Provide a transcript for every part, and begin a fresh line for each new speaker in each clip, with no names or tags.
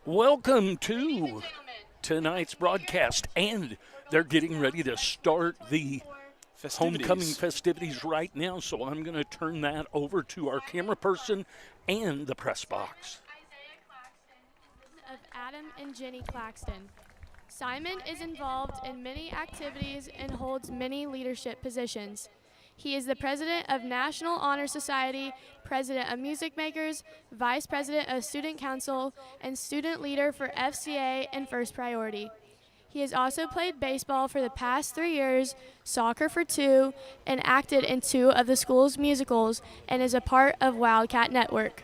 Welcome to tonight's broadcast, and they're getting ready to start the homecoming festivities right now, so I'm going to turn that over to our camera person and the press box.
Of Adam and Jenny Claxton. Simon is involved in many activities and holds many leadership positions. He is the president of National Honor Society, president of Music Makers, vice president of Student Council, and student leader for FCA and First Priority. He has also played baseball for the past 3 years, soccer for 2, and acted in 2 of the school's musicals, and is a part of Wildcat Network.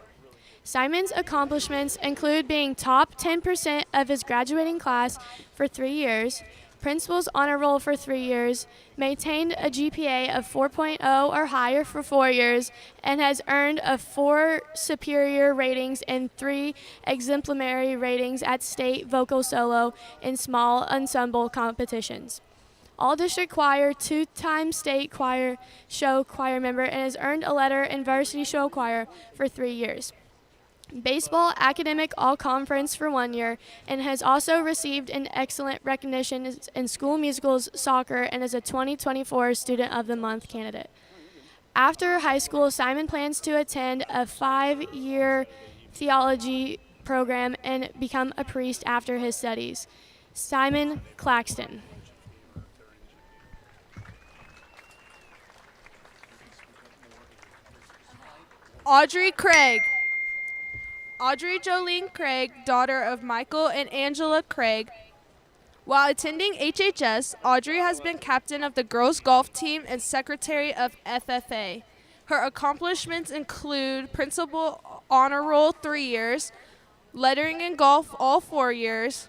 Simon's accomplishments include being top 10% of his graduating class for 3 years, principal's honor roll for 3 years, maintained a GPA of 4.0 or higher for 4 years, and has earned a 4 superior ratings and 3 exemplary ratings at state vocal solo and small ensemble competitions. All-district choir, 2-time state choir show choir member, and has earned a letter in varsity show choir for 3 years. Baseball academic all-conference for 1 year, and has also received an excellent recognition in school musicals, soccer, and is a 2024 Student of the Month candidate. After high school, Simon plans to attend a 5-year theology program and become a priest after his studies. Simon Claxton.
Audrey Craig. Audrey Jolene Craig, daughter of Michael and Angela Craig. While attending HHS, Audrey has been captain of the girls' golf team and secretary of FFA. Her accomplishments include principal honor roll 3 years, lettering in golf all 4 years,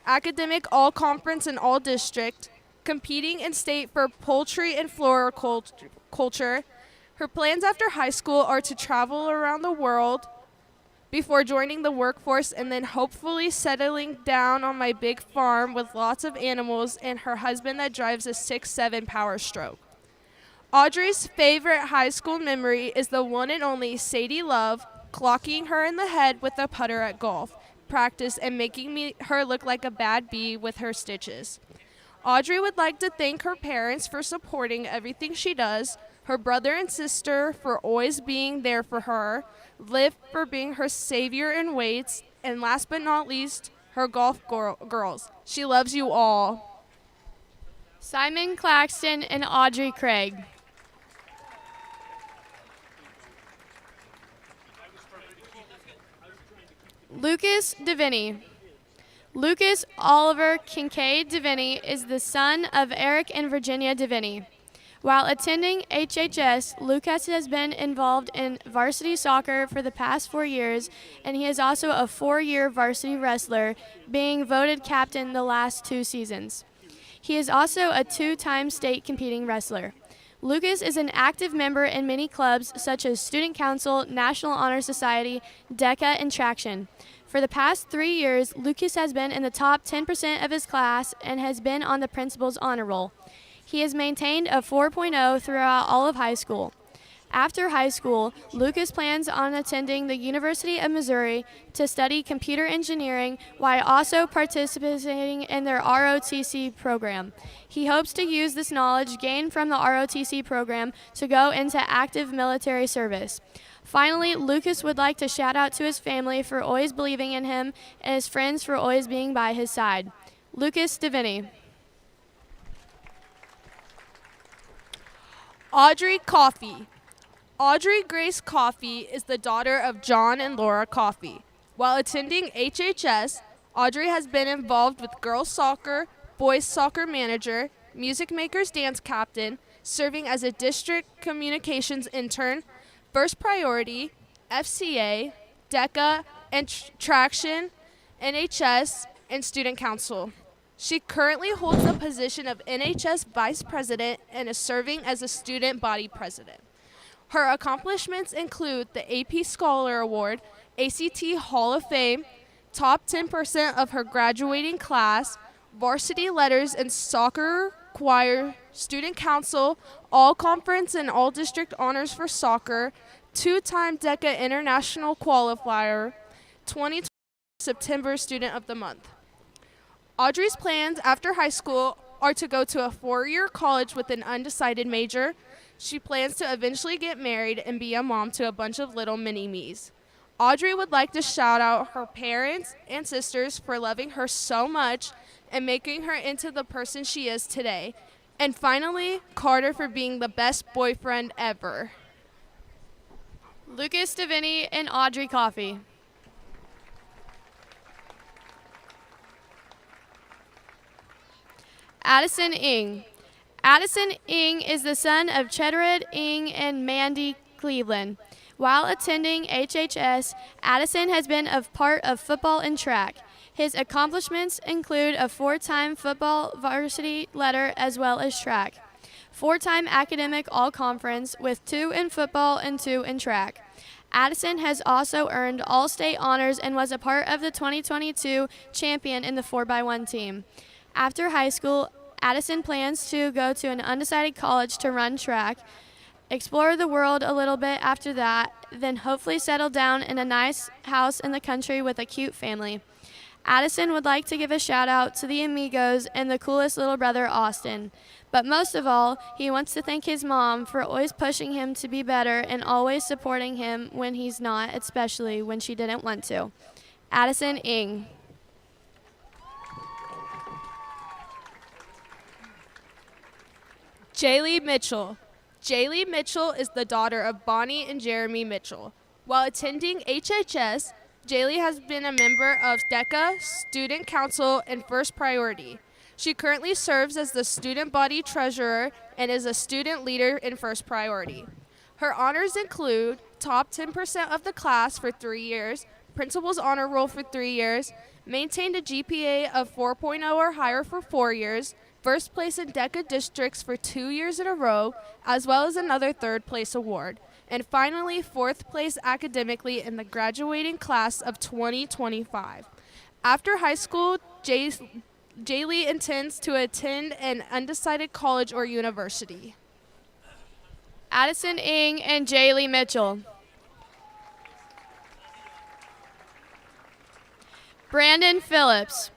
academic all-conference and all-district, competing in state for poultry and floriculture. Her plans after high school are to travel around the world before joining the workforce and then hopefully settling down on my big farm with lots of animals and her husband that drives a 6'7" Power Stroke. Audrey's favorite high school memory is the one and only Sadie Love clocking her in the head with a putter at golf practice and making her look like a bad bee with her stitches. Audrey would like to thank her parents for supporting everything she does, her brother and sister for always being there for her, Liv for being her savior in weights, and last but not least, her golf girls. She loves you all.
Simon Claxton and Audrey Craig. Lucas DeVinny. Lucas Oliver Kincaid DeVinny is the son of Eric and Virginia DeVinny. While attending HHS, Lucas has been involved in varsity soccer for the past 4 years, and he is also a 4-year varsity wrestler, being voted captain the last 2 seasons. He is also a 2-time state competing wrestler. Lucas is an active member in many clubs such as Student Council, National Honor Society, DECA, and Traction. For the past 3 years, Lucas has been in the top 10% of his class and has been on the principal's honor roll. He has maintained a 4.0 throughout all of high school. After high school, Lucas plans on attending the University of Missouri to study computer engineering while also participating in their ROTC program. He hopes to use this knowledge gained from the ROTC program to go into active military service. Finally, Lucas would like to shout out to his family for always believing in him and his friends for always being by his side. Lucas DeVinny.
Audrey Coffey. Audrey Grace Coffey is the daughter of John and Laura Coffey. While attending HHS, Audrey has been involved with girls soccer, boys soccer manager, Music Makers dance captain, serving as a district communications intern, First Priority, FCA, DECA, and Traction, NHS, and Student Council. She currently holds the position of NHS Vice President and is serving as a student body president. Her accomplishments include the AP Scholar Award, ACT Hall of Fame, top 10% of her graduating class, varsity letters in soccer, choir, student council, all conference and all district honors for soccer, 2-time DECA international qualifier, 2020 September Student of the Month. Audrey's plans after high school are to go to a 4-year college with an undecided major. She plans to eventually get married and be a mom to a bunch of little mini-me's. Audrey would like to shout out her parents and sisters for loving her so much and making her into the person she is today. And finally, Carter for being the best boyfriend ever.
Lucas Davini and Audrey Coffey. Addison Ing. Addison Ing is the son of Chedred Ing and Mandy Cleveland. While attending HHS, Addison has been a part of football and track. His accomplishments include a 4-time football varsity leader as well as track, 4-time academic all-conference with 2 in football and 2 in track. Addison has also earned all-state honors and was a part of the 2022 champion in the 4x1 team. After high school, Addison plans to go to an undecided college to run track, explore the world a little bit after that, then hopefully settle down in a nice house in the country with a cute family. Addison would like to give a shout out to the amigos and the coolest little brother, Austin. But most of all, he wants to thank his mom for always pushing him to be better and always supporting him when he's not, especially when she didn't want to. Addison Ing.
Jaylee Mitchell. Jaylee Mitchell is the daughter of Bonnie and Jeremy Mitchell. While attending HHS, Jaylee has been a member of DECA, Student Council, and First Priority. She currently serves as the student body treasurer and is a student leader in First Priority. Her honors include top 10% of the class for 3 years, principal's honor roll for 3 years, maintained a GPA of 4.0 or higher for 4 years, first place in DECA districts for 2 years in a row, as well as another third place award. And finally, 4th place academically in the graduating class of 2025. After high school, Jaylee intends to attend an undecided college or university.
Addison Ing and Jaylee Mitchell. Brandon Phillips.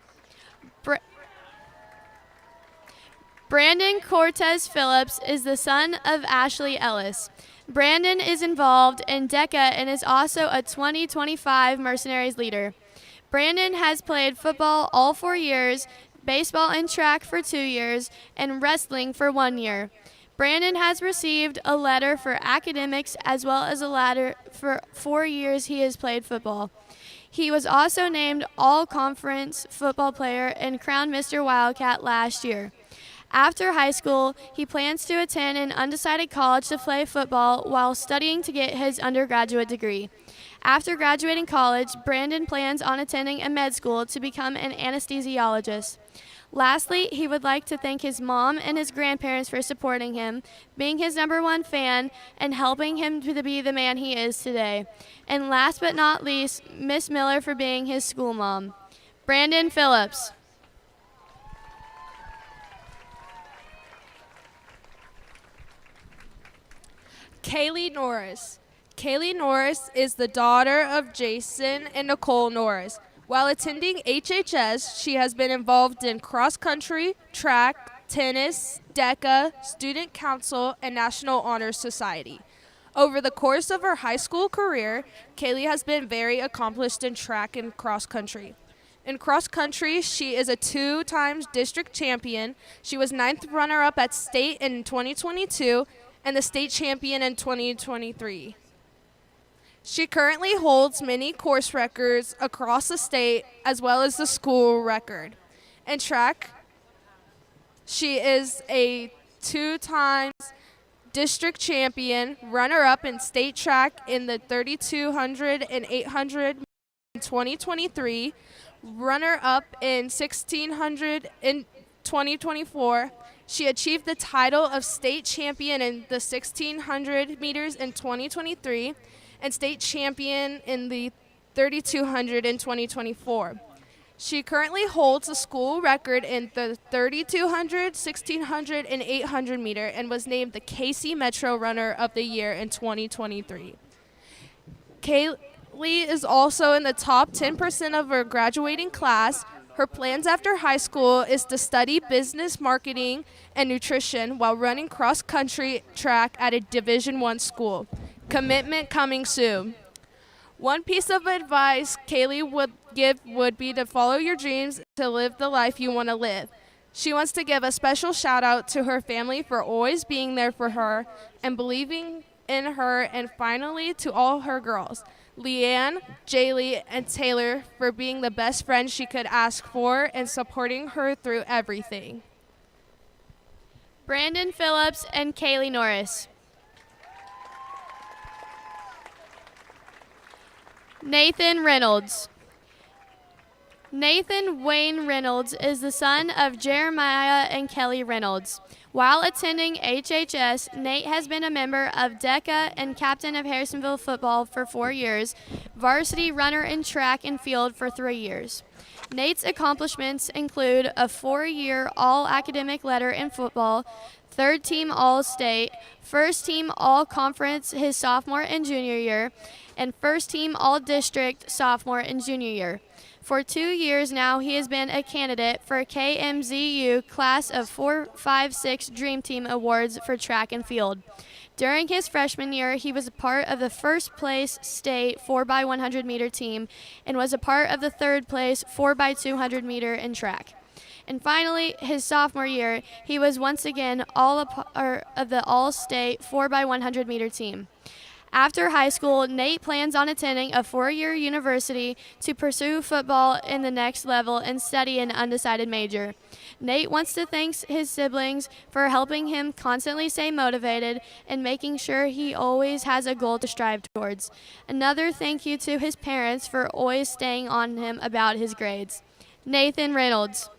Brandon Cortez Phillips is the son of Ashley Ellis. Brandon is involved in DECA and is also a 2025 Mercenaries leader. Brandon has played football all 4 years, baseball and track for 2 years, and wrestling for 1 year. Brandon has received a letter for academics as well as a letter for 4 years he has played football. He was also named All-Conference Football Player and crowned Mr. Wildcat last year. After high school, he plans to attend an undecided college to play football while studying to get his undergraduate degree. After graduating college, Brandon plans on attending a med school to become an anesthesiologist. Lastly, he would like to thank his mom and his grandparents for supporting him, being his #1 fan, and helping him to be the man he is today. And last but not least, Miss Miller for being his school mom. Brandon Phillips.
Kaylee Norris. Kaylee Norris is the daughter of Jason and Nicole Norris. While attending HHS, she has been involved in cross-country, track, tennis, DECA, Student Council, and National Honor Society. Over the course of her high school career, Kaylee has been very accomplished in track and cross-country. In cross-country, she is a 2-time district champion. She was 9th runner-up at state in 2022 and the state champion in 2023. She currently holds many course records across the state as well as the school record. In track, she is a 2-time district champion, runner-up in state track in the 3,200 and 800 in 2023, runner-up in 1,600 in 2024. She achieved the title of state champion in the 1,600 meters in 2023 and state champion in the 3,200 in 2024. She currently holds a school record in the 3,200, 1,600, and 800 meter and was named the Casey Metro Runner of the Year in 2023. Kaylee is also in the top 10% of her graduating class. Her plans after high school is to study business marketing and nutrition while running cross-country track at a Division I school. Commitment coming soon. One piece of advice Kaylee would give would be to follow your dreams to live the life you want to live. She wants to give a special shout out to her family for always being there for her and believing in her, and finally to all her girls, Leanne, Jaylee, and Taylor, for being the best friend she could ask for and supporting her through everything.
Brandon Phillips and Kaylee Norris. Nathan Reynolds. Nathan Wayne Reynolds is the son of Jeremiah and Kelly Reynolds. While attending HHS, Nate has been a member of DECA and captain of Harrisonville football for 4 years, varsity runner in track and field for 3 years. Nate's accomplishments include a 4-year all-academic letter in football, 3rd team All-State, 1st team All-Conference his sophomore and junior year, and 1st team All-District sophomore and junior year. For 2 years now, he has been a candidate for KMZU Class of 4-5-6 Dream Team Awards for track and field. During his freshman year, he was a part of the first place state 4x100 meter team and was a part of the 3rd place 4x200 meter in track. And finally, his sophomore year, he was once again all part of the all-state 4x100 meter team. After high school, Nate plans on attending a 4-year university to pursue football in the next level and study an undecided major. Nate wants to thank his siblings for helping him constantly stay motivated and making sure he always has a goal to strive towards. Another thank you to his parents for always staying on him about his grades. Nathan Reynolds.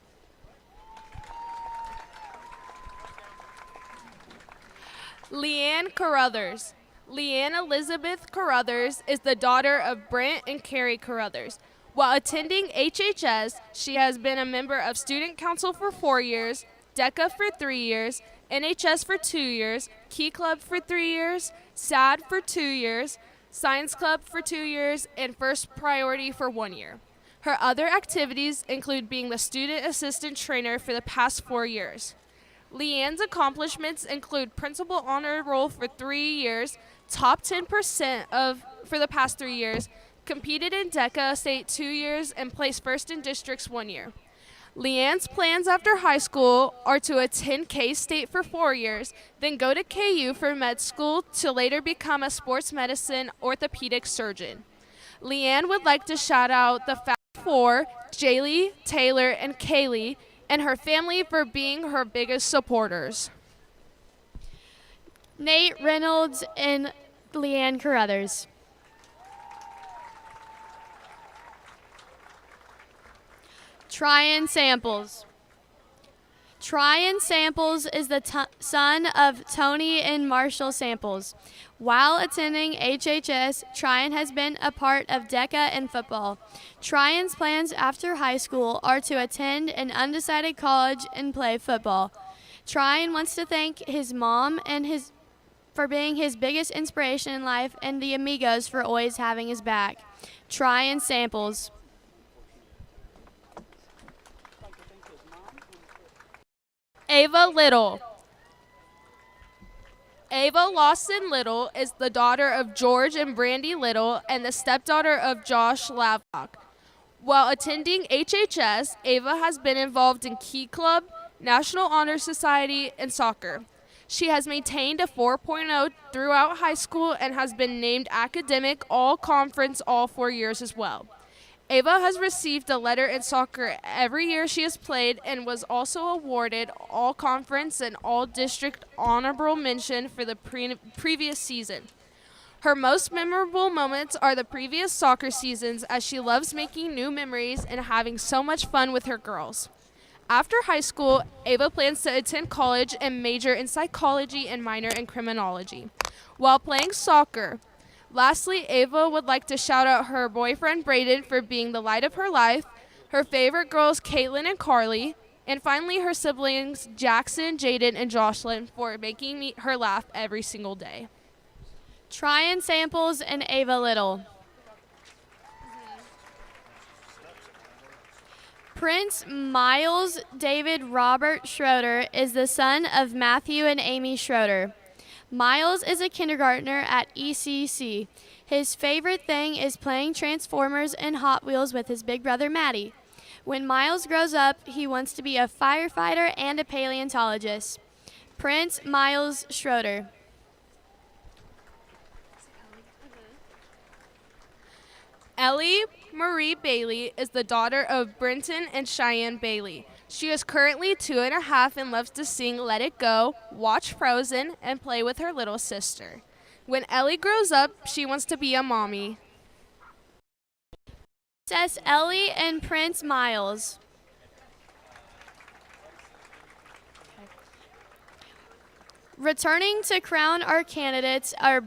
Leanne Carruthers. Leanne Elizabeth Carruthers is the daughter of Brent and Carrie Carruthers. While attending HHS, she has been a member of Student Council for 4 years, DECA for 3 years, NHS for 2 years, Key Club for 3 years, SAD for 2 years, Science Club for 2 years, and First Priority for 1 year. Her other activities include being the student assistant trainer for the past 4 years. Leanne's accomplishments include principal honor roll for 3 years, top 10% for the past 3 years, competed in DECA State 2 years, and placed first in districts 1 year. Leanne's plans after high school are to attend K-State for 4 years, then go to KU for med school to later become a sports medicine orthopedic surgeon. Leanne would like to shout out the Fab Four, Jaylee, Taylor, and Kaylee, and her family for being her biggest supporters.
Nate Reynolds and Leanne Carruthers. Tryon Samples. Tryon Samples is the son of Tony and Marshall Samples. While attending HHS, Tryon has been a part of DECA and football. Tryon's plans after high school are to attend an undecided college and play football. Tryon wants to thank his mom and for being his biggest inspiration in life, and the amigos for always having his back. Tryon Samples.
Ava Little. Ava Lawson Little is the daughter of George and Brandy Little and the stepdaughter of Josh Lavlock. While attending HHS, Ava has been involved in Key Club, National Honor Society, and soccer. She has maintained a 4.0 throughout high school and has been named Academic All-Conference all 4 years as well. Ava has received a letter in soccer every year she has played and was also awarded All-Conference and All-District Honorable Mention for the previous season. Her most memorable moments are the previous soccer seasons, as she loves making new memories and having so much fun with her girls. After high school, Ava plans to attend college and major in psychology and minor in criminology, while playing soccer. Lastly, Ava would like to shout out her boyfriend, Braden, for being the light of her life, her favorite girls, Caitlin and Carly, and finally her siblings, Jackson, Jaden, and Jocelyn, for making her laugh every single day.
Tryon Samples and Ava Little. Prince Miles David Robert Schroeder is the son of Matthew and Amy Schroeder. Miles is a kindergartner at ECC. His favorite thing is playing Transformers and Hot Wheels with his big brother Maddie. When Miles grows up, he wants to be a firefighter and a paleontologist. Prince Miles Schroeder.
Ellie Marie Bailey is the daughter of Brenton and Cheyenne Bailey. She is currently 2.5 and loves to sing Let It Go, watch Frozen, and play with her little sister. When Ellie grows up, she wants to be a mommy.
Princess Ellie and Prince Miles. Returning to crown our candidates are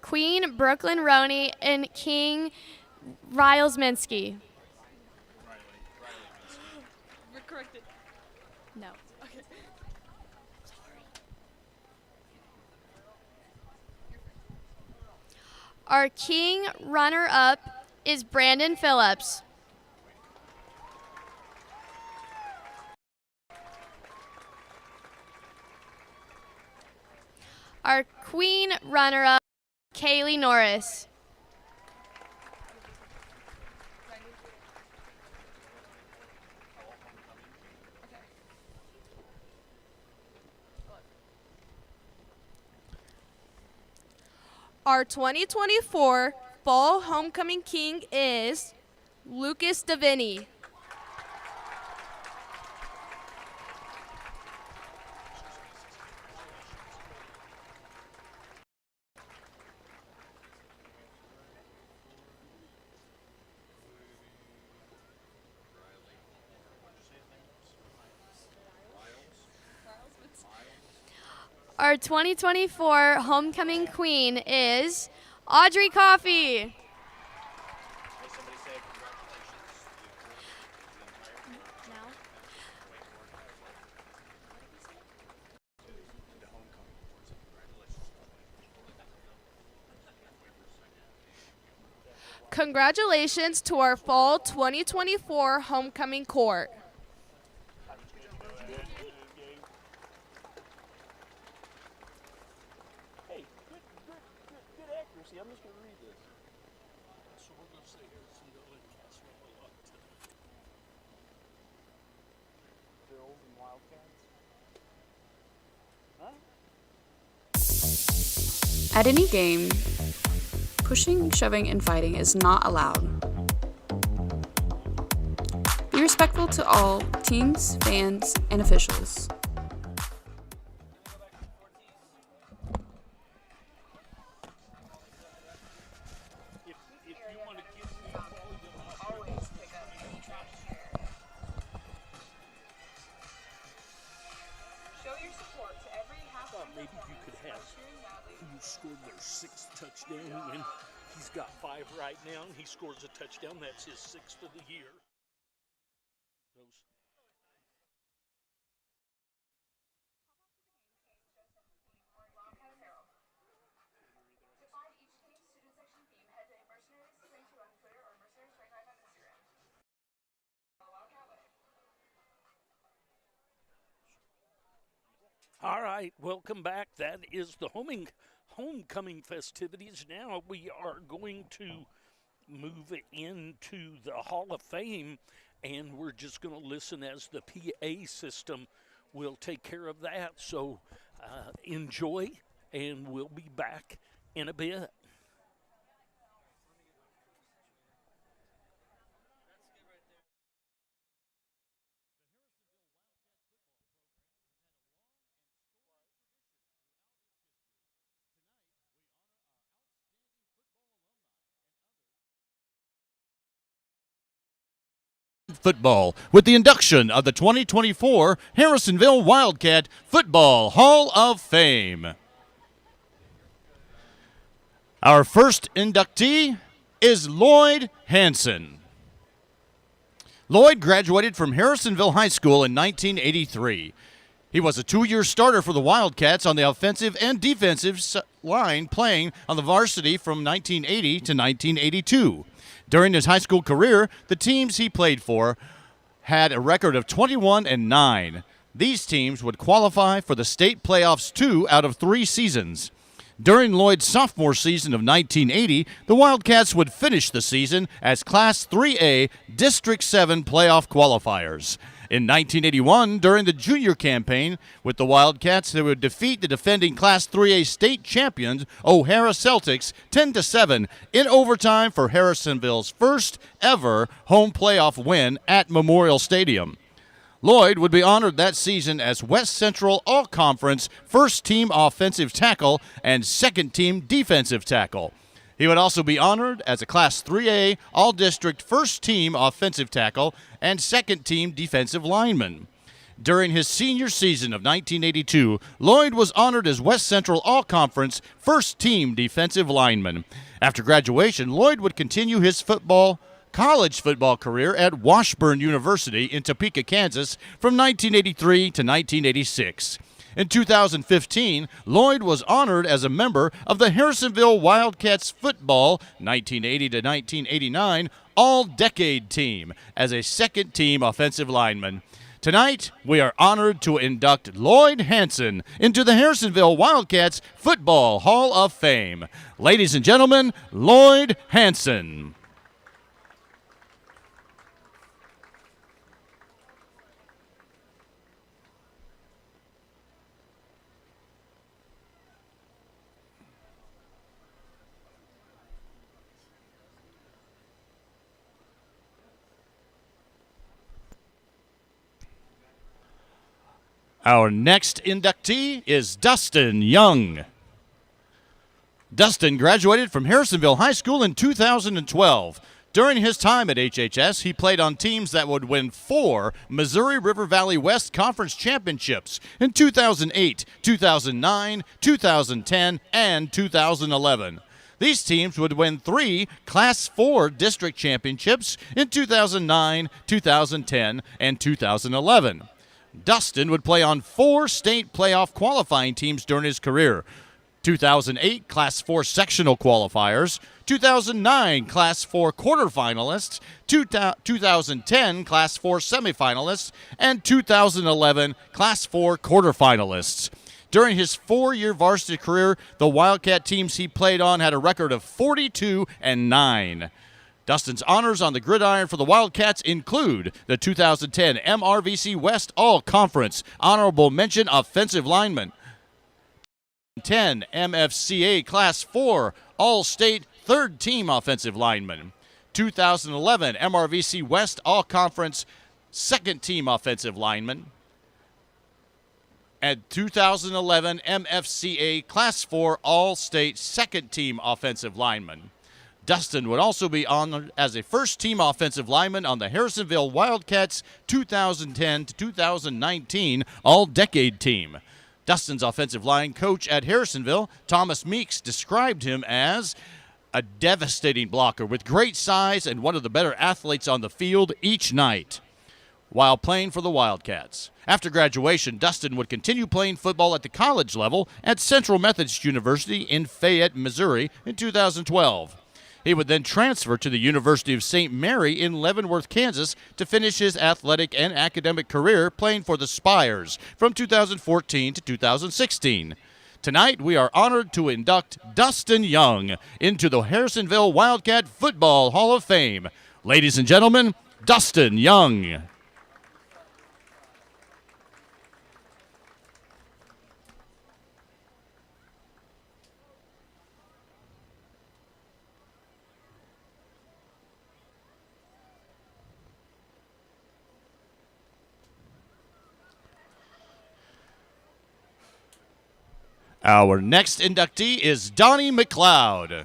Queen Brooklyn Roney and King Riles Minsky.
We're corrected.
No.
Okay.
Our king runner-up is Brandon Phillips. Our queen runner-up, Kaylee Norris.
Our 2024 Fall Homecoming King is Lucas Deviney.
Our 2024 Homecoming Queen is Audrey Coffey.
Congratulations to our Fall 2024 Homecoming Court.
Hey, good accuracy. I'm just going to read this. So we're going to say Harrisonville and Cassville a lot tonight. Bills and Wildcats. Huh?
At any game, pushing, shoving, and fighting is not allowed. Be respectful to all teams, fans, and officials.
Maybe you could have who scored their 6th touchdown, and he's got 5 right now, and he scores a touchdown. That's his 6th of the year. All right, welcome back. That is the homecoming festivities. Now we are going to move into the Hall of Fame, and we're just going to listen as the PA system will take care of that. So enjoy, and we'll be back in a bit.
Football with the induction of the 2024 Harrisonville Wildcat Football Hall of Fame. Our first inductee is Lloyd Hansen. Lloyd graduated from Harrisonville High School in 1983. He was a 2-year starter for the Wildcats on the offensive and defensive line, playing on the varsity from 1980 to 1982. During his high school career, the teams he played for had a record of 21-9. These teams would qualify for the state playoffs 2 out of 3 seasons. During Lloyd's sophomore season of 1980, the Wildcats would finish the season as Class 3A District 7 playoff qualifiers. In 1981, during the junior campaign with the Wildcats, they would defeat the defending Class 3A state champions O'Hara Celtics 10-7 in overtime for Harrisonville's first ever home playoff win at Memorial Stadium. Lloyd would be honored that season as West Central All-Conference first-team offensive tackle and second-team defensive tackle. He would also be honored as a Class 3A All-District first-team offensive tackle and second-team defensive lineman. During his senior season of 1982, Lloyd was honored as West Central All-Conference first-team defensive lineman. After graduation, Lloyd would continue his college football career at Washburn University in Topeka, Kansas from 1983 to 1986. In 2015, Lloyd was honored as a member of the Harrisonville Wildcats football 1980 to 1989 all-decade team as a second-team offensive lineman. Tonight, we are honored to induct Lloyd Hansen into the Harrisonville Wildcats Football Hall of Fame. Ladies and gentlemen, Lloyd Hansen. Our next inductee is Dustin Young. Dustin graduated from Harrisonville High School in 2012. During his time at HHS, he played on teams that would win 4 Missouri River Valley West Conference championships in 2008, 2009, 2010, and 2011. These teams would win 3 Class 4 district championships in 2009, 2010, and 2011. Dustin would play on 4 state playoff qualifying teams during his career. 2008 Class 4 sectional qualifiers, 2009 Class 4 quarterfinalists, 2010 Class 4 semifinalists, and 2011 Class 4 quarterfinalists. During his 4-year varsity career, the Wildcat teams he played on had a record of 42-9. Dustin's honors on the gridiron for the Wildcats include the 2010 MRVC West All-Conference Honorable Mention Offensive Lineman, 10 MFCA Class 4 All-State Third-Team Offensive Lineman, 2011 MRVC West All-Conference Second-Team Offensive Lineman, and 2011 MFCA Class 4 All-State Second-Team Offensive Lineman. Dustin would also be honored as a first-team offensive lineman on the Harrisonville Wildcats 2010 to 2019 All-Decade Team. Dustin's offensive line coach at Harrisonville, Thomas Meeks, described him as a devastating blocker with great size and one of the better athletes on the field each night while playing for the Wildcats. After graduation, Dustin would continue playing football at the college level at Central Methodist University in Fayette, Missouri in 2012. He would then transfer to the University of St. Mary in Leavenworth, Kansas to finish his athletic and academic career playing for the Spires from 2014 to 2016. Tonight, we are honored to induct Dustin Young into the Harrisonville Wildcat Football Hall of Fame. Ladies and gentlemen, Dustin Young. Our next inductee is Donnie McLeod.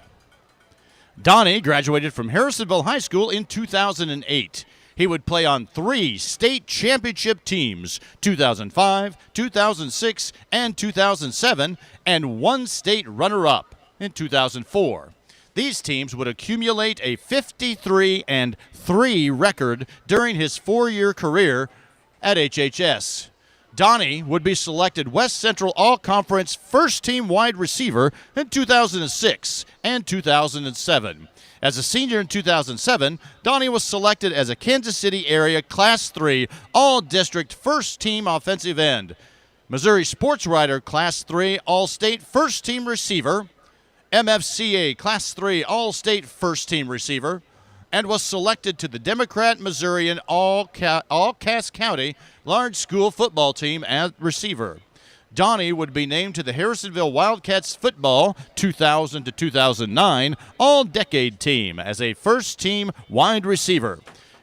Donnie graduated from Harrisonville High School in 2008. He would play on 3 state championship teams, 2005, 2006, and 2007, and 1 state runner-up in 2004. These teams would accumulate a 53-3 record during his 4-year career at HHS. Donnie would be selected West Central All-Conference first-team wide receiver in 2006 and 2007. As a senior in 2007, Donnie was selected as a Kansas City area Class 3 All-District First-Team Offensive End, Missouri Sports Writer Class 3 All-State First-Team Receiver, MFCA Class 3 All-State First-Team Receiver, and was selected to the Democrat Missourian All-Cass County Large School Football Team as receiver. Donnie would be named to the Harrisonville Wildcats Football 2000 to 2009 All-Decade Team as a first-team wide receiver.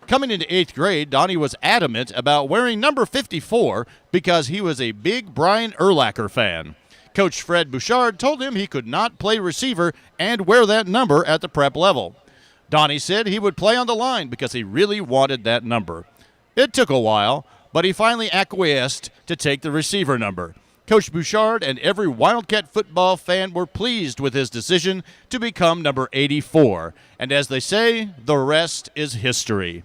Coming into 8th grade, Donnie was adamant about wearing number 54 because he was a big Brian Urlacher fan. Coach Fred Bouchard told him he could not play receiver and wear that number at the prep level. Donnie said he would play on the line because he really wanted that number. It took a while, but he finally acquiesced to take the receiver number. Coach Bouchard and every Wildcat football fan were pleased with his decision to become number 84. And as they say, the rest is history.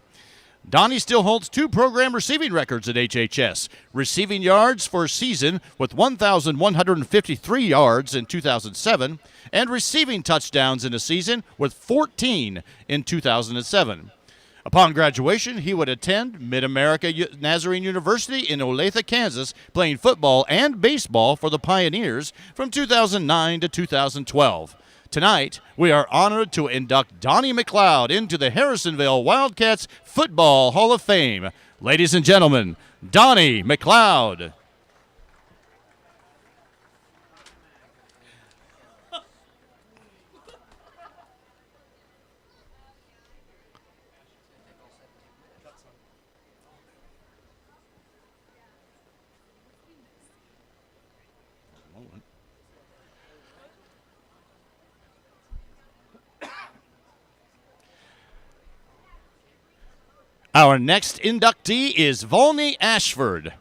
Donnie still holds 2 program receiving records at HHS. Receiving yards for a season with 1,153 yards in 2007, and receiving touchdowns in a season with 14 in 2007. Upon graduation, he would attend Mid-America Nazarene University in Olathe, Kansas, playing football and baseball for the Pioneers from 2009 to 2012. Tonight, we are honored to induct Donnie McLeod into the Harrisonville Wildcats Football Hall of Fame. Ladies and gentlemen, Donnie McLeod. Our next inductee is Volney Ashford.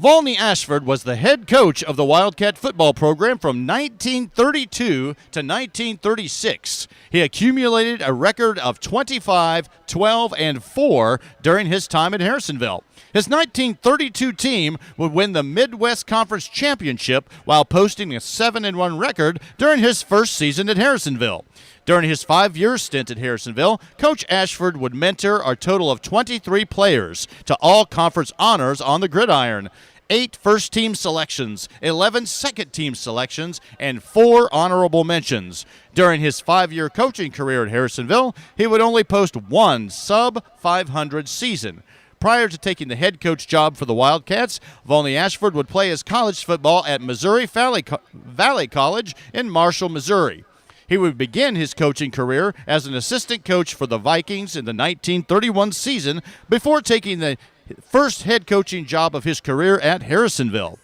Volney Ashford was the head coach of the Wildcat football program from 1932 to 1936. He accumulated a record of 25, 12, and 4 during his time at Harrisonville. His 1932 team would win the Midwest Conference Championship while posting a 7-1 record during his first season at Harrisonville. During his 5-year stint at Harrisonville, Coach Ashford would mentor a total of 23 players to all-conference honors on the gridiron, 8 first-team selections, 11 second-team selections, and 4 honorable mentions. During his 5-year coaching career at Harrisonville, he would only post 1 sub-500 season. Prior to taking the head coach job for the Wildcats, Volney Ashford would play his college football at Missouri Valley College in Marshall, Missouri. He would begin his coaching career as an assistant coach for the Vikings in the 1931 season before taking the first head coaching job of his career at Harrisonville.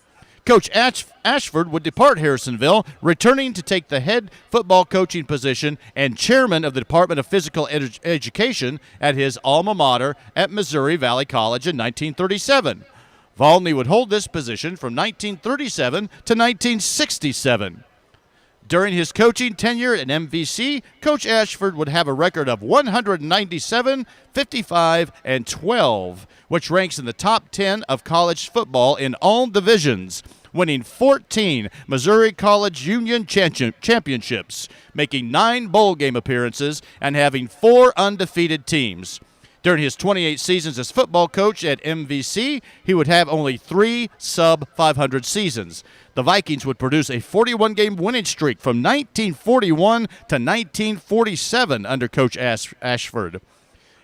Coach Ashford would depart Harrisonville, returning to take the head football coaching position and chairman of the Department of Physical Education at his alma mater at Missouri Valley College in 1937. Volney would hold this position from 1937 to 1967. During his coaching tenure at MVC, Coach Ashford would have a record of 197, 55, and 12, which ranks in the top 10 of college football in all divisions, winning 14 Missouri College Union championships, making 9 bowl game appearances, and having 4 undefeated teams. During his 28 seasons as football coach at MVC, he would have only 3 sub-500 seasons. The Vikings would produce a 41-game winning streak from 1941 to 1947 under Coach Ashford.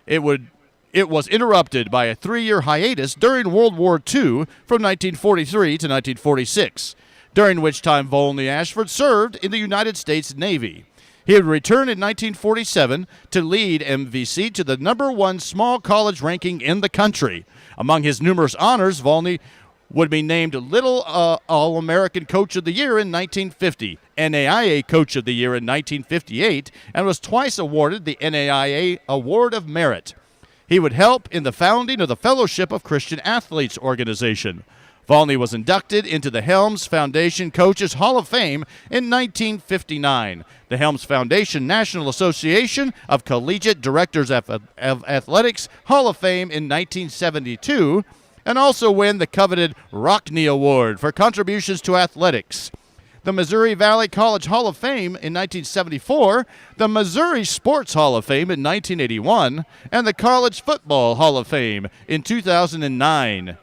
It was interrupted by a 3-year hiatus during World War II from 1943 to 1946, during which time Volney Ashford served in the United States Navy. He would return in 1947 to lead MVC to the #1 small college ranking in the country. Among his numerous honors, Volney would be named Little All-American Coach of the Year in 1950, NAIA Coach of the Year in 1958, and was twice awarded the NAIA Award of Merit. He would help in the founding of the Fellowship of Christian Athletes organization. Volney was inducted into the Helms Foundation Coaches Hall of Fame in 1959, the Helms Foundation National Association of Collegiate Directors of Athletics Hall of Fame in 1972, and also win the coveted Rockney Award for contributions to athletics. the Missouri Valley College Hall of Fame in 1974, the Missouri Sports Hall of Fame in 1981, and the College Football Hall of Fame in 2009.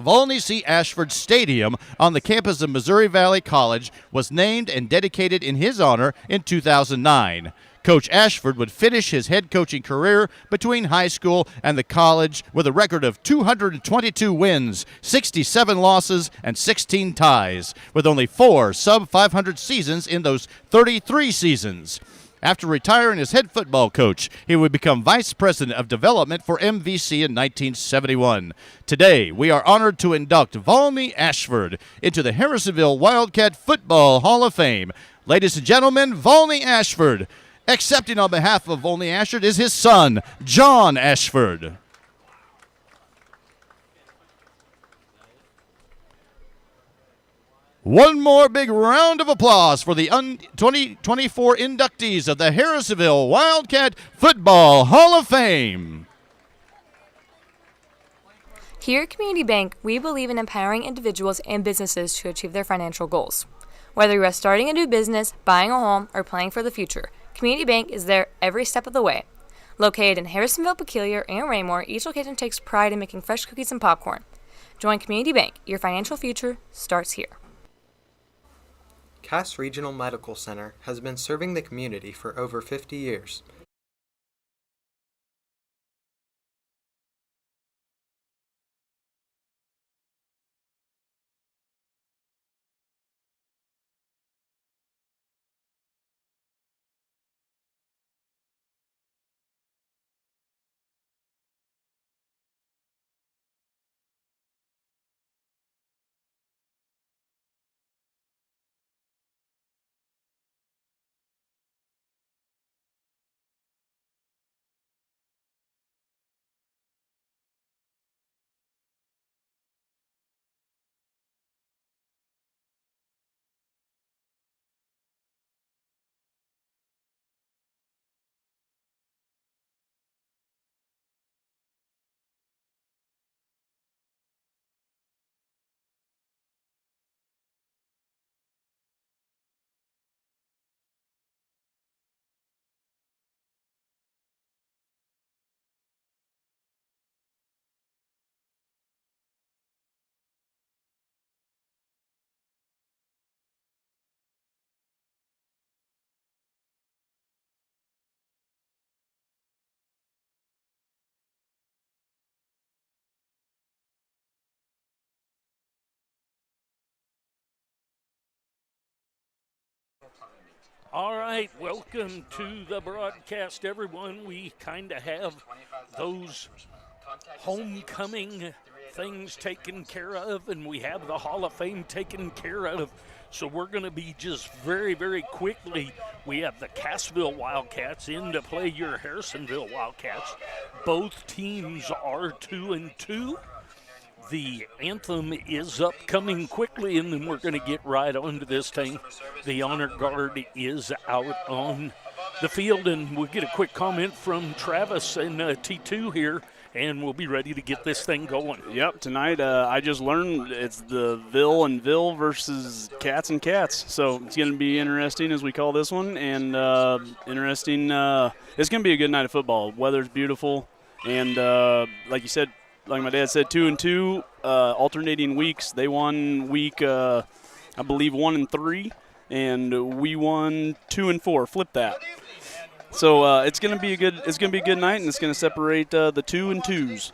Volney C. Ashford Stadium on the campus of Missouri Valley College was named and dedicated in his honor in 2009. Coach Ashford would finish his head coaching career between high school and the college with a record of 222 wins, 67 losses, and 16 ties, with only 4 sub-500 seasons in those 33 seasons. After retiring as head football coach, he would become vice president of development for MVC in 1971. Today, we are honored to induct Volney Ashford into the Harrisonville Wildcat Football Hall of Fame. Ladies and gentlemen, Volney Ashford. Accepting on behalf of Volney Ashford is his son, John Ashford. One more big round of applause for the 2024 inductees of the Harrisonville Wildcat Football Hall of Fame.
Here at Community Bank, we believe in empowering individuals and businesses to achieve their financial goals. Whether you are starting a new business, buying a home, or planning for the future, Community Bank is there every step of the way. Located in Harrisonville, Peculiar, and Raymore, each location takes pride in making fresh cookies and popcorn. Join Community Bank. Your financial future starts here.
Cass Regional Medical Center has been serving the community for over 50 years.
All right, welcome to the broadcast, everyone. We kind of have those homecoming things taken care of, and we have the Hall of Fame taken care of. So we're going to be just very, very quickly. We have the Cassville Wildcats in to play your Harrisonville Wildcats. Both teams are 2-2. The anthem is upcoming quickly, and then we're going to get right onto this thing. The honor guard is out on the field, and we'll get a quick comment from Travis and T2 here, and we'll be ready to get this thing going.
Yep, tonight I just learned it's the Ville and Ville versus Cats and Cats, so it's going to be interesting as we call this one, and interesting. It's going to be a good night of football. Weather's beautiful, and like you said, like my dad said, 2-2, alternating weeks. They won week, I believe, 1 and 3, and we won 2 and 4. Flip that. So it's gonna be a good night, and it's gonna separate the 2 and 2s.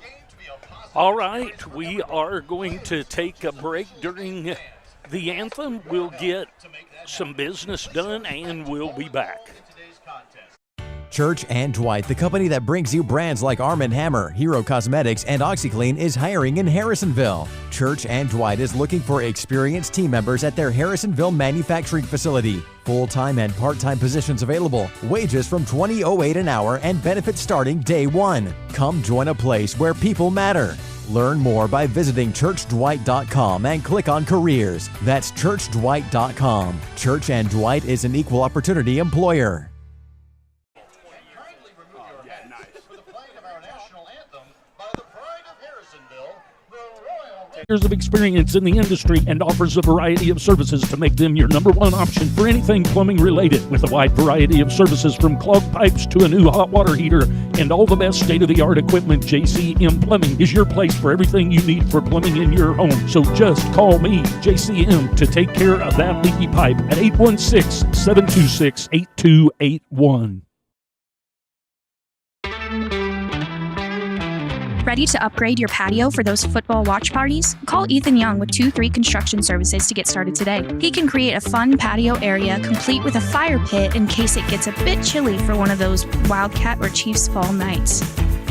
All right, we are going to take a break during the anthem. We'll get some business done, and we'll be back.
Church and Dwight, the company that brings you brands like Arm & Hammer, Hero Cosmetics, and OxyClean, is hiring in Harrisonville. Church and Dwight is looking for experienced team members at their Harrisonville manufacturing facility. Full-time and part-time positions available. Wages from $20.08 an hour and benefits starting day one. Come join a place where people matter. Learn more by visiting churchdwight.com and click on careers. That's churchdwight.com. Church and Dwight is an equal opportunity employer.
Years of experience in the industry and offers a variety of services to make them your number one option for anything plumbing related. With a wide variety of services from clogged pipes to a new hot water heater and all the best state-of-the-art equipment, JCM Plumbing is your place for everything you need for plumbing in your home. So just call me, JCM, to take care of that leaky pipe at 816-726-8281.
Ready to upgrade your patio for those football watch parties? Call Ethan Young with 2-3 Construction Services to get started today. He can create a fun patio area complete with a fire pit in case it gets a bit chilly for one of those Wildcat or Chiefs fall nights.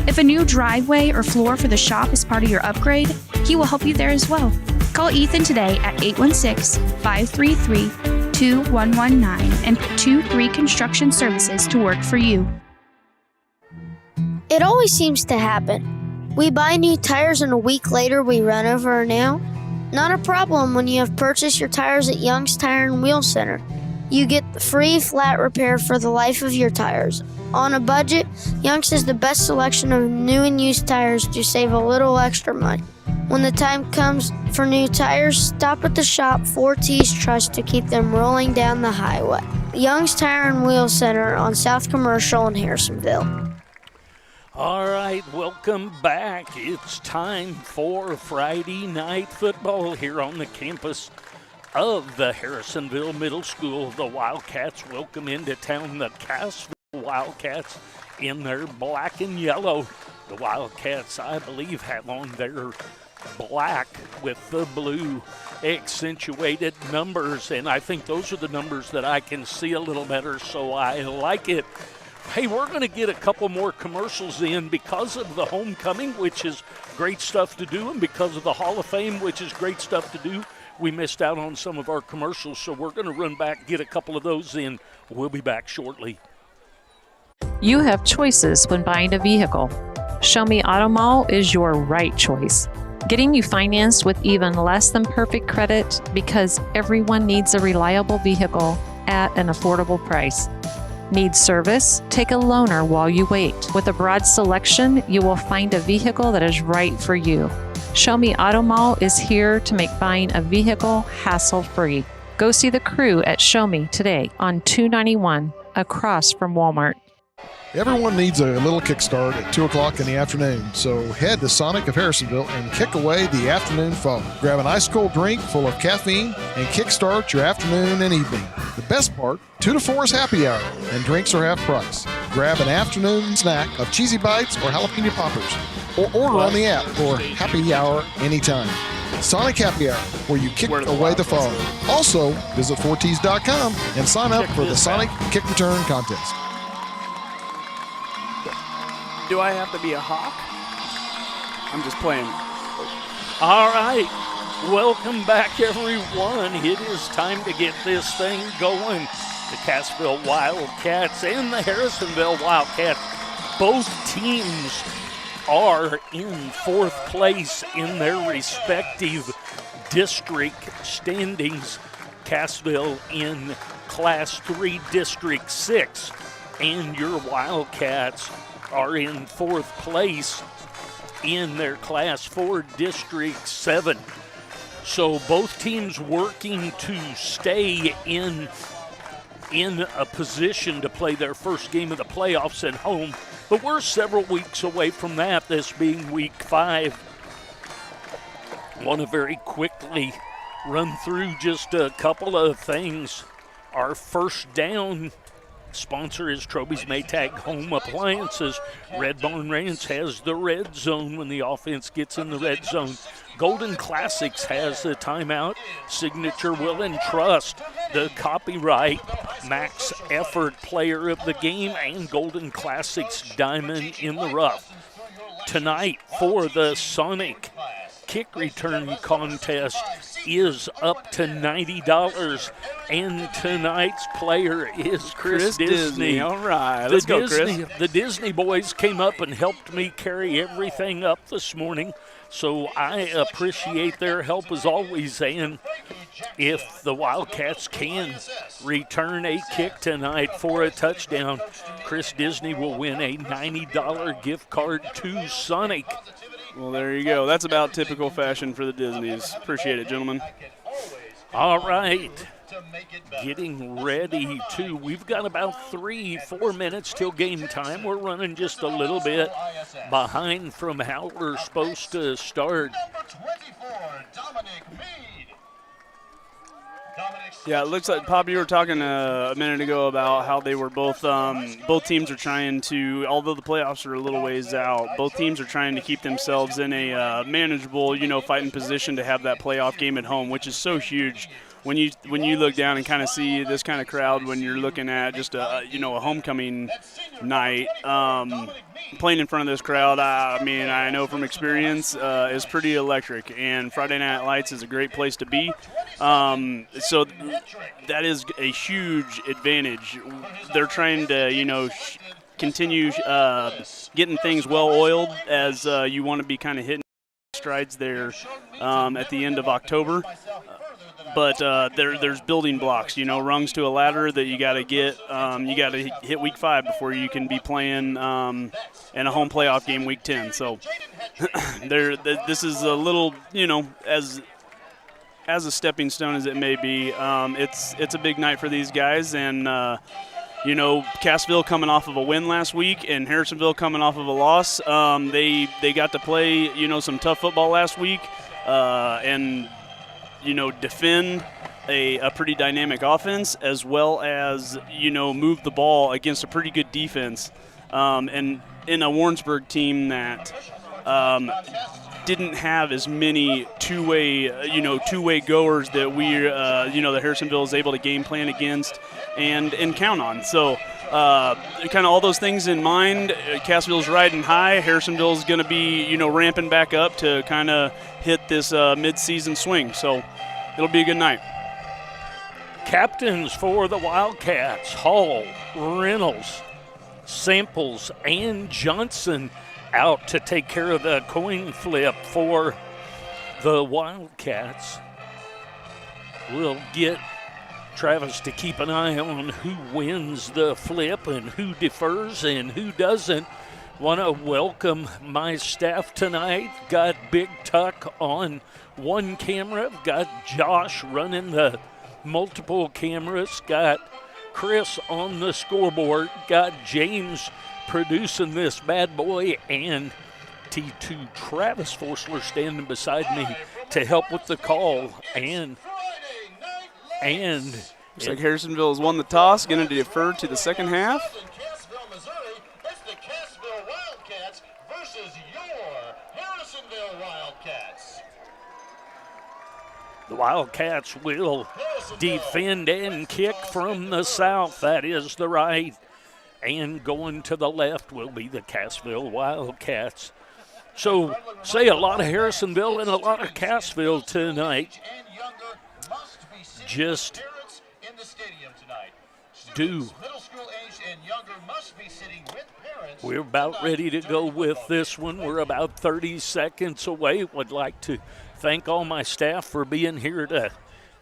If a new driveway or floor for the shop is part of your upgrade, he will help you there as well. Call Ethan today at 816-533-2119 and put 2-3 Construction Services to work for you.
It always seems to happen. We buy new tires and a week later we run over a nail. Not a problem when you have purchased your tires at Young's Tire and Wheel Center. You get the free flat repair for the life of your tires. On a budget, Young's has the best selection of new and used tires to save a little extra money. When the time comes for new tires, stop at the shop 4T's Trust to keep them rolling down the highway. Young's Tire and Wheel Center on South Commercial in Harrisonville.
All right, welcome back. It's time for Friday night football here on the campus of the Harrisonville Middle School. The Wildcats welcome into town the Cassville Wildcats in their black and yellow. The Wildcats, I believe, have on their black with the blue accentuated numbers, and I think those are the numbers that I can see a little better, so I like it. Hey, we're going to get a couple more commercials in because of the homecoming, which is great stuff to do, and because of the Hall of Fame, which is great stuff to do. We missed out on some of our commercials, so we're going to run back, get a couple of those in. We'll be back shortly.
You have choices when buying a vehicle. Show Me Auto Mall is your right choice. Getting you financed with even less than perfect credit because everyone needs a reliable vehicle at an affordable price. Need service? Take a loaner while you wait. With a broad selection, you will find a vehicle that is right for you. Show Me Auto Mall is here to make buying a vehicle hassle-free. Go see the crew at Show Me today on 291 across from Walmart.
Everyone needs a little kickstart at 2 o'clock in the afternoon, so head to Sonic of Harrisonville and kick away the afternoon fog. Grab an ice-cold drink full of caffeine and kickstart your afternoon and evening. The best part, 2 to 4 is happy hour, and drinks are half price. Grab an afternoon snack of cheesy bites or jalapeno poppers, or order on the app for happy hour anytime. Sonic Happy Hour, where you kick away the fog. Also, visit 4ts.com and sign up for the Sonic Kick Return Contest.
Do I have to be a hawk? I'm just playing.
All right. Welcome back, everyone. It is time to get this thing going. The Cassville Wildcats and the Harrisonville Wildcats, both teams are in fourth place in their respective district standings. Cassville in Class 3 District 6, and your Wildcats are in fourth place in their Class 4 District 7. So both teams working to stay in a position to play their first game of the playoffs at home. But we're several weeks away from that, this being week 5. I want to very quickly run through just a couple of things. Our first down sponsor is Troby's Maytag Home Appliances. Red Barn Ranch has the red zone when the offense gets in the red zone. Golden Classics has the timeout. Signature Will and Trust, the copyright max effort player of the game, and Golden Classics Diamond in the Rough. Tonight for the Sonic kick return contest is up to $90, and tonight's player is Chris Disney.
All right, let's go, Chris.
The Disney boys came up and helped me carry everything up this morning, so I appreciate their help as always. And if the Wildcats can return a kick tonight for a touchdown, Chris Disney will win a $90 gift card to Sonic.
Well, there you go. That's about typical fashion for the Disneys. Appreciate it, gentlemen.
All right. Getting ready to, we've got about 3-4 minutes till game time. We're running just a little bit behind from how we're supposed to start.
Yeah, it looks like, Pop, you were talking a minute ago about how they were both teams are trying to, although the playoffs are a little ways out, both teams are trying to keep themselves in a manageable, fighting position to have that playoff game at home, which is so huge. When you look down and kind of see this kind of crowd when you're looking at just a homecoming night, playing in front of this crowd, I know from experience is pretty electric, and Friday Night Lights is a great place to be. So that is a huge advantage. They're trying to continue getting things well oiled as you want to be kind of hitting strides there at the end of October. But there's building blocks, rungs to a ladder that you got to get. You got to hit week 5 before you can be playing in a home playoff game week 10. So this is a little, as a stepping stone as it may be, it's a big night for these guys. And, Cassville coming off of a win last week and Harrisonville coming off of a loss. They got to play, some tough football last week and defend a pretty dynamic offense as well as, move the ball against a pretty good defense. And in a Warrensburg team that didn't have as many two-way goers that that Harrisonville is able to game plan against and count on. So kind of all those things in mind, Cassville's riding high. Harrisonville's going to be, ramping back up to kind of hit this mid-season swing. So it'll be a good night.
Captains for the Wildcats, Hall, Reynolds, Samples, and Johnson out to take care of the coin flip for the Wildcats. We'll get Travis to keep an eye on who wins the flip and who defers and who doesn't. Want to welcome my staff tonight. Got Big Tuck on one camera. Got Josh running the multiple cameras. Got Chris on the scoreboard. Got James producing this bad boy. And T2 Travis Forsler standing beside me to help with the call. And
looks like Harrisonville has won the toss. Going to defer to the second half.
The Wildcats will defend and kick from the south. That is the right. And going to the left will be the Cassville Wildcats. So, say a lot of Harrisonville and a lot of Cassville tonight. Just we're about ready to go with this one. We're about 30 seconds away. Would like to thank all my staff for being here to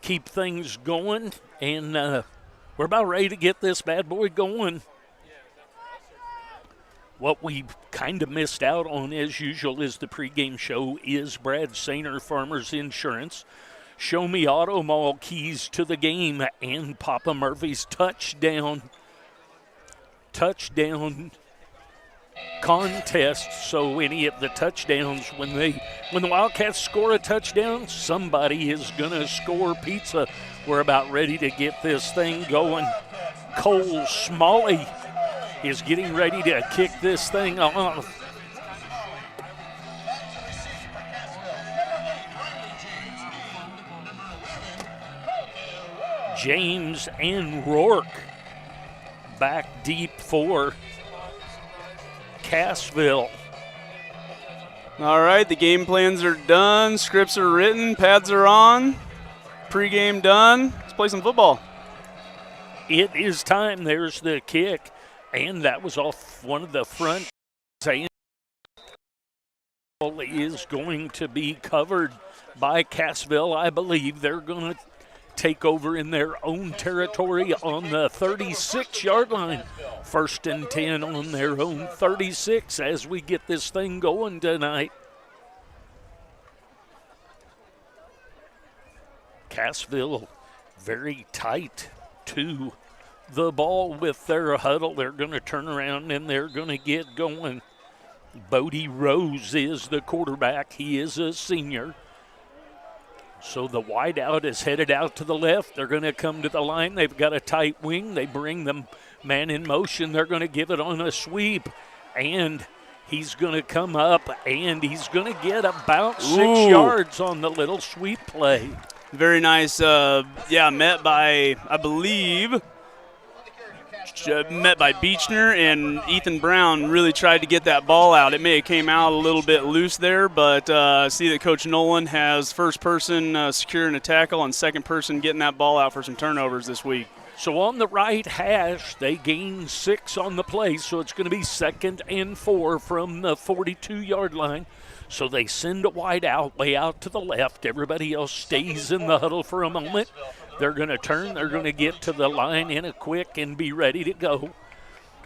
keep things going. And we're about ready to get this bad boy going. What we kind of missed out on, as usual, is the pregame show is Brad Sainer Farmers Insurance. Show Me Auto Mall keys to the game and Papa Murphy's touchdown contest. So any of the touchdowns, when the Wildcats score a touchdown, somebody is going to score pizza. We're about ready to get this thing going. Cole Smalley is getting ready to kick this thing off. James and Rourke back deep for Cassville.
All right, the game plans are done. Scripts are written. Pads are on. Pre-game done. Let's play some football.
It is time. There's the kick. And that was off one of the front. Is going to be covered by Cassville. I believe they're going to take over in their own territory on the 36-yard line. 1st and 10 on their own 36 as we get this thing going tonight. Cassville very tight to the ball with their huddle. They're going to turn around and they're going to get going. Bodie Rose is the quarterback. He is a senior. So the wideout is headed out to the left. They're going to come to the line. They've got a tight wing. They bring them man in motion. They're going to give it on a sweep. And he's going to come up and he's going to get about 6 yards on the little sweep play.
Very nice. Met by, I believe, Beechner, and Ethan Brown really tried to get that ball out. It may have came out a little bit loose there, but see that Coach Nolan has first person securing a tackle and second person getting that ball out for some turnovers this week.
So on the right hash, they gain 6 on the play, so it's going to be 2nd and 4 from the 42-yard line. So they send a wide out, way out to the left. Everybody else stays in the huddle for a moment. They're going to turn. They're going to get to the line in a quick and be ready to go.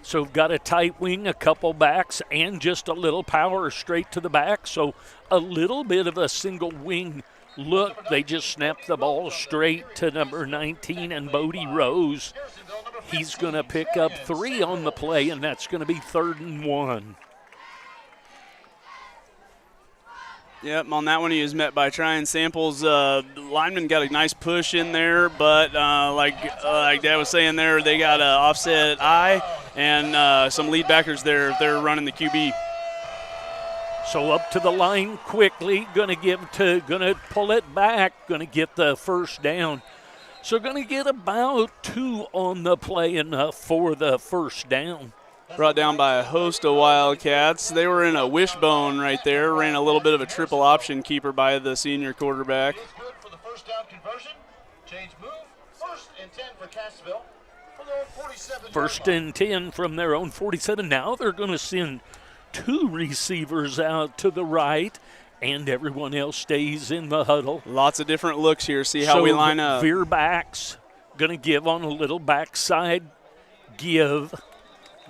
So we've got a tight wing, a couple backs, and just a little power straight to the back. So a little bit of a single wing look. They just snapped the ball straight to number 19 and Bodie Rose. He's going to pick up 3 on the play, and that's going to be 3rd and 1.
Yep, on that one he was met by Tryon Samples. Lineman got a nice push in there, but like Dad was saying there, they got an offset eye and some lead backers there. They're running the QB.
So up to the line quickly, gonna pull it back, gonna get the first down. So gonna get about 2 on the play, enough for the first down.
Brought down by a host of Wildcats. They were in a wishbone right there. Ran a little bit of a triple option keeper by the senior quarterback.
For the first down conversion. Change move. 1st and 10 for Cassville. For their own 47.
1st and 10 from their own 47. Now they're going to send 2 receivers out to the right, and everyone else stays in the huddle.
Lots of different looks here. See how we line up.
Veer backs. Going to give on a little backside give.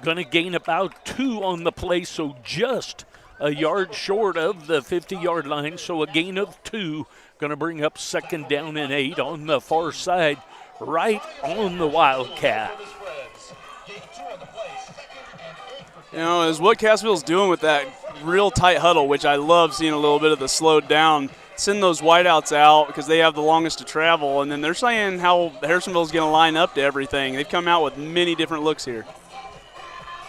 Going to gain about 2 on the play, so just a yard short of the 50-yard line. So a gain of 2. Going to bring up 2nd down and 8 on the far side, right on the Wildcat.
You know, is what Cassville's doing with that real tight huddle, which I love seeing a little bit of the slowed down. Send those wideouts out because they have the longest to travel, and then they're saying how Harrisonville's going to line up to everything. They've come out with many different looks here.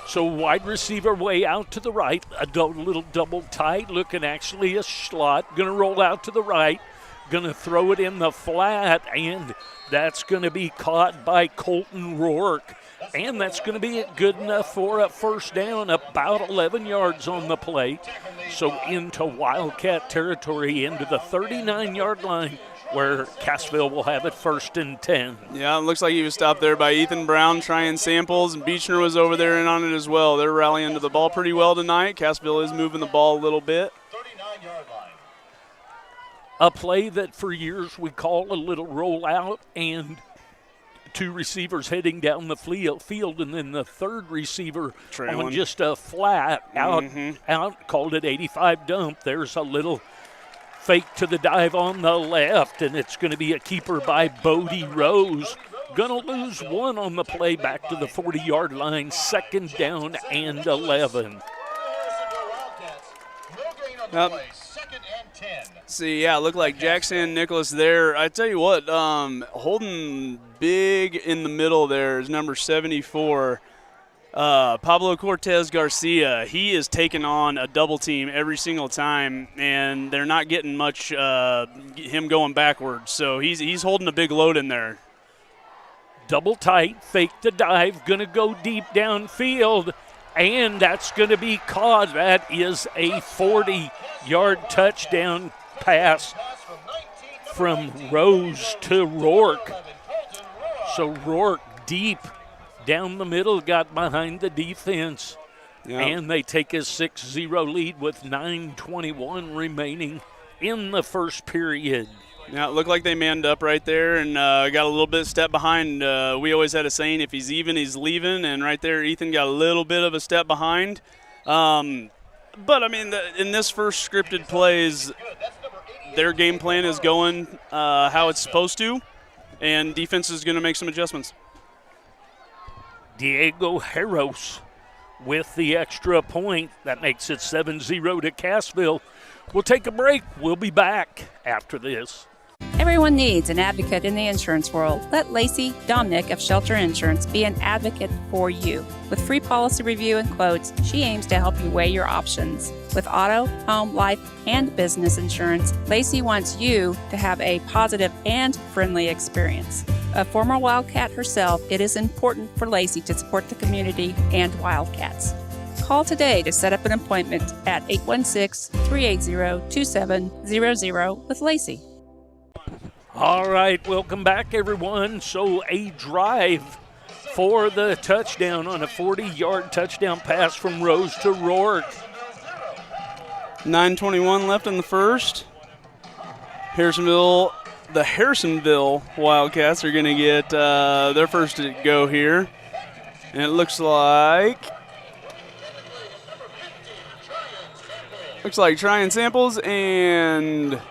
So wide receiver way out to the right, a little double tight, looking actually a slot. Going to roll out to the right, going to throw it in the flat, and that's going to be caught by Colton Rourke. And that's going to be good enough for a first down, about 11 yards on the play. So into Wildcat territory, into the 39-yard line, where Cassville will have it 1st and 10.
Yeah, it looks like he was stopped there by Ethan Brown, Tryon Samples, and Beechner was over there and on it as well. They're rallying to the ball pretty well tonight. Cassville is moving the ball a little bit.
39-yard line.
A play that for years we call a little rollout, and 2 receivers heading down the field, and then the 3rd receiver on just a flat out, called it 85 dump. There's a little fake to the dive on the left, and it's going to be a keeper by Bodie Rose. Going to lose 1 on the play back to the 40-yard line, 2nd down and 11.
See, yeah, looked like Jackson Nicholas there. I tell you what, holding big in the middle there is number 74, Pablo Cortez Garcia. He is taking on a double team every single time, and they're not getting much him going backwards. So he's holding a big load in there.
Double tight, fake the dive, going to go deep downfield, and that's going to be caught. That is a 40-yard touchdown pass from Rose to Rourke. So Rourke deep down the middle, got behind the defense, and they take a 6-0 lead with 9:21 remaining in the first period.
Yeah, it looked like they manned up right there and got a little bit step behind. We always had a saying, if he's even, he's leaving, and right there Ethan got a little bit of a step behind. But, I mean, in this first scripted plays, their game plan is going how it's supposed to, and defense is going to make some adjustments.
Diego Harros with the extra point. That makes it 7-0 to Cassville. We'll take a break. We'll be back after this.
Everyone needs an advocate in the insurance world. Let Lacey Dominic of Shelter Insurance be an advocate for you. With free policy review and quotes, she aims to help you weigh your options. With auto, home, life, and business insurance, Lacey wants you to have a positive and friendly experience. A former Wildcat herself, it is important for Lacey to support the community and Wildcats. Call today to set up an appointment at 816-380-2700 with Lacey.
All right, welcome back, everyone. So a drive for the touchdown on a 40-yard touchdown pass from Rose to Rourke.
9:21 left in the first. The Harrisonville Wildcats are going to get their first to go here. And it looks like trying samples, and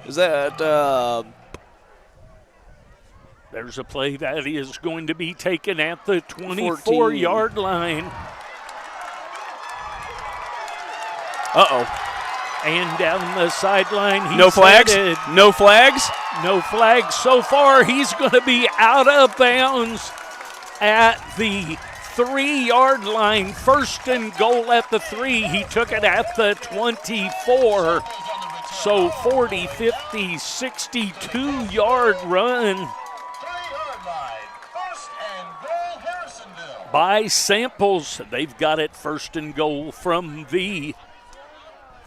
is that
there's a play that is going to be taken at the 24-yard line.
Uh-oh.
And down the sideline,
no flags? No flags?
No flags so far. He's going to be out of bounds at the 3-yard line. First and goal at the 3. He took it at the 24. So 40, 50, 62-yard run by Samples. They've got it first and goal from the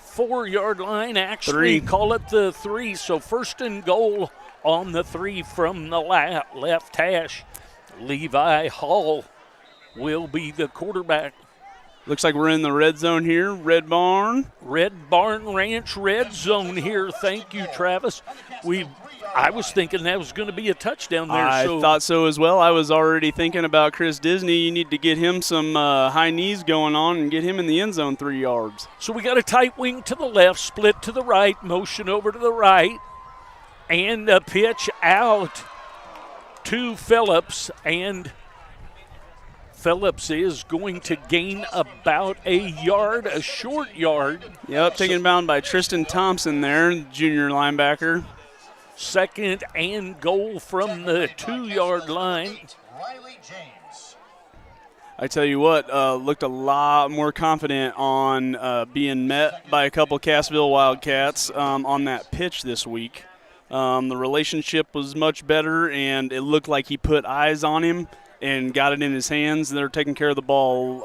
4-yard line. Actually, call it the 3. So first and goal on the 3 from the left hash. Levi Hall will be the quarterback.
Looks like we're in the red zone here. Red Barn
Ranch red zone here. Thank you, Travis. I was thinking that was going to be a touchdown there.
I thought so as well. I was already thinking about Chris Disney. You need to get him some high knees going on and get him in the end zone 3 yards.
So we got a tight wing to the left, split to the right, motion over to the right, and a pitch out to Phillips, and Phillips is going to gain about a short yard.
Yep, taken down by Tristan Thompson there, junior linebacker.
Second and goal from the 2-yard line.
I tell you what, looked a lot more confident on being met by a couple Cassville Wildcats on that pitch this week. The relationship was much better, and it looked like he put eyes on him and got it in his hands. They're taking care of the ball,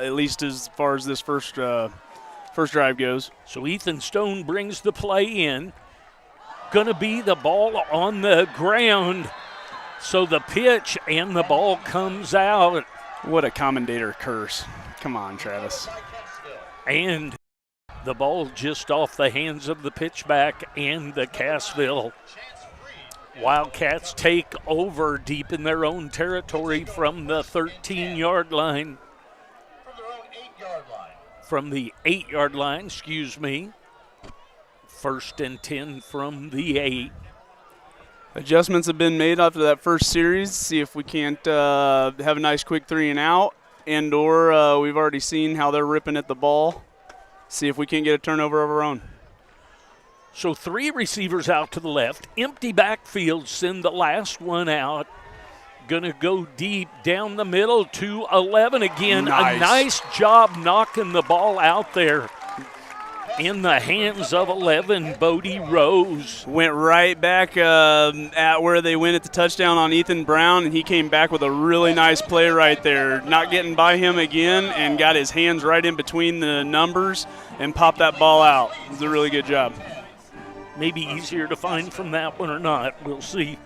at least as far as this first drive goes.
So Ethan Stone brings the play in. Going to be the ball on the ground. So the pitch and the ball comes out.
What a commentator curse. Come on, Travis.
And the ball just off the hands of the pitchback, and the Cassville Wildcats take over deep in their own territory from the 13-yard line. From the 8-yard line, excuse me. First and 10 from the 8.
Adjustments have been made after that first series. See if we can't have a nice quick 3 and out, and/or we've already seen how they're ripping at the ball. See if we can't get a turnover of our own.
So 3 receivers out to the left. Empty backfield, send the last one out. Going to go deep down the middle to 11 again.
Nice.
A nice job knocking the ball out there. In the hands of 11, Bodie Rose.
Went right back at where they went at the touchdown on Ethan Brown, and he came back with a really nice play right there. Not getting by him again, and got his hands right in between the numbers and popped that ball out. It was a really good job.
Maybe easier to find from that one or not. We'll see.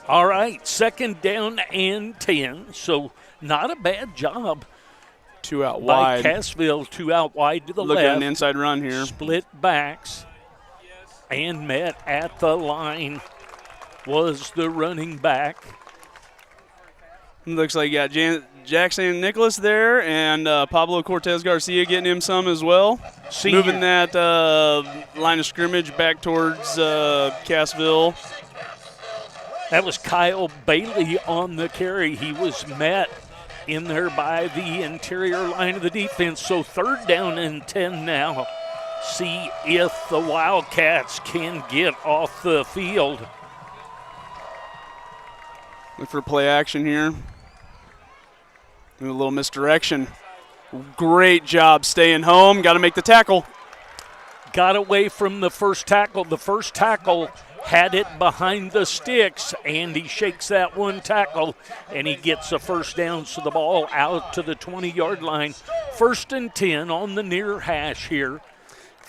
All right, second down and 10. So not a bad job.
2 out
by
wide.
Cassville, 2 out wide to the
Look
left.
at an inside run here.
Split backs and met at the line was the running back.
Looks like you got Jackson Nicholas there, and Pablo Cortez Garcia getting him some as well.
Senior.
Moving that line of scrimmage back towards Cassville.
That was Kyle Bailey on the carry. He was met in there by the interior line of the defense. So 3rd down and 10 now. See if the Wildcats can get off the field.
Look for play action here. A little misdirection. Great job staying home. Got to make the tackle.
Got away from the first tackle. The first tackle had it behind the sticks, and he shakes that one tackle, and he gets a first down. So the ball out to the 20-yard line. 1st and 10 on the near hash here.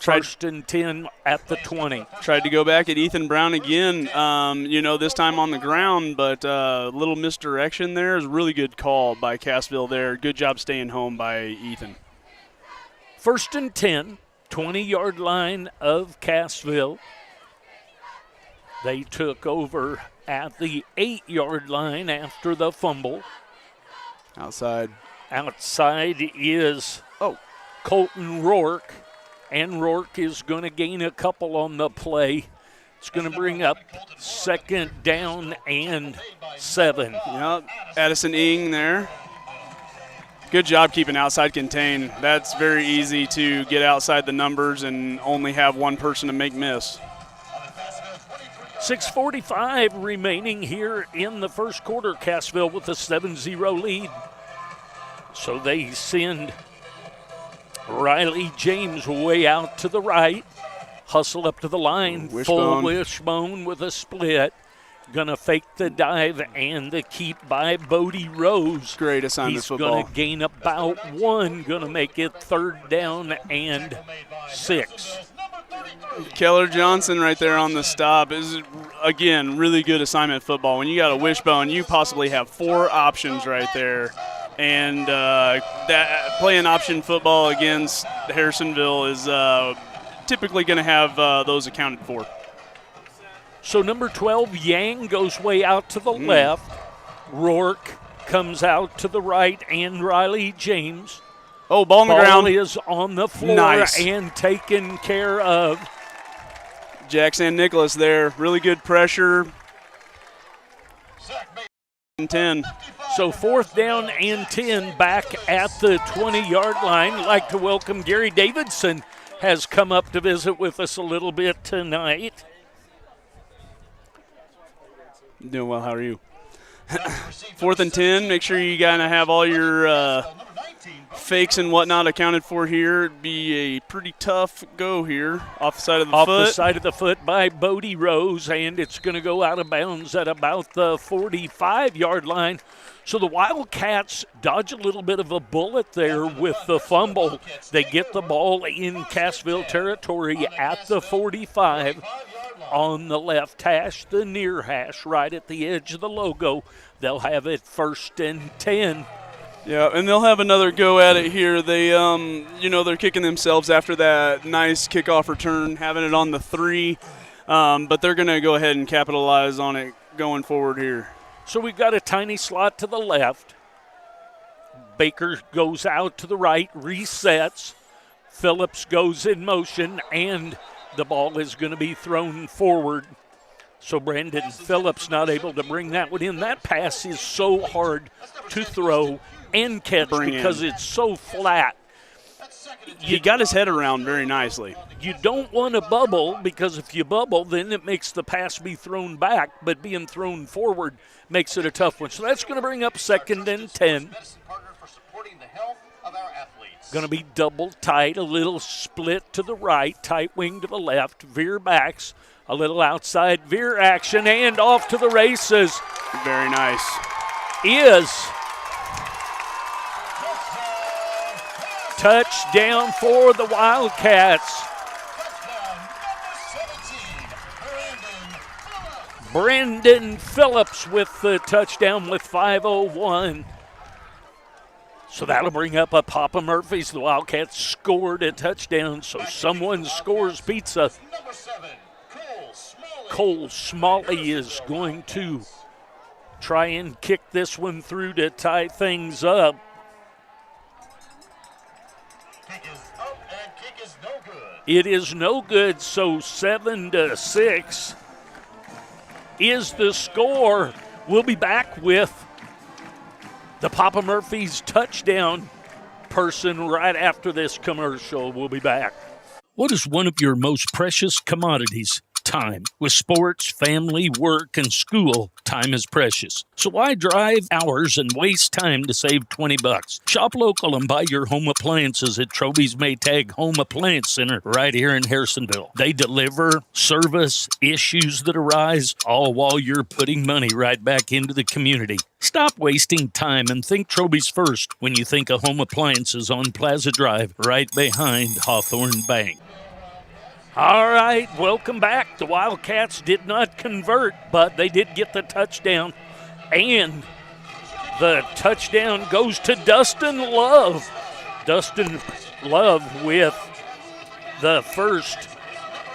1st and 10 at the 20.
Tried to go back at Ethan Brown again, this time on the ground, but a little misdirection there. Is a really good call by Cassville there. Good job staying home by Ethan.
1st and 10, 20-yard line of Cassville. They took over at the 8-yard line after the fumble.
Outside
is Colton Rourke. And Rourke is going to gain a couple on the play. It's going to bring up 2nd down and 7.
Yep, Addison Ing there. Good job keeping outside contained. That's very easy to get outside the numbers and only have one person to make miss.
6:45 remaining here in the first quarter. Cassville with a 7-0 lead. So they send Riley James way out to the right. Hustle up to the line. Full wishbone with a split. Gonna fake the dive and the keep by Bodie Rose.
Great assignment football.
He's gonna gain about 1. Gonna make it 3rd down and 6.
Keller Johnson right there on the stop is, again, really good assignment football. When you got a wishbone, you possibly have 4 options right there. And that playing option football against Harrisonville is typically going to have those accounted for.
So number 12, Yang, goes way out to the left. Rourke comes out to the right, and Riley James.
Oh, ball on the ground.
Ball is on the floor and taken care of.
Jackson Nicholas there. Really good pressure. 10.
So 4th down and 10 back at the 20-yard line. Like to welcome Gary Davidson, has come up to visit with us a little bit tonight.
Doing well. How are you? 4th and 10. Make sure you gotta have all your fakes and whatnot accounted for here. It'd be a pretty tough go here. Off the side of the foot.
Off the side of the foot by Bodie Rose, and it's going to go out of bounds at about the 45-yard line. So the Wildcats dodge a little bit of a bullet there with the fumble. They get the ball in Cassville territory at the 45. On the left hash, the near hash, right at the edge of the logo. They'll have it 1st and 10.
Yeah, and they'll have another go at it here. They, they're kicking themselves after that nice kickoff return, having it on the 3. But they're going to go ahead and capitalize on it going forward here.
So we've got a tiny slot to the left. Baker goes out to the right, resets. Phillips goes in motion, and the ball is going to be thrown forward. So Brandon Phillips not able to bring that one in. That pass is so hard to throw and catch because it's so flat.
He got his head around very nicely.
You don't want to bubble, because if you bubble, then it makes the pass be thrown back, but being thrown forward makes it a tough one. So that's going to bring up 2nd and 10. Going to be double tight, a little split to the right, tight wing to the left, veer backs, a little outside veer action, and off to the races.
Very nice.
Is touchdown for the Wildcats. Brandon Phillips with the touchdown with 5:01. So that'll bring up a Papa Murphy's. The Wildcats scored a touchdown, so someone scores pizza. Cole Smalley is going to try and kick this one through to tie things up. It is no good, so 7-6 is the score. We'll be back with the Papa Murphy's touchdown person right after this commercial. We'll be back. What is one of your most precious commodities? Time. With sports, family, work, and school, time is precious. So why drive hours and waste time to save $20? Shop local and buy your home appliances at Troby's Maytag Home Appliance Center right here in Harrisonville. They deliver, service, issues that arise, all while you're putting money right back into the community. Stop wasting time and think Troby's first when you think of home appliances on Plaza Drive right behind Hawthorne Bank. All right, welcome back. The Wildcats did not convert, but they did get the touchdown. And the touchdown goes to Dustin Love. Dustin Love with the first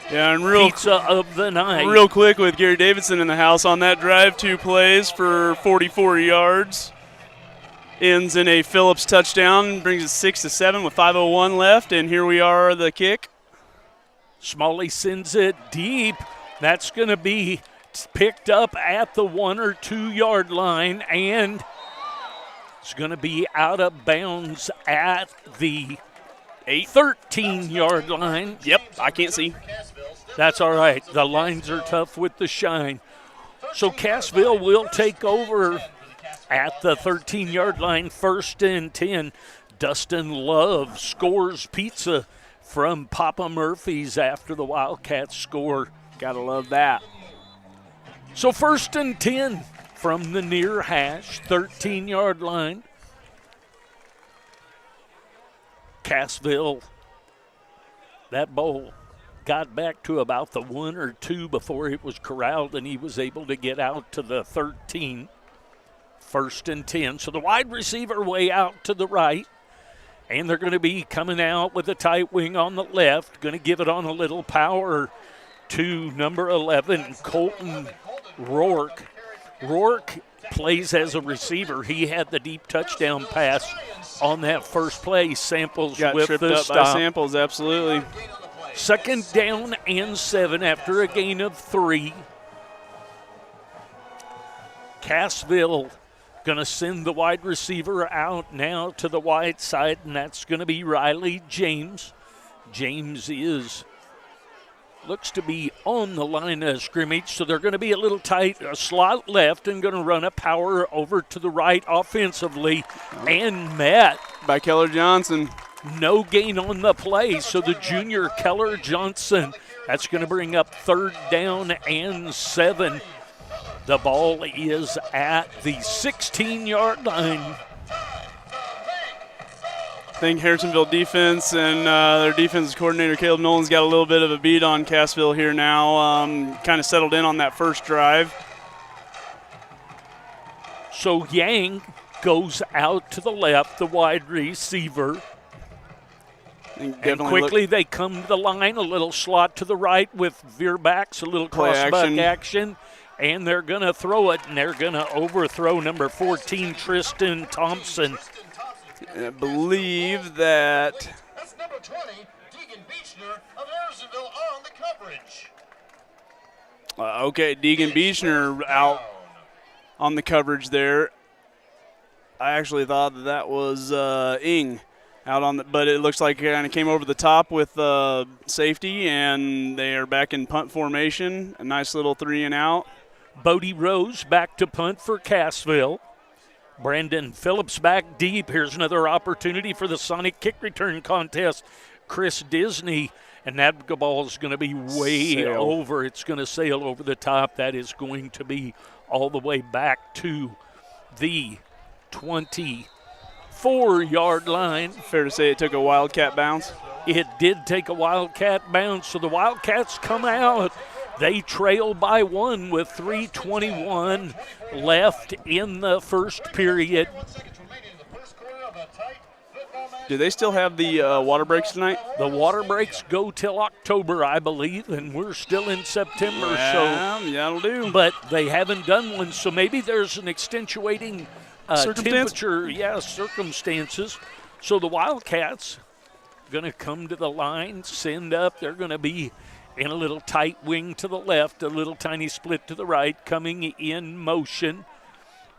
pizza of the night.
Real quick with Gary Davidson in the house on that drive, 2 plays for 44 yards. Ends in a Phillips touchdown, brings it 6-7 with 5:01 left, and here we are, the kick.
Smalley sends it deep. That's going to be picked up at the 1 or 2 yard line, and it's going to be out of bounds at the 13 yard line.
Yep, I can't see.
That's all right. The lines are tough with the shine. So Cassville will take over at the 13 yard line, 1st and 10. Dustin Love scores pizza from Papa Murphy's after the Wildcats score.
Gotta love that.
So 1st and 10 from the near hash, 13 yard line. Cassville, that ball got back to about the 1 or 2 before it was corralled, and he was able to get out to the 13. 1st and 10. So the wide receiver way out to the right. And they're going to be coming out with a tight wing on the left. Going to give it on a little power to number 11, Colton Rourke. Rourke plays as a receiver. He had the deep touchdown pass on that first play. Samples
got
with
tripped
the
up
stop.
by Samples, absolutely.
2nd down and 7 after a gain of 3. Cassville going to send the wide receiver out now to the wide side, and that's going to be Riley James. James looks to be on the line of scrimmage, so they're going to be a little tight, a slot left, and going to run a power over to the right offensively, and met
by Keller Johnson.
No gain on the play, so the junior Keller Johnson, that's going to bring up 3rd down and 7. The ball is at the 16-yard line.
I think Harrisonville defense and their defensive coordinator, Caleb Nolan's got a little bit of a beat on Cassville here now. Kind of settled in on that first drive.
So Yang goes out to the left, the wide receiver. And quickly they come to the line, a little slot to the right with veer backs, a little crossback action. And they're going to throw it, and they're going to overthrow number 14, Tristan Thompson.
I believe that.
That's number 20, Deegan Beechner of Harrisonville on the coverage.
Okay, Deegan Beechner out on the coverage there. I actually thought that was Ing out on the, but it looks like it kind of came over the top with safety, and they are back in punt formation. A nice little 3 and out.
Bodie Rose back to punt for Cassville. Brandon Phillips back deep. Here's another opportunity for the Sonic kick return contest. Chris Disney, and that ball is going to be way over. It's going to sail over the top. That is going to be all the way back to the 24-yard line.
Fair to say it took a Wildcat bounce?
It did take a Wildcat bounce, so the Wildcats come out. They trail by 1 with 3:21 left in the first period.
Do they still have the water breaks tonight?
The water breaks go till October, I believe, and we're still in September.
Yeah, that'll do.
But they haven't done one, so maybe there's an extenuating temperature, circumstances. So the Wildcats going to come to the line, send up. They're going to be in a little tight wing to the left, a little tiny split to the right, coming in motion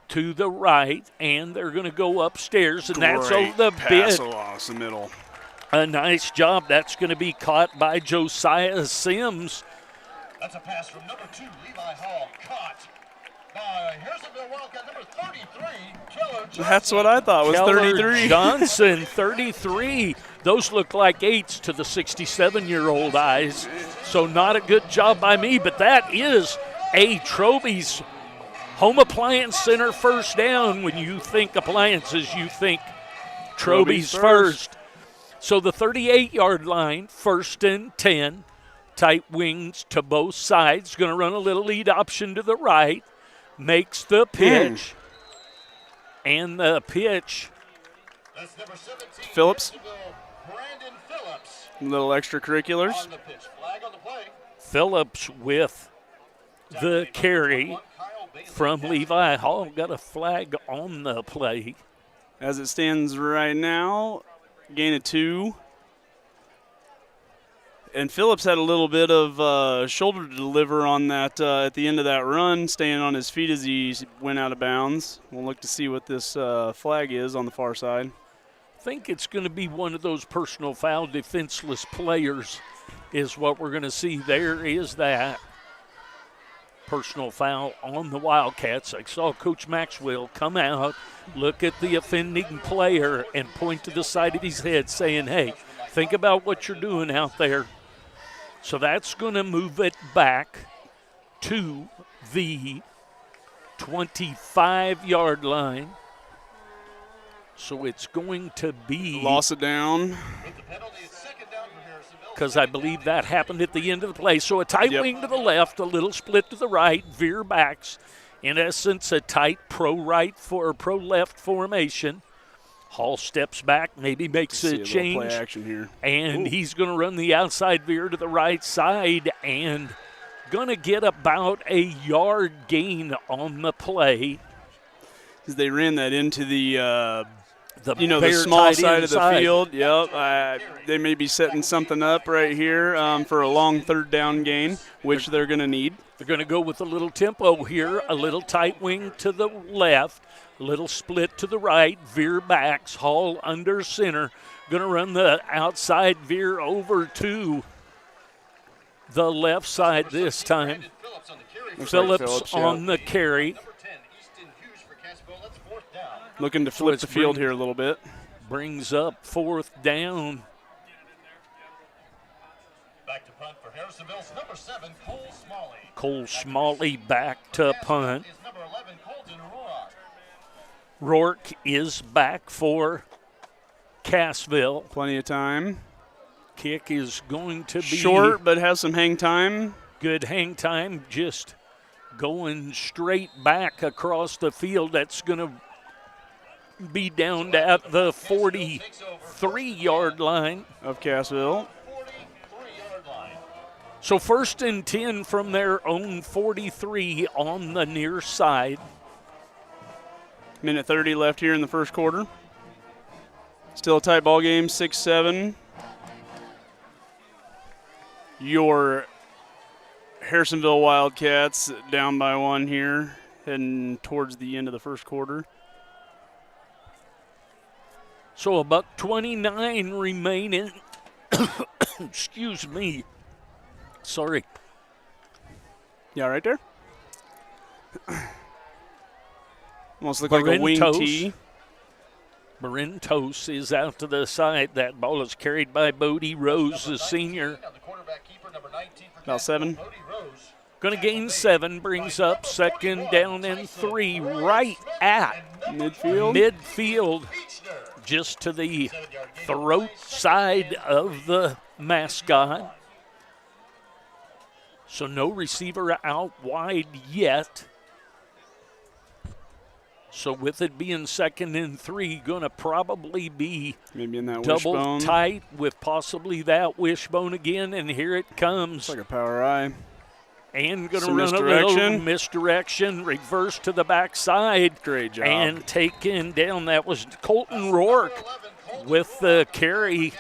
to the right, and they're going to go upstairs, and that's over the
pass
bid.
Across the middle.
A nice job. That's going to be caught by Josiah Sims.
That's a pass from number 2, Levi Hall, caught by Harrisonville Wildcat number 33, Keller Johnson.
That's what I thought was
Keller
33.
Johnson, 33. Those look like 8s to the 67-year-old eyes. So not a good job by me, but that is a Troby's Home Appliance Center first down. When you think appliances, you think Troby's first. So the 38-yard line, 1st and 10. Tight wings to both sides. Going to run a little lead option to the right. Makes the pitch. And the pitch.
That's number 17,
Phillips.
Brandon Phillips.
Little extracurriculars.
On the pitch, flag on the play.
Phillips with the carry from Levi Hall. Got a flag on the play.
As it stands right now, gain of 2. And Phillips had a little bit of shoulder to deliver on that at the end of that run, staying on his feet as he went out of bounds. We'll look to see what this flag is on the far side.
I think it's going to be one of those personal foul defenseless players is what we're going to see. There is that personal foul on the Wildcats. I saw Coach Maxwell come out, look at the offending player, and point to the side of his head saying, hey, think about what you're doing out there. So that's going to move it back to the 25-yard line. So it's going to be.
Loss it down.
Because I believe that happened at the end of the play. So a tight wing to the left, a little split to the right, veer backs. In essence, a tight pro-right for pro-left formation. Hall steps back, maybe makes a change.
Play action here.
And he's going to run the outside veer to the right side and going to get about a yard gain on the play.
Because they ran that into the
the
small side
inside.
of the field. Yep. They may be setting something up right here for a long 3rd down gain, which they're going to need.
They're going to go with a little tempo here, a little tight wing to the left, a little split to the right, veer backs, Hall under center. Going to run the outside veer over to the left side this time. Phillips on the carry.
Looking to flip the field here a little bit.
Brings up 4th down.
Back to punt for Harrisonville's number 7, Cole Smalley.
Cole Smalley back to punt.
Is number 11, Colton Rourke.
Rourke is back for Cassville.
Plenty of time.
Kick is going to be
short, but has some hang time.
Good hang time, just going straight back across the field. That's going to be down at the 43-yard line
of Cassville.
So 1st and 10 from their own 43 on the near side.
Minute 30 left here in the first quarter. Still a tight ball game, 6-7. Your Harrisonville Wildcats down by 1 here, heading towards the end of the first quarter.
So $1:29 remaining. Excuse me. Sorry.
Yeah, right there. Almost look like a wing tee.
Barintos is out to the side. That ball is carried by Bodie Rose, the senior.
About 7.
Going to gain 7, brings up 2nd down and 3 right at midfield, just to the throat side of the mascot. So no receiver out wide yet. So with it being 2nd and 3, going to probably be
maybe in that
double
wishbone.
tight with possibly that wishbone again, and here it comes.
It's like a power eye.
And going to
Some
run a little misdirection, reverse to the backside.
Great job.
And taken down. That was Colton Rourke with the carry.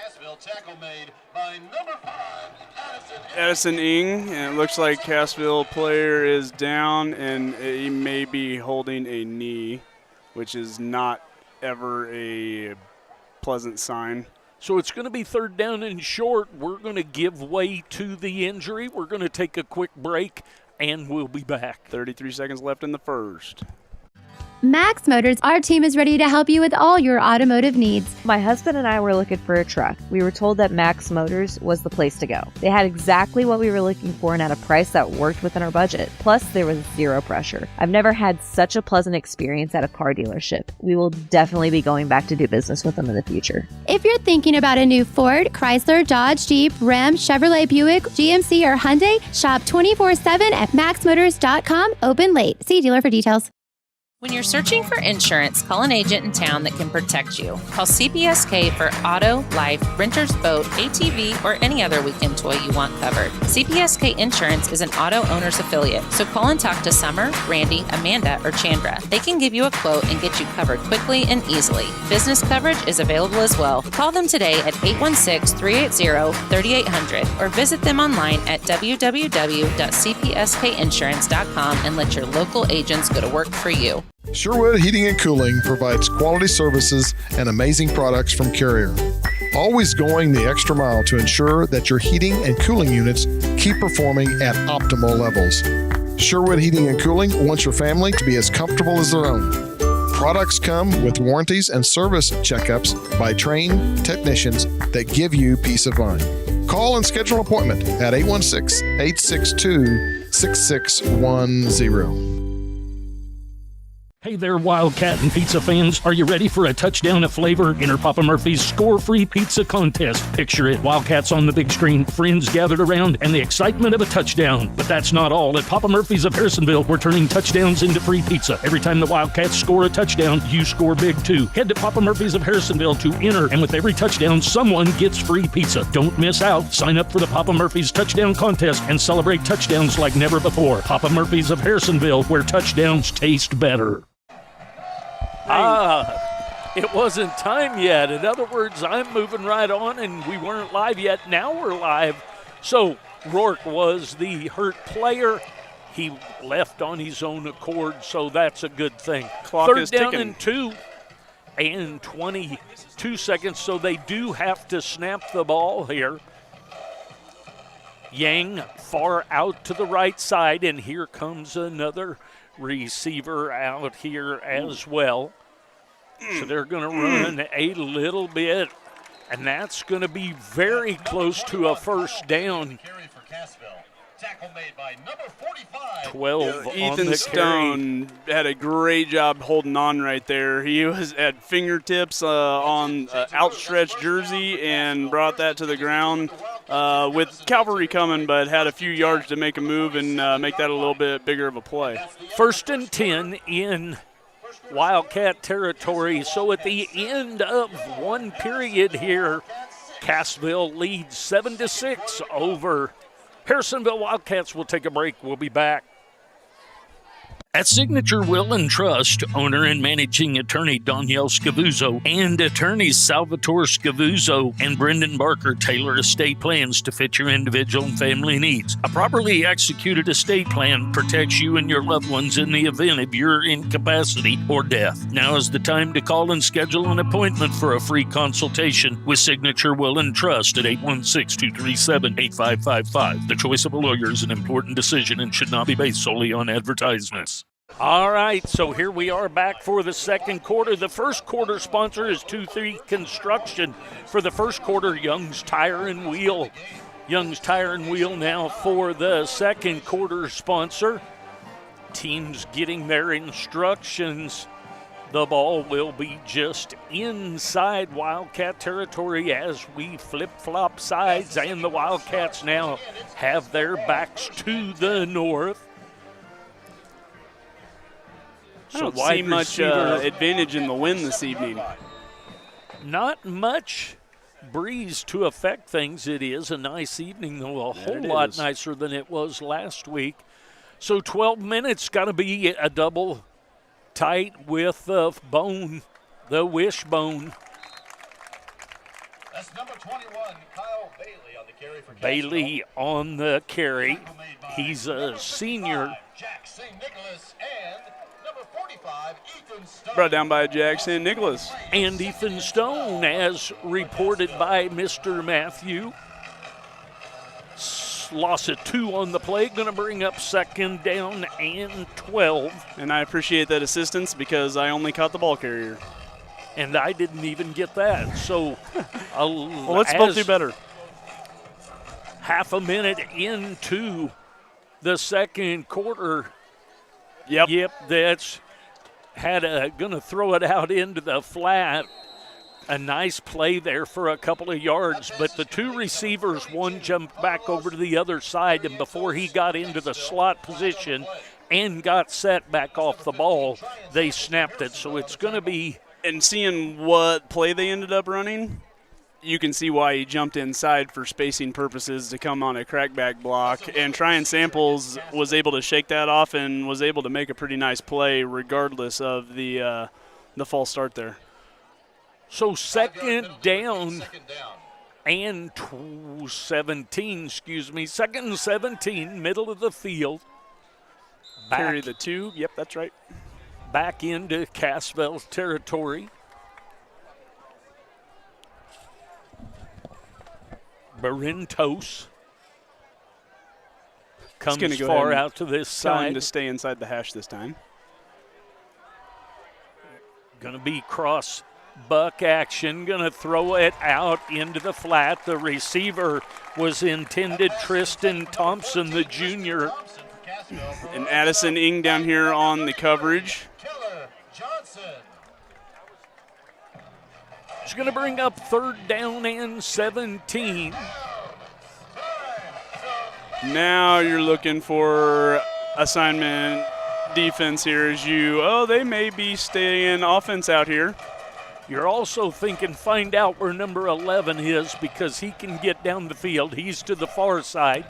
Addison Ing, and it looks like Cassville player is down, and he may be holding a knee, which is not ever a pleasant sign.
So it's going to be 3rd down and short. We're going to give way to the injury. We're going to take a quick break, and we'll be back.
33 seconds left in the first.
Max Motors, our team is ready to help you with all your automotive needs.
My husband and I were looking for a truck. We were told that Max Motors was the place to go. They had exactly what we were looking for and at a price that worked within our budget. Plus, there was zero pressure. I've never had such a pleasant experience at a car dealership. We will definitely be going back to do business with them in the future.
If you're thinking about a new Ford, Chrysler, Dodge, Jeep, Ram, Chevrolet, Buick, GMC, or Hyundai, shop 24/7 at maxmotors.com. Open late. See dealer for details.
When you're searching for insurance, call an agent in town that can protect you. Call CPSK for auto, life, renter's boat, ATV, or any other weekend toy you want covered. CPSK Insurance is an auto owner's affiliate, so call and talk to Summer, Randy, Amanda, or Chandra. They can give you a quote and get you covered quickly and easily. Business coverage is available as well. Call them today at 816-380-3800 or visit them online at www.cpskinsurance.com and let your local agents go to work for you.
Sherwood Heating and Cooling provides quality services and amazing products from Carrier. Always going the extra mile to ensure that your heating and cooling units keep performing at optimal levels. Sherwood Heating and Cooling wants your family to be as comfortable as their own. Products come with warranties and service checkups by trained technicians that give you peace of mind. Call and schedule an appointment at 816-862-6610.
Hey there, Wildcat and pizza fans. Are you ready for a touchdown of flavor? Enter Papa Murphy's Score-Free Pizza Contest. Picture it, Wildcats on the big screen, friends gathered around, and the excitement of a touchdown. But that's not all. At Papa Murphy's of Harrisonville, we're turning touchdowns into free pizza. Every time the Wildcats score a touchdown, you score big too. Head to Papa Murphy's of Harrisonville to enter, and with every touchdown, someone gets free pizza. Don't miss out. Sign up for the Papa Murphy's Touchdown Contest and celebrate touchdowns like never before. Papa Murphy's of Harrisonville, where touchdowns taste better. It wasn't time yet. In other words, I'm moving right on, and we weren't live yet. Now we're live. So Rourke was the hurt player. He left on his own accord, so that's a good thing.
Clock is ticking.
3rd down and 2 and 22 seconds, so they do have to snap the ball here. Yang far out to the right side, and here comes another receiver out here as well. So they're going to run a little bit, and that's going to be very close to a first down. 12 on
Ethan
the
Stone had a great job holding on right there. He was at fingertips on outstretched jersey and brought that to the ground with cavalry coming, but had a few yards to make a move and make that a little bit bigger of a play.
1st and 10 in Wildcat territory. So at the end of one period here, Cassville leads 7-6 over Harrisonville Wildcats. Will take a break. We'll be back. At Signature Will and Trust, owner and managing attorney Danielle Scavuzzo and attorneys Salvatore Scavuzzo and Brendan Barker tailor estate plans to fit your individual and family needs. A properly executed estate plan protects you and your loved ones in the event of your incapacity or death. Now is the time to call and schedule an appointment for a free consultation with Signature Will and Trust at 816-237-8555. The choice of a lawyer is an important decision and should not be based solely on advertisements. All right, so here we are back for the second quarter. The first quarter sponsor is 2-3 Construction. For the first quarter, Young's Tire and Wheel. Young's Tire and Wheel now for the second quarter sponsor. Teams getting their instructions. The ball will be just inside Wildcat territory as we flip-flop sides, and the Wildcats now have their backs to the north.
I don't see much advantage in the wind this evening.
Not much breeze to affect things. It is a nice evening, though, a whole lot nicer than it was last week. So 12 minutes, got to be a double tight with the bone, the wishbone.
That's number 21, Kyle Bailey on the carry for
Bailey on the carry. He's a senior.
Jack St. Nicholas and number 45, Ethan Stone.
Brought down by Jack St. Nicholas.
And Ethan Stone, as reported by Mr. Matthew. Loss of 2 on the play, going to bring up second down and 12.
And I appreciate that assistance because I only caught the ball carrier.
And I didn't even get that. So
well, let's both do better.
Half a minute into the second quarter.
Yep,
that's going to throw it out into the flat. A nice play there for a couple of yards, but the 2 receivers, one jumped back over to the other side, and before he got into the slot position and got set back off the ball, they snapped it. So it's going to be...
And seeing what play they ended up running, you can see why he jumped inside for spacing purposes to come on a crackback block. And Tryon Samples was able to shake that off and was able to make a pretty nice play regardless of the false start there.
So second down and 17, second and 17, middle of the field.
Carry the 2, yep, that's right.
Back into Cassville territory. Barintos comes far out to this side.
Tell him to stay inside the hash this time.
Going to be cross buck action, going to throw it out into the flat. The receiver was intended Tristan Thompson, the junior.
And Addison Ing down here on the coverage.
It's going to bring up third down and 17.
Now you're looking for assignment defense here as they may be staying offense out here.
You're also thinking find out where number 11 is because he can get down the field. He's to the far side.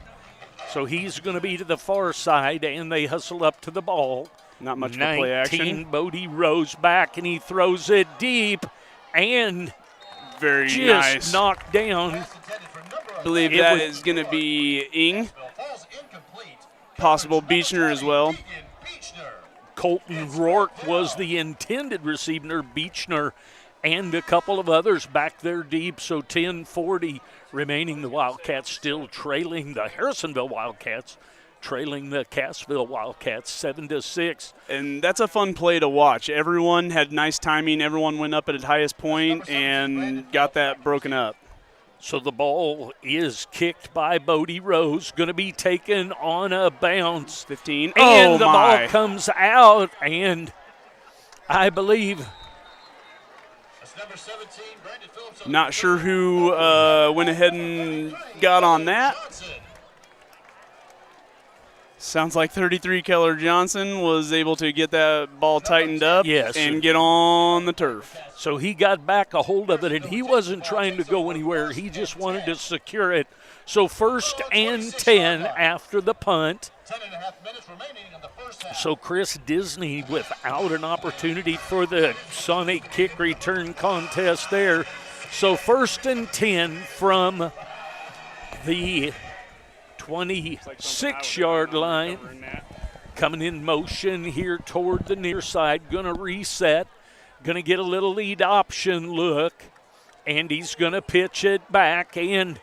So he's going to be to the far side, and they hustle up to the ball.
Not much for play action.
Bodie Rose back, and he throws it deep and
very
just
nice.
Knocked down.
I believe that is going to be Ing. Possible Beechner as well.
Colton Rourke was the intended receiver. Beechner and a couple of others back there deep. So 10-40 remaining. The Wildcats still trailing the Harrisonville Wildcats, trailing the Cassville Wildcats 7-6.
And that's a fun play to watch. Everyone had nice timing. Everyone went up at its highest point and got that broken up.
So the ball is kicked by Bodie Rose, going to be taken on a bounce.
15.
And the ball comes out, and I believe.
Not sure who went ahead and got on that. Sounds like 33 Keller Johnson was able to get that ball tightened up and get on the turf.
So he got back a hold of it, and he wasn't trying to go anywhere. He just wanted to secure it. So first and 10 after the punt.
10.5 minutes remaining in the first half.
So Chris Disney without an opportunity for the Sonic kick return contest there. So first and 10 from the 26-yard line. Coming in motion here toward the near side. Going to reset. Going to get a little lead option look. And he's going to pitch it back. And,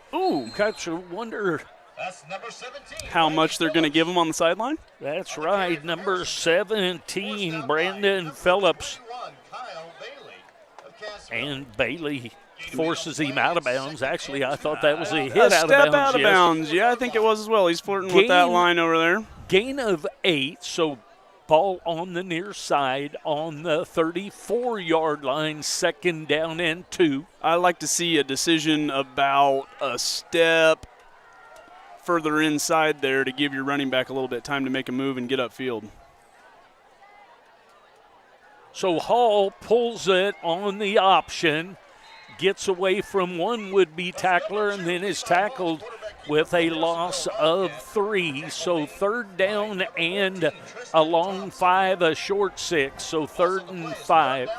catch a wonder
That's number 17.
how much they're going to give him on the sideline.
That's right. Number 17, Brandon Phillips. And Bailey forces him out of bounds. Actually, I thought that was a hit out of bounds.
Step out of bounds. Yeah, I think it was as well. He's flirting with that line over there.
Gain of 8, so ball on the near side on the 34-yard line, second down and 2.
I like to see a decision about a step further inside there to give your running back a little bit of time to make a move and get upfield.
So Hall pulls it on the option, gets away from one would-be tackler, and then is tackled with a loss of 3. So 3rd down and a long 5, a short 6. So 3rd and 5.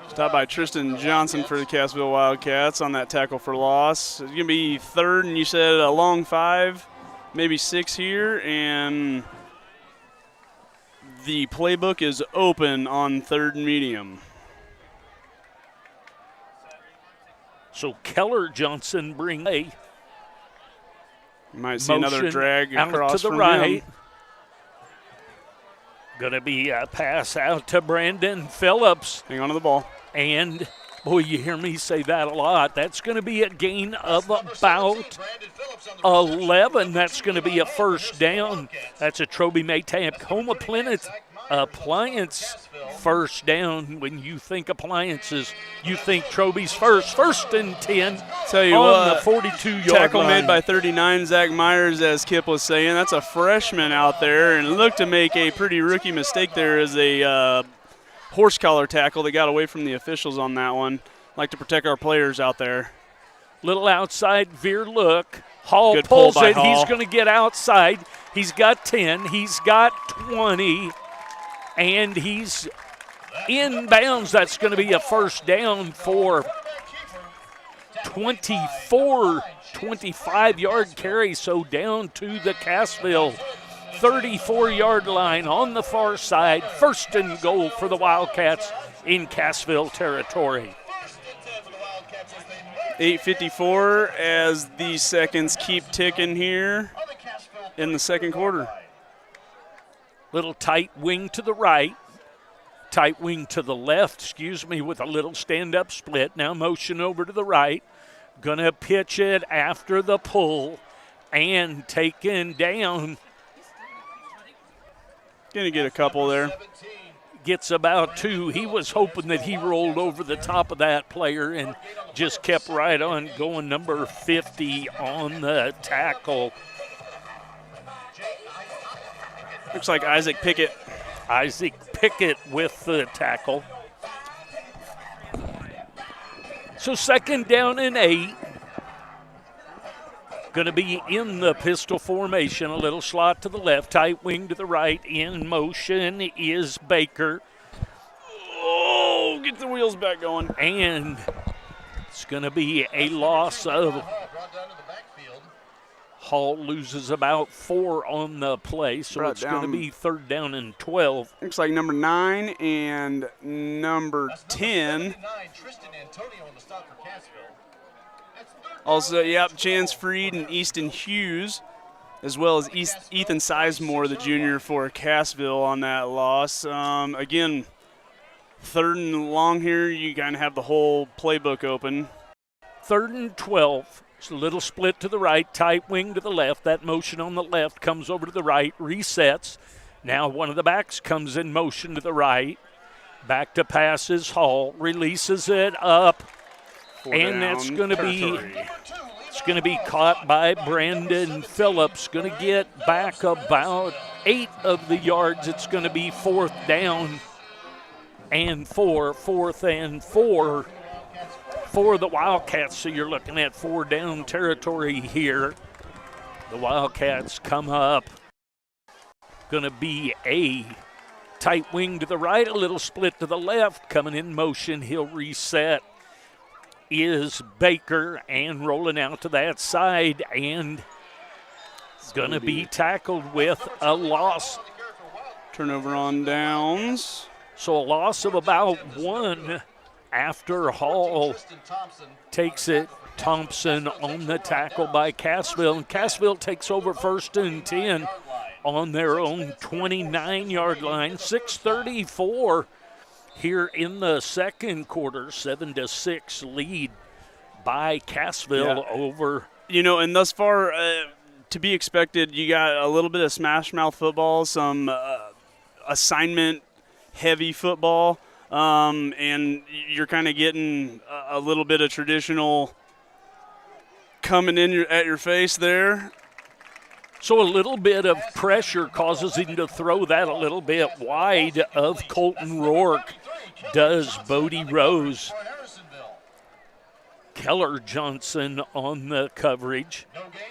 Stopped by Tristan Johnson for the Cassville Wildcats on that tackle for loss. It's going to be 3rd, and you said a long 5, maybe 6 here, and the playbook is open on 3rd and medium.
So Keller Johnson bring a
you might see another drag
out
across
to the
from
right.
him.
Going to be a pass out to Brandon Phillips.
Hang on to the ball.
And, boy, you hear me say that a lot. That's going to be a gain of about 11. That's going to be a 1st down. That's a Troby Maytap Home Appliance 1st down. When you think appliances, you think Troby's first. 1st and 10
Tell you
on
what,
the 42-yard
tackle
line.
made by 39, Zach Myers, as Kip was saying. That's a freshman out there, and looked to make a pretty rookie mistake there as a horse collar tackle that got away from the officials on that one. Like to protect our players out there.
Little outside veer look. Hall
Good pull
pulls
by
it.
Hall.
He's going to get outside. He's got 10. He's got 20. And he's in bounds. That's going to be a 1st down for 25-yard carry. So down to the Cassville 34-yard line on the far side. 1st and goal for the Wildcats in Cassville territory.
8:54 as the seconds keep ticking here in the 2nd quarter.
Little tight wing to the right. Tight wing to the left, with a little stand-up split. Now motion over to the right. Gonna pitch it after the pull and taken down.
Gonna get a couple there.
Gets about 2. He was hoping that he rolled over the top of that player and just kept right on going. Number 50 on the tackle.
Looks like Isaac Pickett.
Isaac Pickett with the tackle. So 2nd down and 8. Going to be in the pistol formation. A little slot to the left, tight wing to the right. In motion is Baker.
Oh, get the wheels back going.
And it's going to be a loss of. Hall loses about 4 on the play, so it's going to be 3rd down and 12.
Looks like number 9 and number 10. Also, Chance Freed and Easton Hughes, as well as Ethan Sizemore, the junior for Cassville on that loss. Again, 3rd and long here, you kind of have the whole playbook open.
3rd and 12. It's a little split to the right, tight wing to the left. That motion on the left comes over to the right, resets. Now one of the backs comes in motion to the right. Back to passes. Hall releases it up. And that's going to be caught by Brandon Phillips. Going to get back about 8 of the yards. It's going to be 4th down and 4th and 4 for the Wildcats. So you're looking at 4 down territory here. The Wildcats come up. Going to be a tight wing to the right, a little split to the left. Coming in motion, he'll reset. Is Baker, and rolling out to that side, and it's going to be tackled with a loss.
Turnover on downs.
So a loss of about 1 after Hall takes it. Thompson on the tackle by Cassville, and Cassville takes over 1st and 10 on their own 29-yard line. 6:34 here in the 2nd quarter. 7-6 lead by Cassville over.
And thus far, to be expected, you got a little bit of smash mouth football, some assignment heavy football, and you're kind of getting a little bit of traditional coming in at your face there.
So a little bit of pressure causes him to throw that a little bit wide of Colton Rourke. does Bodie Rose. Keller Johnson on the coverage.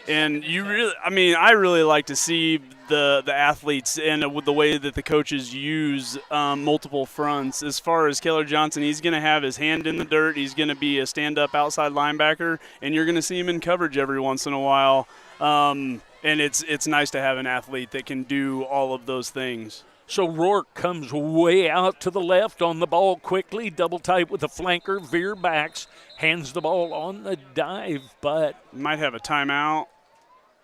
And I really like to see the athletes and with the way that the coaches use multiple fronts. As far as Keller Johnson, he's going to have his hand in the dirt. He's going to be a stand-up outside linebacker, and you're going to see him in coverage every once in a while. And it's nice to have an athlete that can do all of those things.
So Rourke comes way out to the left on the ball quickly, double tight with the flanker, veer backs, hands the ball on the dive, but
might have a timeout.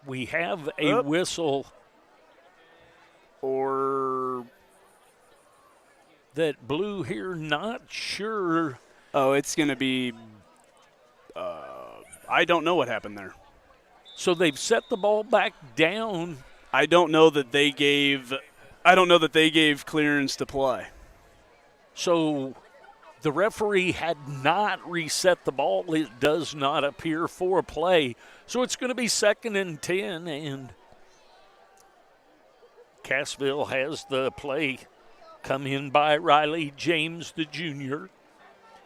We have a whistle.
Or
that blew here, not sure.
Oh, it's going to be I don't know what happened there.
So they've set the ball back down.
I don't know that they gave clearance to play.
So the referee had not reset the ball. It does not appear for play. So it's going to be 2nd and 10, and Cassville has the play come in by Riley James, the junior.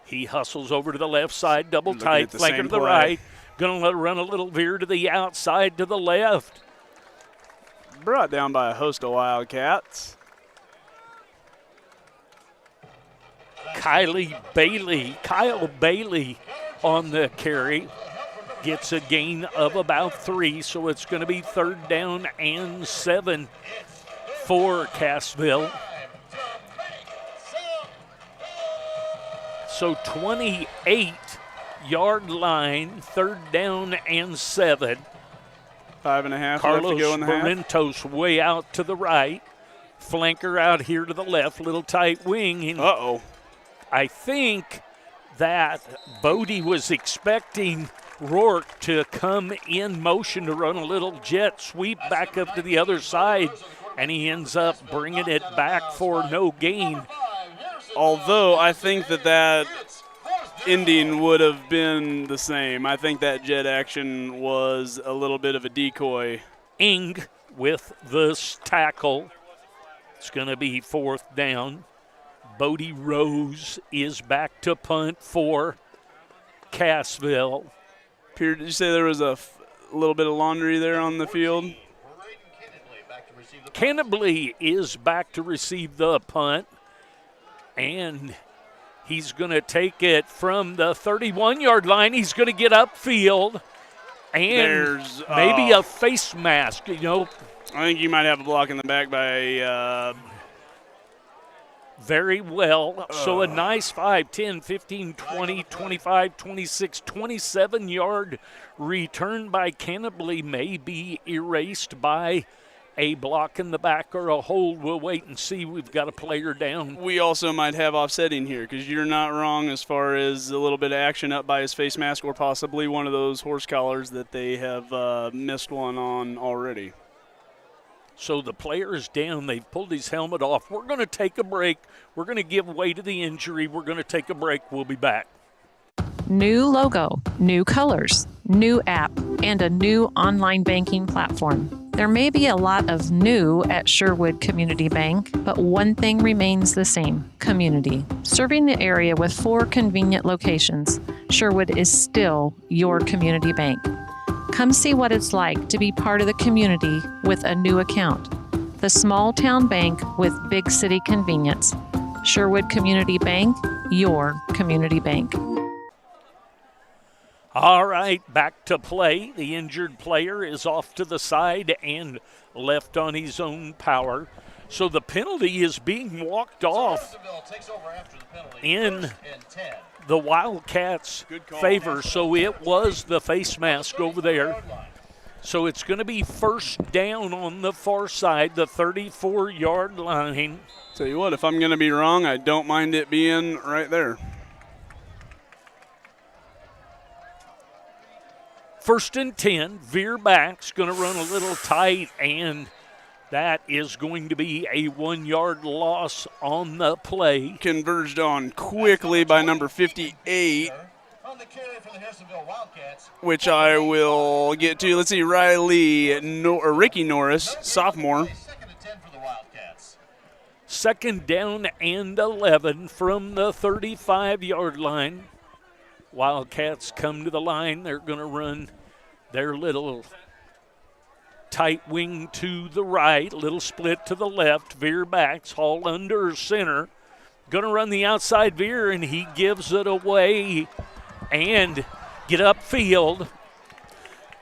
He hustles over to the left side, double tight, flanker to the right. Going to run a little veer to the outside to the left.
Brought down by a host of Wildcats.
Kyle Bailey on the carry. Gets a gain of about 3, so it's going to be 3rd down and 7 for Cassville. So 28-yard line, 3rd down and 7.
5.5
Carlos
left to go in the half.
Barrientos way out to the right. Flanker out here to the left, little tight wing.
Uh-oh.
I think that Bodie was expecting Rourke to come in motion to run a little jet sweep back up to the other side, and he ends up bringing it back for no gain.
Although I think that ending would have been the same. I think that jet action was a little bit of a decoy.
Ing with the tackle. It's going to be 4th down. Bodie Rose is back to punt for Cassville.
Pierre, did you say there was a little bit of laundry there on the field?
Kennebly is back to receive the punt, and he's going to take it from the 31-yard line. He's going to get upfield, and
there's
maybe a face mask,
I think you might have a block in the back by
very well. So a nice 5, 10, 15, 20, 25, 26, 27-yard return by Kennebly may be erased by a block in the back or a hold. We'll wait and see. We've got a player down.
We also might have offsetting here because you're not wrong as far as a little bit of action up by his face mask or possibly one of those horse collars that they have missed one on already.
So the player is down. They've pulled his helmet off. We're going to take a break. We're going to give way to the injury. We're going to take a break. We'll be back.
New logo, new colors, new app, and a new online banking platform. There may be a lot of new at Sherwood Community Bank, but one thing remains the same: community. Serving the area with 4 convenient locations, Sherwood is still your community bank. Come see what it's like to be part of the community with a new account. The small town bank with big city convenience. Sherwood Community Bank, your community bank.
All right, back to play. The injured player is off to the side and left on his own power. So the penalty is being walked off in the Wildcats' favor. So it was the face mask over there. So it's going to be 1st down on the far side, the 34-yard line.
Tell you what, if I'm going to be wrong, I don't mind it being right there.
1st and 10, veer back's going to run a little tight, and that is going to be a 1-yard loss on the play.
Converged on quickly by number 58, which I will get to. Let's see, Ricky Norris, sophomore.
2nd down and 11 from the 35-yard line. Wildcats come to the line. They're going to run their little tight wing to the right, little split to the left, veer backs, Hall under center. Going to run the outside veer, and he gives it away and get upfield.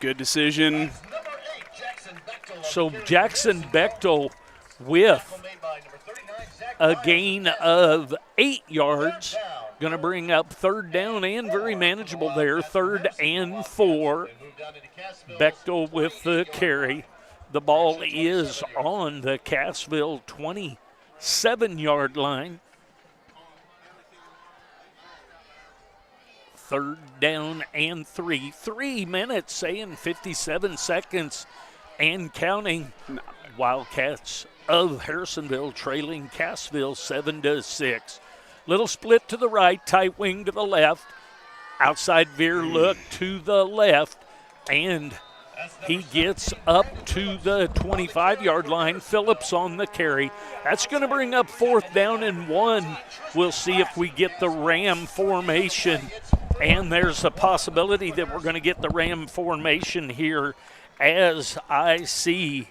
Good decision.
So Jackson Bechtel with a gain of 8 yards. Going to bring up 3rd down and very manageable there, 3rd and 4. Bechtel with the carry. The ball is on the Cassville 27-yard line. 3rd down and 3. 3 minutes and 57 seconds and counting. Wildcats of Harrisonville trailing Cassville 7-6. Little split to the right, tight wing to the left. Outside veer look to the left, and he gets up to the 25-yard line. Phillips on the carry. That's going to bring up 4th down and 1. We'll see if we get the Ram formation, and there's a possibility that we're going to get the Ram formation here as I see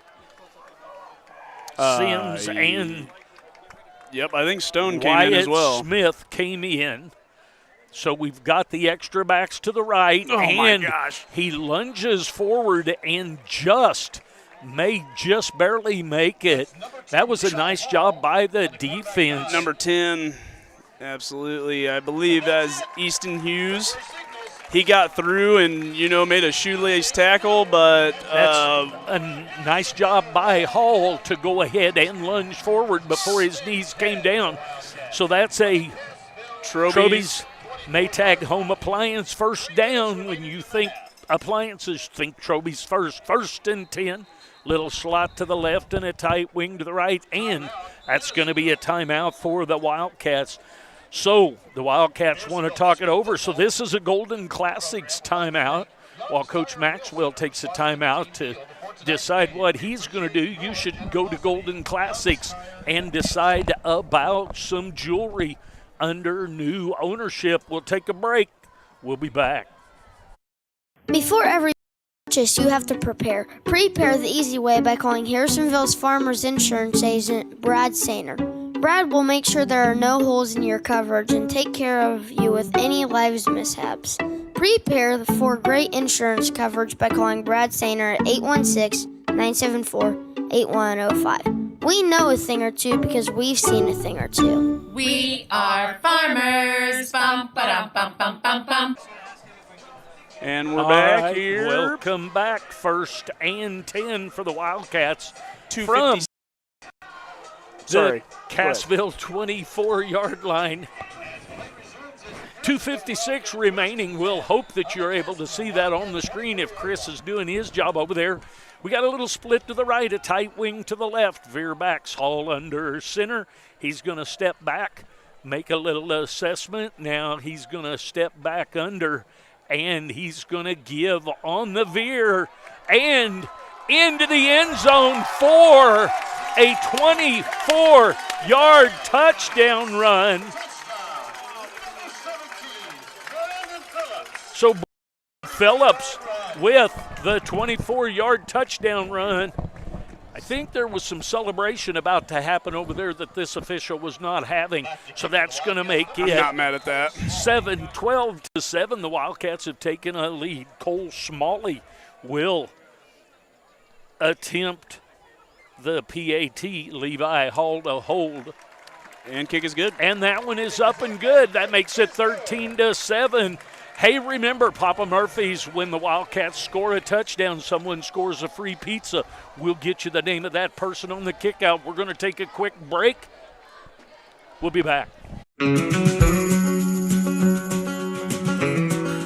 Sims and
Yep, I think Stone came in as well.
Wyatt Smith came in. So we've got the extra backs to the right.
Oh,
and
my gosh.
He lunges forward and just barely make it. That was a nice job by the defense.
Number 10, absolutely. I believe as Easton Hughes. He got through and, made a shoelace tackle, but
that's a nice job by Hall to go ahead and lunge forward before his knees came down. So that's a Troby's Maytag Home Appliance 1st down. When you think appliances, think Troby's first. 1st and 10. Little slot to the left and a tight wing to the right, and that's going to be a timeout for the Wildcats. So the Wildcats want to talk it over. So this is a Golden Classics timeout. While Coach Maxwell takes a timeout to decide what he's going to do, you should go to Golden Classics and decide about some jewelry under new ownership. We'll take a break. We'll be back.
Before every purchase, you have to prepare. Prepare the easy way by calling Harrisonville's Farmers Insurance agent, Brad Sainer. Brad will make sure there are no holes in your coverage and take care of you with any lives mishaps. Prepare for great insurance coverage by calling Brad Sainer at 816-974-8105. We know a thing or two because we've seen a thing or two.
We are farmers. Bum, ba-dum, bum, bum, bum, bum.
And we're back
right,
here.
Welcome back. 1st and 10 for the Wildcats.
250.
The Cassville 24-yard line. 2:56 remaining. We'll hope that you're able to see that on the screen if Chris is doing his job over there. We got a little split to the right, a tight wing to the left. Veer backs, Hall under center. He's going to step back, make a little assessment. Now he's going to step back under, and he's going to give on the veer and into the end zone for a 24-yard touchdown run. So Phillips with the 24-yard touchdown run. I think there was some celebration about to happen over there that this official was not having, so that's going to make it.
I'm not mad at that.
12-7. The Wildcats have taken a lead. Cole Smalley will attempt the PAT. Levi Hall to hold.
And kick is good.
And that one is up and good. That makes it 13-7. Hey, remember, Papa Murphy's, when the Wildcats score a touchdown, someone scores a free pizza. We'll get you the name of that person on the kickout. We're going to take a quick break. We'll be back.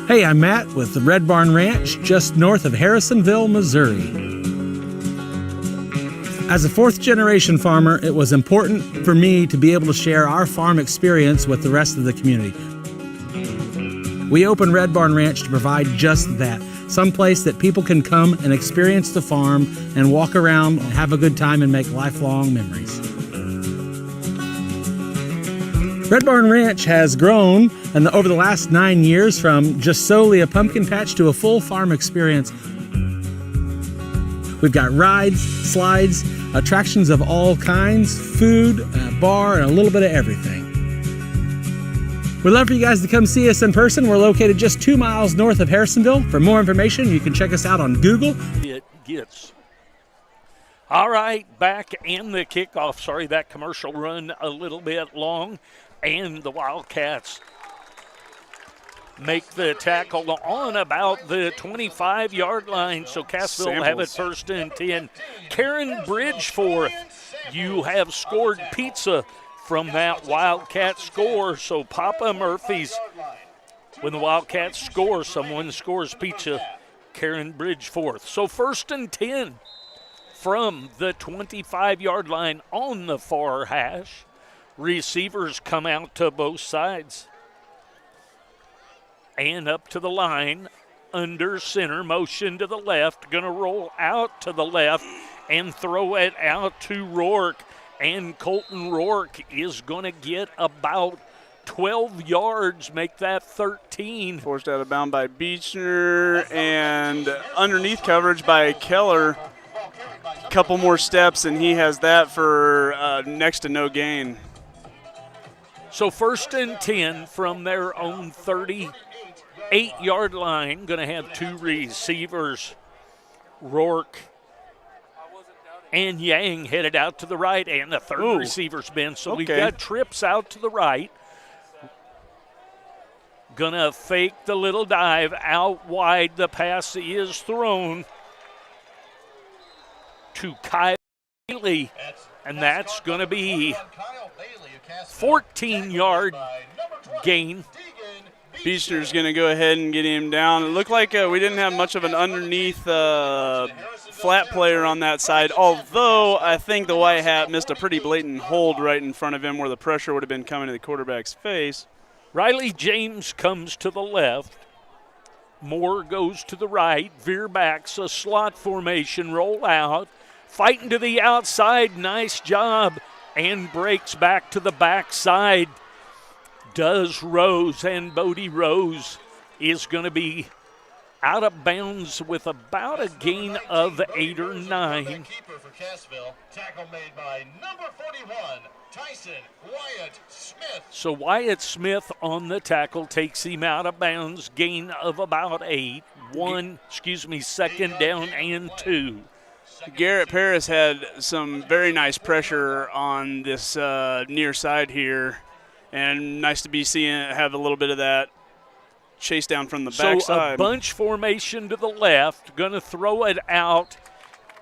Hey, I'm Matt with the Red Barn Ranch, just north of Harrisonville, Missouri. As a fourth-generation farmer, it was important for me to be able to share our farm experience with the rest of the community. We opened Red Barn Ranch to provide just that, someplace that people can come and experience the farm and walk around and have a good time and make lifelong memories. Red Barn Ranch has grown over the last 9 years from just solely a pumpkin patch to a full farm experience. We've got rides, slides, attractions of all kinds, food, a bar, and a little bit of everything. We'd love for you guys to come see us in person. We're located just 2 miles north of Harrisonville. For more information, you can check us out on Google.
It gets. All right, back in the kickoff. Sorry, that commercial run a little bit long. And the Wildcats make the tackle on about the 25-yard line. So Cassville will have it 1st and 10. Karen Bridgeforth, you have scored pizza from that Wildcat score. So Papa Murphy's, when the Wildcats score, someone scores pizza. Karen Bridgeforth. So 1st and 10 from the 25-yard line on the far hash. Receivers come out to both sides. And up to the line, under center, motion to the left, going to roll out to the left and throw it out to Rourke. And Colton Rourke is going to get about 12 yards, make that 13.
Forced out of bound by Beechner, and underneath coverage by Keller. A couple more steps, and he has that for next to no gain.
So 1st and 10 from their own 38-yard line. Going to have 2 receivers, Rourke and Yang, headed out to the right, and the third receiver's been. So we've got trips out to the right. Going to fake the little dive out wide. The pass is thrown to Kyle Bailey, and that's going to be 14-yard gain.
Beechner's going to go ahead and get him down. It looked like we didn't have much of an underneath flat player on that side, although I think the White Hat missed a pretty blatant hold right in front of him where the pressure would have been coming to the quarterback's face.
Riley James comes to the left. Moore goes to the right. Veer backs, a slot formation, roll out. Fighting to the outside, nice job. And breaks back to the backside. Does Rose, and Bodie Rose is going to be out of bounds with about a gain of 8 or 9.
Keeper for Cassville. Tackle made by number 41, Tyson Wyatt Smith.
So Wyatt Smith on the tackle takes him out of bounds, gain of about 8. 2nd down and 2.
Garrett Paris had some very nice pressure on this near side here, and nice to be seeing have a little bit of that chase down from the backside.
So a bunch formation to the left, going to throw it out.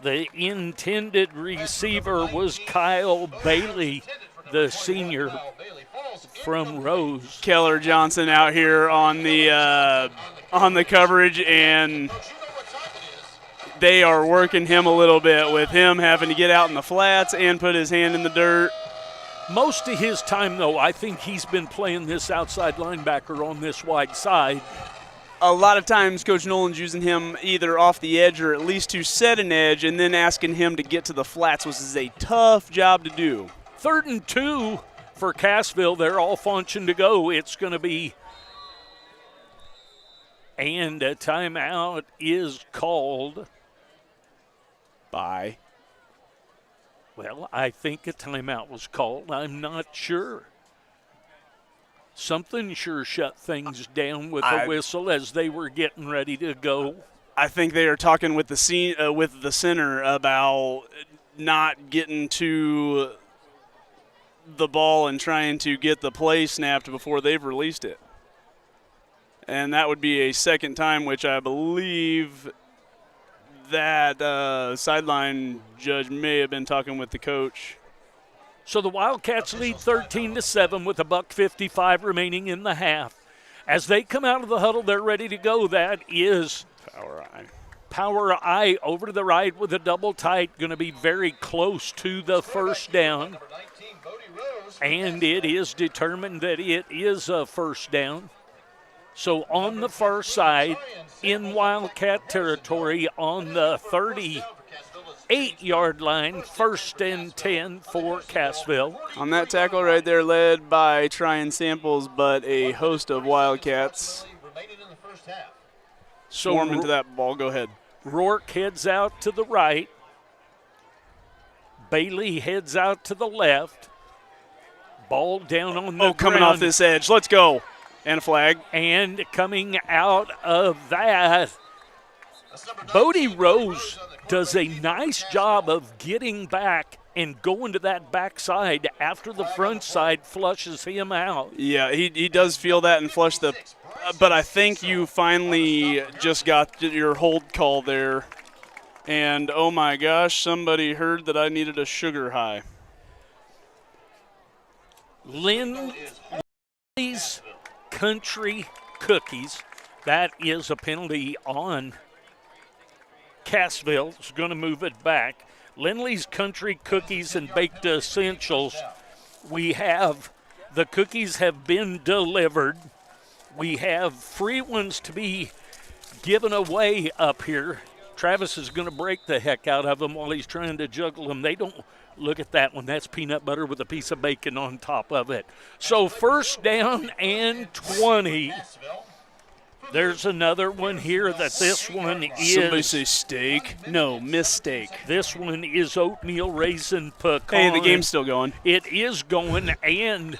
The intended receiver was Kyle Bailey, the senior from Rose.
Keller Johnson out here on the coverage, and they are working him a little bit with him having to get out in the flats and put his hand in the dirt.
Most of his time, though, I think he's been playing this outside linebacker on this wide side.
A lot of times Coach Nolan's using him either off the edge or at least to set an edge and then asking him to get to the flats, which is a tough job to do.
3rd and 2 for Cassville. They're all function to go. It's going to be, and a timeout is called
by.
Well, I think a timeout was called. I'm not sure. Something sure shut things down with a whistle as they were getting ready to go.
I think they are talking with the center about not getting to the ball and trying to get the play snapped before they've released it. And that would be a second time, which I believe that sideline judge may have been talking with the coach.
So the Wildcats lead 13-7 with $1:55 remaining in the half. As they come out of the huddle, they're ready to go. That is Power I over to the right with a double tight. Going to be very close to the first down. And it is determined that it is a first down. So on the far side, in Wildcat territory, on the 38 8-yard line, 1st and 10 for Cassville.
On that tackle right there, led by Tryon Samples, but a host of Wildcats swarm into that ball. Go ahead.
Rourke heads out to the right. Bailey heads out to the left. Ball down on the ground.
Coming off this edge. Let's go. And a flag.
And coming out of that, Bodie Rose does a nice job of getting back and going to that backside after the front side flushes him out.
Yeah, he does feel that and flush the but I think you finally just got your hold call there. And, oh, my gosh, somebody heard that I needed a sugar high.
Lindley's Country Cookies. That is a penalty on Cassville. It's going to move it back. Lindley's Country Cookies and Baked Essentials. We have the cookies have been delivered. We have free ones to be given away up here. Travis is going to break the heck out of them while he's trying to juggle them. They don't look at that one. That's peanut butter with a piece of bacon on top of it. So 1st down and 20. There's another one here that this one is.
Somebody say steak. No, mistake.
This one is oatmeal raisin pecan.
Hey, the game's still going.
It is going, and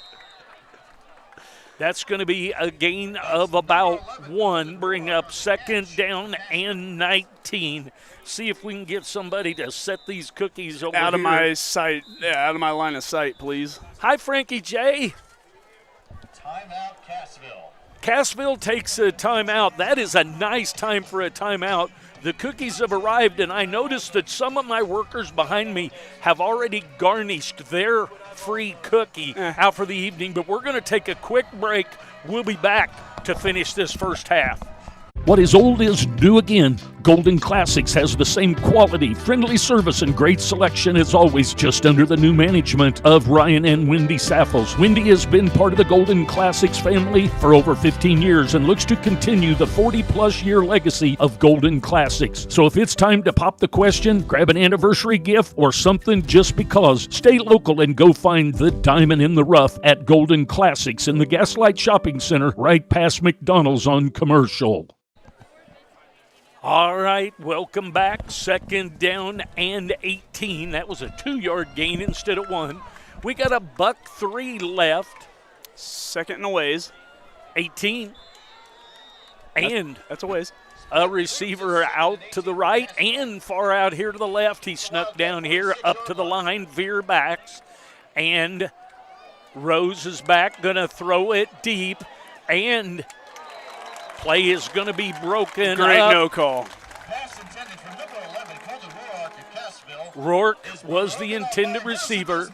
that's going to be a gain of about 1. Bring up 2nd down and 19. See if we can get somebody to set these cookies over
out of
here.
my sight. Yeah, out of my line of sight, please.
Hi, Frankie J.
Timeout, Cassville.
Cassville takes a timeout. That is a nice time for a timeout. The cookies have arrived, and I noticed that some of my workers behind me have already garnished their free cookie out for the evening, but we're going to take a quick break. We'll be back to finish this first half. What is old is new again. Golden Classics has the same quality, friendly service, and great selection as always, just under the new management of Ryan and Wendy Saffos. Wendy has been part of the Golden Classics family for over 15 years and looks to continue the 40-plus year legacy of Golden Classics. So if it's time to pop the question, grab an anniversary gift, or something just because, stay local and go find the diamond in the rough at Golden Classics in the Gaslight Shopping Center right past McDonald's on Commercial. All right, welcome back. 2nd down and 18. That was a 2-yard gain instead of 1. We got a $1.03 left.
2nd and a ways.
18. And
that's a ways.
A receiver out to the right and far out here to the left. He snuck down here up to the line, veer backs. And Rose is back, going to throw it deep. And play is going to be broken.
Great
up.
no call.
Pass intended for number 11, Colton Rourke to Cassville.
Rourke was the intended receiver.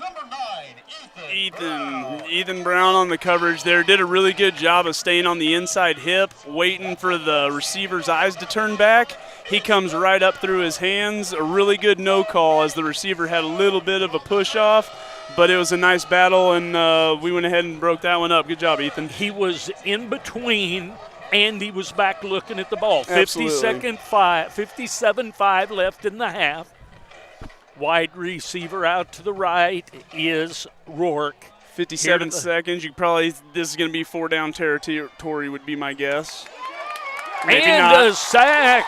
Ethan Brown on the coverage there did a really good job of staying on the inside hip, waiting for the receiver's eyes to turn back. He comes right up through his hands. A really good no call as the receiver had a little bit of a push off, but it was a nice battle, and we went ahead and broke that one up. Good job, Ethan.
He was in between, and he was back looking at the ball.
Absolutely.
57-5 left in the half. Wide receiver out to the right is Rourke.
57 seconds. This is going to be 4-down territory would be my guess. Maybe
and
not.
A sack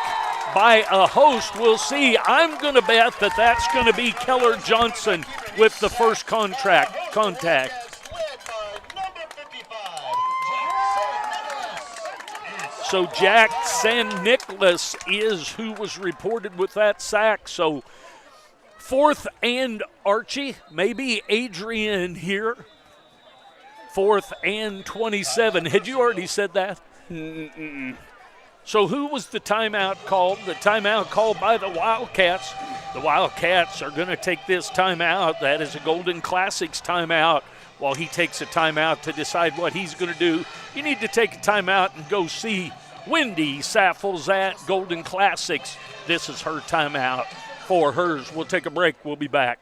by a host. We'll see. I'm going to bet that that's going to be Keller Johnson with the first contact. So Jack San Nicolas is who was reported with that sack. So 4th and Archie, maybe Adrian here. 4th and 27. Had you already said that?
Mm-mm.
So who was the timeout called? The timeout called by the Wildcats. The Wildcats are going to take this timeout. That is a Golden Classics timeout. While he takes a timeout to decide what he's going to do, you need to take a timeout and go see Wendy Saffles at Golden Classics. This is her timeout for hers. We'll take a break. We'll be back.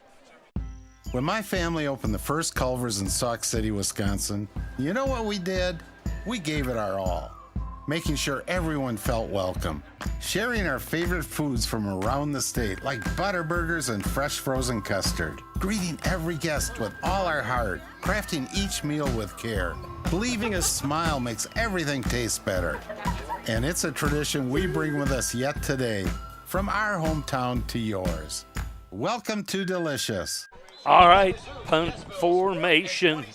When my family opened the first Culver's in Sauk City, Wisconsin, you know what we did? We gave it our all. making sure everyone felt welcome. Sharing our favorite foods from around the state, like butter burgers and fresh frozen custard. Greeting every guest with all our heart, crafting each meal with care. Believing a smile makes everything taste better. And it's a tradition we bring with us yet today, from our hometown to yours. Welcome to Delicious.
All right, punt formation.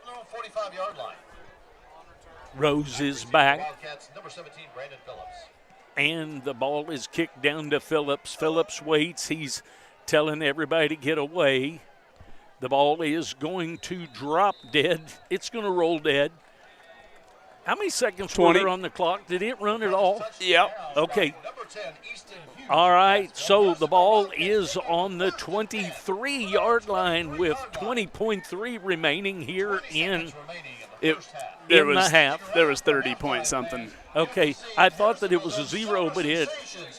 45-yard line.
Rose is back.
Wildcats, number 17, Brandon Phillips.
And the ball is kicked down to Phillips. Phillips waits. He's telling everybody to get away. The ball is going to drop dead. It's going to roll dead. How many seconds
20
were there on the clock? Did it run at all?
Yep.
Okay. All right, so the ball is on the 23-yard line with 20.3 remaining here in the half.
There was 30 point something.
Okay, I thought that it was a 0, but it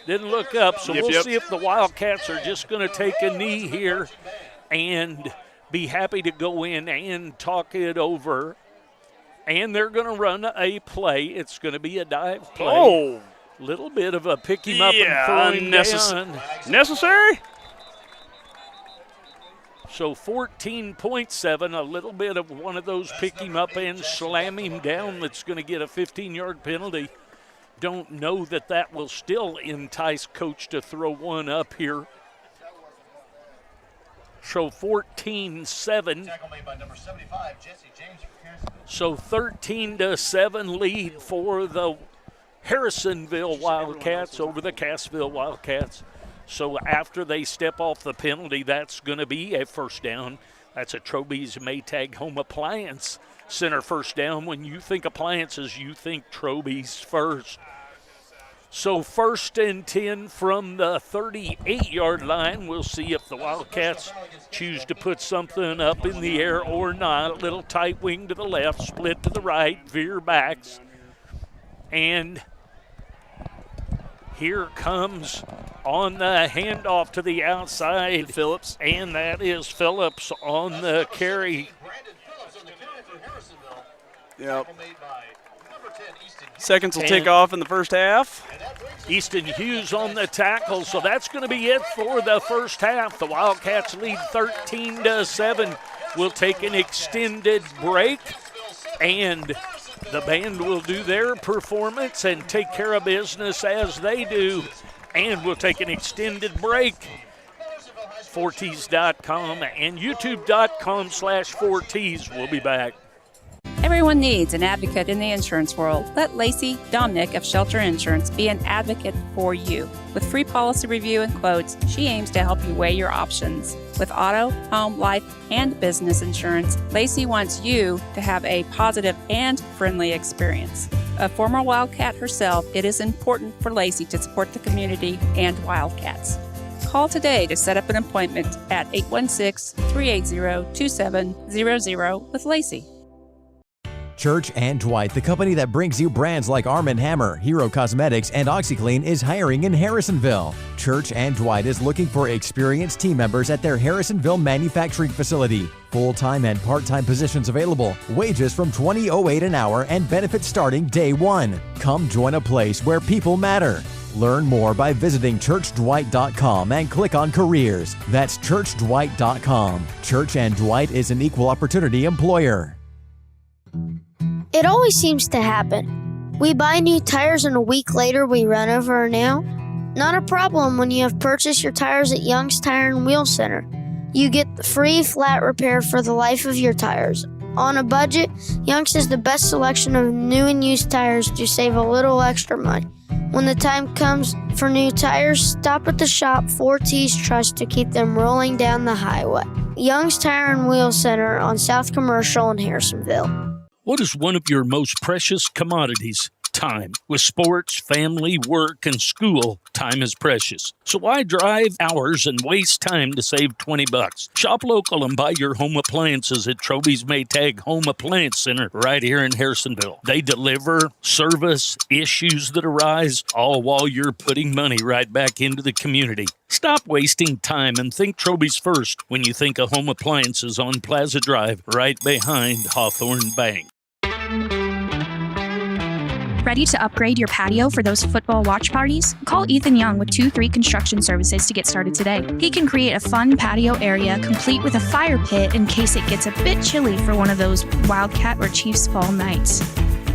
didn't look up, so we'll see if the Wildcats are just going to take a knee here and be happy to go in and talk it over. And they're going to run a play. It's going to be a dive play.
Oh!
Little bit of a pick him up and throw him down.
Necessary?
So 14.7, a little bit of one of those pick him up and slam him down that's going to get a 15-yard penalty. Don't know that that will still entice coach to throw one up here. So 14-7. So 13-7 lead for the Harrisonville Wildcats over the Cassville Wildcats. So after they step off the penalty, that's going to be a first down. That's a Troby's Maytag Home Appliance Center first down. When you think appliances, you think Troby's first. So 1st and 10 from the 38-yard line. We'll see if the Wildcats choose to put something up in the air or not. Little tight wing to the left, split to the right, veer backs. And here comes on the handoff to the outside,
Phillips.
And that is Phillips on the carry.
Yep. Seconds will tick off in the first half.
Easton Hughes on the tackle, so that's going to be it for the first half. The Wildcats lead 13-7. We'll take an extended break, and the band will do their performance and take care of business as they do. And we'll take an extended break. Forties.com and YouTube.com/4Ts. We'll be back.
Everyone needs an advocate in the insurance world. Let Lacey Domnick of Shelter Insurance be an advocate for you. With free policy review and quotes, she aims to help you weigh your options. With auto, home, life, and business insurance, Lacey wants you to have a positive and friendly experience. A former Wildcat herself, it is important for Lacey to support the community and Wildcats. Call today to set up an appointment at 816-380-2700 with Lacey.
Church and Dwight, the company that brings you brands like Arm & Hammer, Hero Cosmetics, and OxyClean, is hiring in Harrisonville. Church and Dwight is looking for experienced team members at their Harrisonville manufacturing facility. Full-time and part-time positions available. Wages from $20.08 an hour and benefits starting day one. Come join a place where people matter. Learn more by visiting churchdwight.com and click on careers. That's churchdwight.com. Church and Dwight is an equal opportunity employer.
It always seems to happen. We buy new tires and a week later we run over an nail. Not a problem when you have purchased your tires at Young's Tire and Wheel Center. You get the free flat repair for the life of your tires. On a budget, Young's has the best selection of new and used tires to save a little extra money. When the time comes for new tires, stop at the shop 4T's Trust to keep them rolling down the highway. Young's Tire and Wheel Center on South Commercial in Harrisonville.
What is one of your most precious commodities? Time. With sports, family, work, and school, time is precious. So why drive hours and waste time to save $20? Shop local and buy your home appliances at Troby's Maytag Home Appliance Center right here in Harrisonville. They deliver, service, issues that arise, all while you're putting money right back into the community. Stop wasting time and think Troby's first when you think of home appliances on Plaza Drive right behind Hawthorne Bank.
Ready to upgrade your patio for those football watch parties? Call Ethan Young with 2-3 Construction Services to get started today. He can create a fun patio area complete with a fire pit in case it gets a bit chilly for one of those Wildcat or Chiefs fall nights.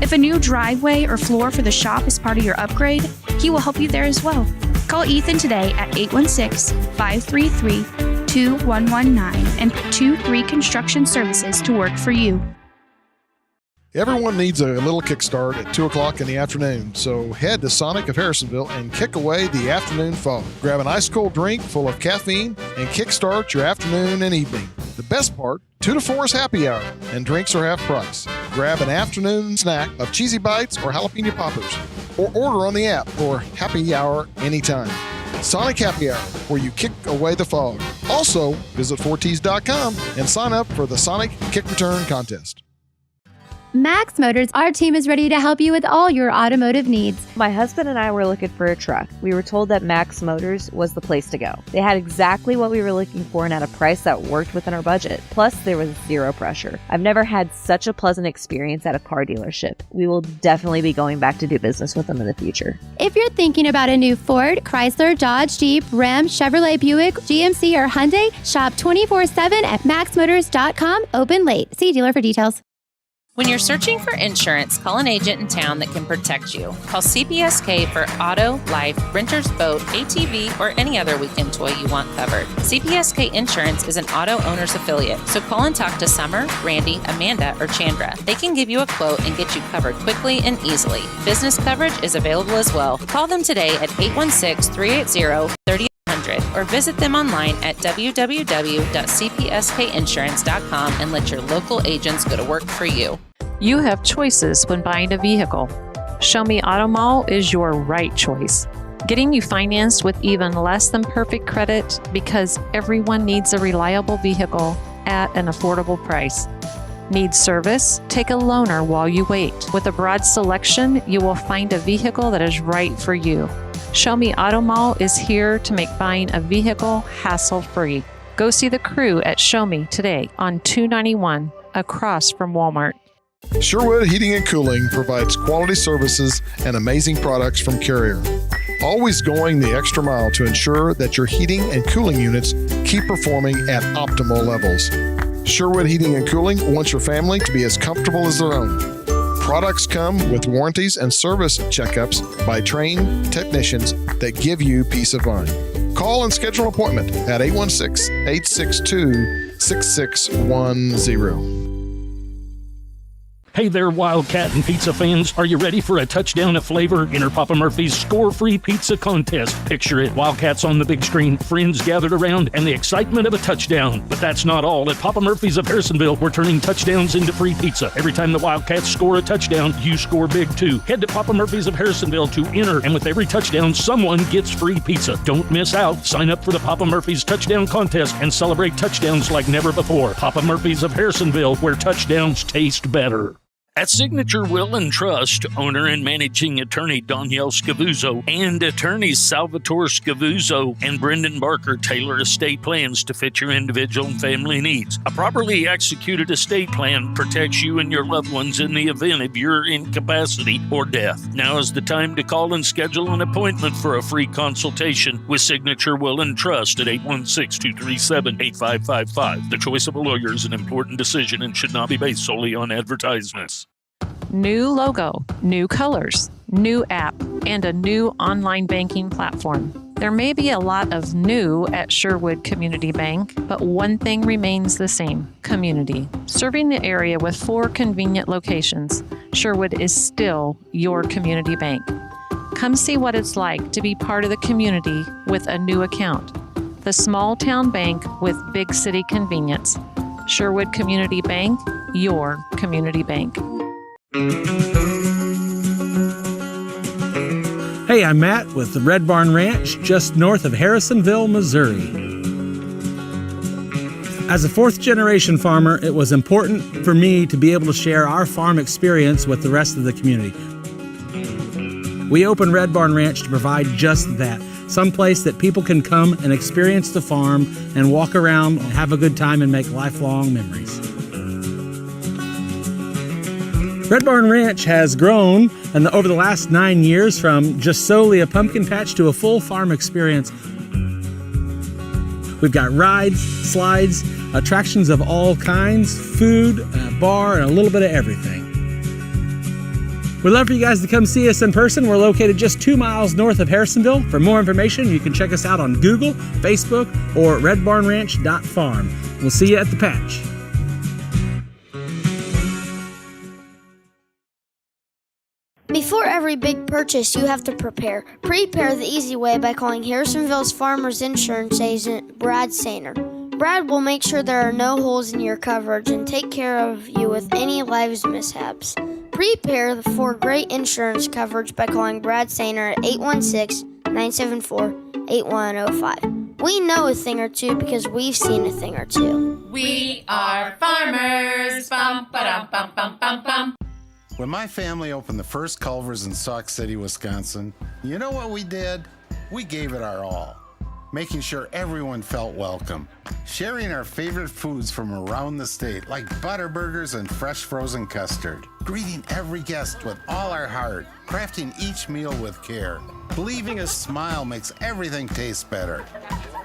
If a new driveway or floor for the shop is part of your upgrade, he will help you there as well. Call Ethan today at 816-533-2119 and 2-3 Construction Services to work for you.
Everyone needs a little kickstart at 2 o'clock in the afternoon, so head to Sonic of Harrisonville and kick away the afternoon fog. Grab an ice cold drink full of caffeine and kickstart your afternoon and evening. The best part, 2 to 4 is happy hour, and drinks are half price. Grab an afternoon snack of cheesy bites or jalapeno poppers, or order on the app for happy hour anytime. Sonic Happy Hour, where you kick away the fog. Also, visit 4ts.com and sign up for the Sonic Kick Return Contest.
Max Motors, our team is ready to help you with all your automotive needs.
My husband and I were looking for a truck. We were told that Max Motors was the place to go. They had exactly what we were looking for and at a price that worked within our budget. Plus, there was zero pressure. I've never had such a pleasant experience at a car dealership. We will definitely be going back to do business with them in the future.
If you're thinking about a new Ford, Chrysler, Dodge, Jeep, Ram, Chevrolet, Buick, GMC, or Hyundai, shop 24/7 at maxmotors.com, open late. See dealer for details.
When you're searching for insurance, call an agent in town that can protect you. Call CPSK for auto, life, renter's boat, ATV, or any other weekend toy you want covered. CPSK Insurance is an auto owner's affiliate, so call and talk to Summer, Randy, Amanda, or Chandra. They can give you a quote and get you covered quickly and easily. Business coverage is available as well. Call them today at 816-380-30 or visit them online at www.cpskinsurance.com and let your local agents go to work for you.
You have choices when buying a vehicle. Show Me Auto Mall is your right choice. Getting you financed with even less than perfect credit because everyone needs a reliable vehicle at an affordable price. Need service? Take a loaner while you wait. With a broad selection, you will find a vehicle that is right for you. Show Me Auto Mall is here to make buying a vehicle hassle-free. Go see the crew at Show Me today on 291 across from Walmart.
Sherwood Heating and Cooling provides quality services and amazing products from Carrier. Always going the extra mile to ensure that your heating and cooling units keep performing at optimal levels. Sherwood Heating and Cooling wants your family to be as comfortable as their own. Products come with warranties and service checkups by trained technicians that give you peace of mind. Call and schedule an appointment at 816-862-6610.
Hey there, Wildcat and pizza fans. Are you ready for a touchdown of flavor? Enter Papa Murphy's Score-Free Pizza Contest. Picture it, Wildcats on the big screen, friends gathered around, and the excitement of a touchdown. But that's not all. At Papa Murphy's of Harrisonville, we're turning touchdowns into free pizza. Every time the Wildcats score a touchdown, you score big too. Head to Papa Murphy's of Harrisonville to enter, and with every touchdown, someone gets free pizza. Don't miss out. Sign up for the Papa Murphy's Touchdown Contest and celebrate touchdowns like never before. Papa Murphy's of Harrisonville, where touchdowns taste better. At Signature Will and Trust, owner and managing attorney Danielle Scavuzzo and attorneys Salvatore Scavuzzo and Brendan Barker tailor estate plans to fit your individual and family needs. A properly executed estate plan protects you and your loved ones in the event of your incapacity or death. Now is the time to call and schedule an appointment for a free consultation with Signature Will and Trust at 816-237-8555. The choice of a lawyer is an important decision and should not be based solely on advertisements.
New logo, new colors, new app, and a new online banking platform. There may be a lot of new at Sherwood Community Bank, but one thing remains the same: community. Serving the area with 4 convenient locations, Sherwood is still your community bank. Come see what it's like to be part of the community with a new account. The small town bank with big city convenience. Sherwood Community Bank, your community bank.
Hey, I'm Matt with the Red Barn Ranch just north of Harrisonville, Missouri. As a 4th-generation farmer, it was important for me to be able to share our farm experience with the rest of the community. We opened Red Barn Ranch to provide just that, someplace that people can come and experience the farm and walk around and have a good time and make lifelong memories. Red Barn Ranch has grown over the last 9 years from just solely a pumpkin patch to a full farm experience. We've got rides, slides, attractions of all kinds, food, a bar, and a little bit of everything. We'd love for you guys to come see us in person. We're located just 2 miles north of Harrisonville. For more information, you can check us out on Google, Facebook, or redbarnranch.farm. We'll see you at the patch.
Before every big purchase, you have to prepare. Prepare the easy way by calling Harrisonville's Farmers Insurance agent, Brad Sainer. Brad will make sure there are no holes in your coverage and take care of you with any lives mishaps. Prepare for great insurance coverage by calling Brad Sainer at 816-974-8105. We know a thing or two because we've seen a thing or two.
We are farmers. Bum, ba-dum, bum, bum, bum, bum.
When my family opened the first Culver's in Sauk City, Wisconsin, you know what we did? We gave it our all, making sure everyone felt welcome, sharing our favorite foods from around the state like butter burgers and fresh frozen custard, greeting every guest with all our heart, crafting each meal with care, believing a smile makes everything taste better.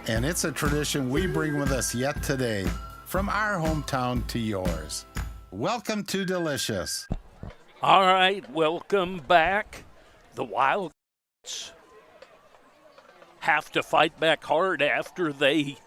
And it's a tradition we bring with us yet today, from our hometown to yours. Welcome to Delicious.
All right, welcome back. The Wildcats have to fight back hard after they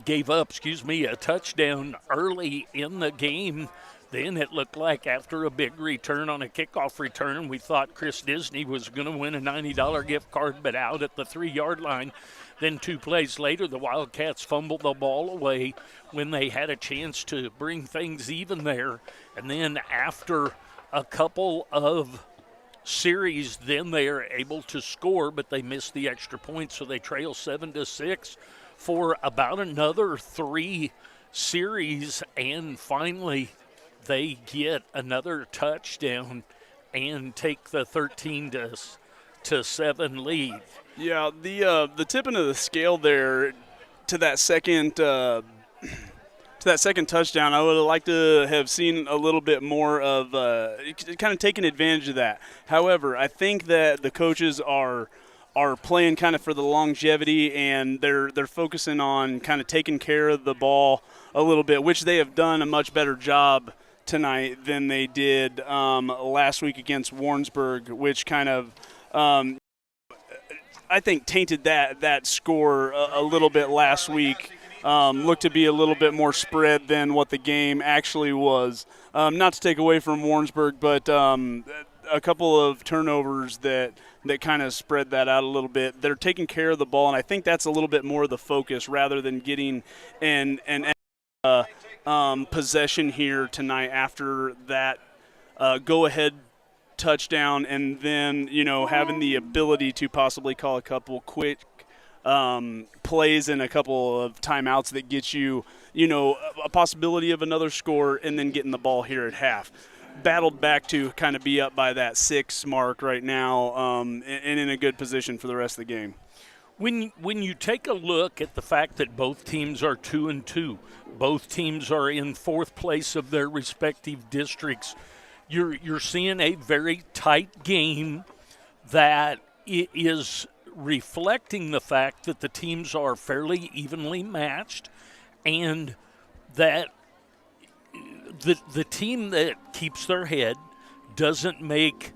gave up a touchdown early in the game. Then it looked like after a big return on a kickoff return, we thought Chris Disney was going to win a $90 gift card, but out at the 3-yard line. Then 2 plays later, the Wildcats fumbled the ball away when they had a chance to bring things even there. And then after a couple of series, then they are able to score, but they missed the extra point, so they trail 7-6 for about another 3 series, and finally they get another touchdown and take the 13-7 lead.
Yeah, the tipping of the scale there to that second touchdown, I would have liked to have seen a little bit more of kind of taking advantage of that. However, I think that the coaches are playing kind of for the longevity, and they're focusing on kind of taking care of the ball a little bit, which they have done a much better job tonight than they did last week against Warrensburg, which kind of I think tainted that score a little bit last week. Looked to be a little bit more spread than what the game actually was. Not to take away from Warrensburg, but a couple of turnovers that kind of spread that out a little bit. They're taking care of the ball, and I think that's a little bit more of the focus rather than getting an possession here tonight after that go-ahead touchdown, and then having the ability to possibly call a couple quick plays and a couple of timeouts that get you a possibility of another score, and then getting the ball here at half. Battled back to kind of be up by that 6 mark right now, and in a good position for the rest of the game.
When you take a look at the fact that both teams are 2-2, both teams are in 4th place of their respective districts, you're seeing a very tight game that is reflecting the fact that the teams are fairly evenly matched, and that the team that keeps their head, doesn't make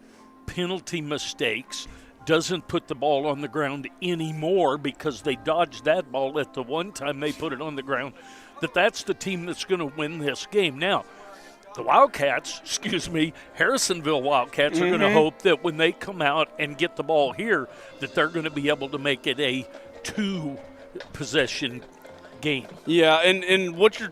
penalty mistakes, doesn't put the ball on the ground anymore because they dodged that ball at the one time they put it on the ground, that's the team that's going to win this game. Now, the Harrisonville Wildcats are going to hope that when they come out and get the ball here, that they're going to be able to make it a 2-possession game.
Yeah, and what you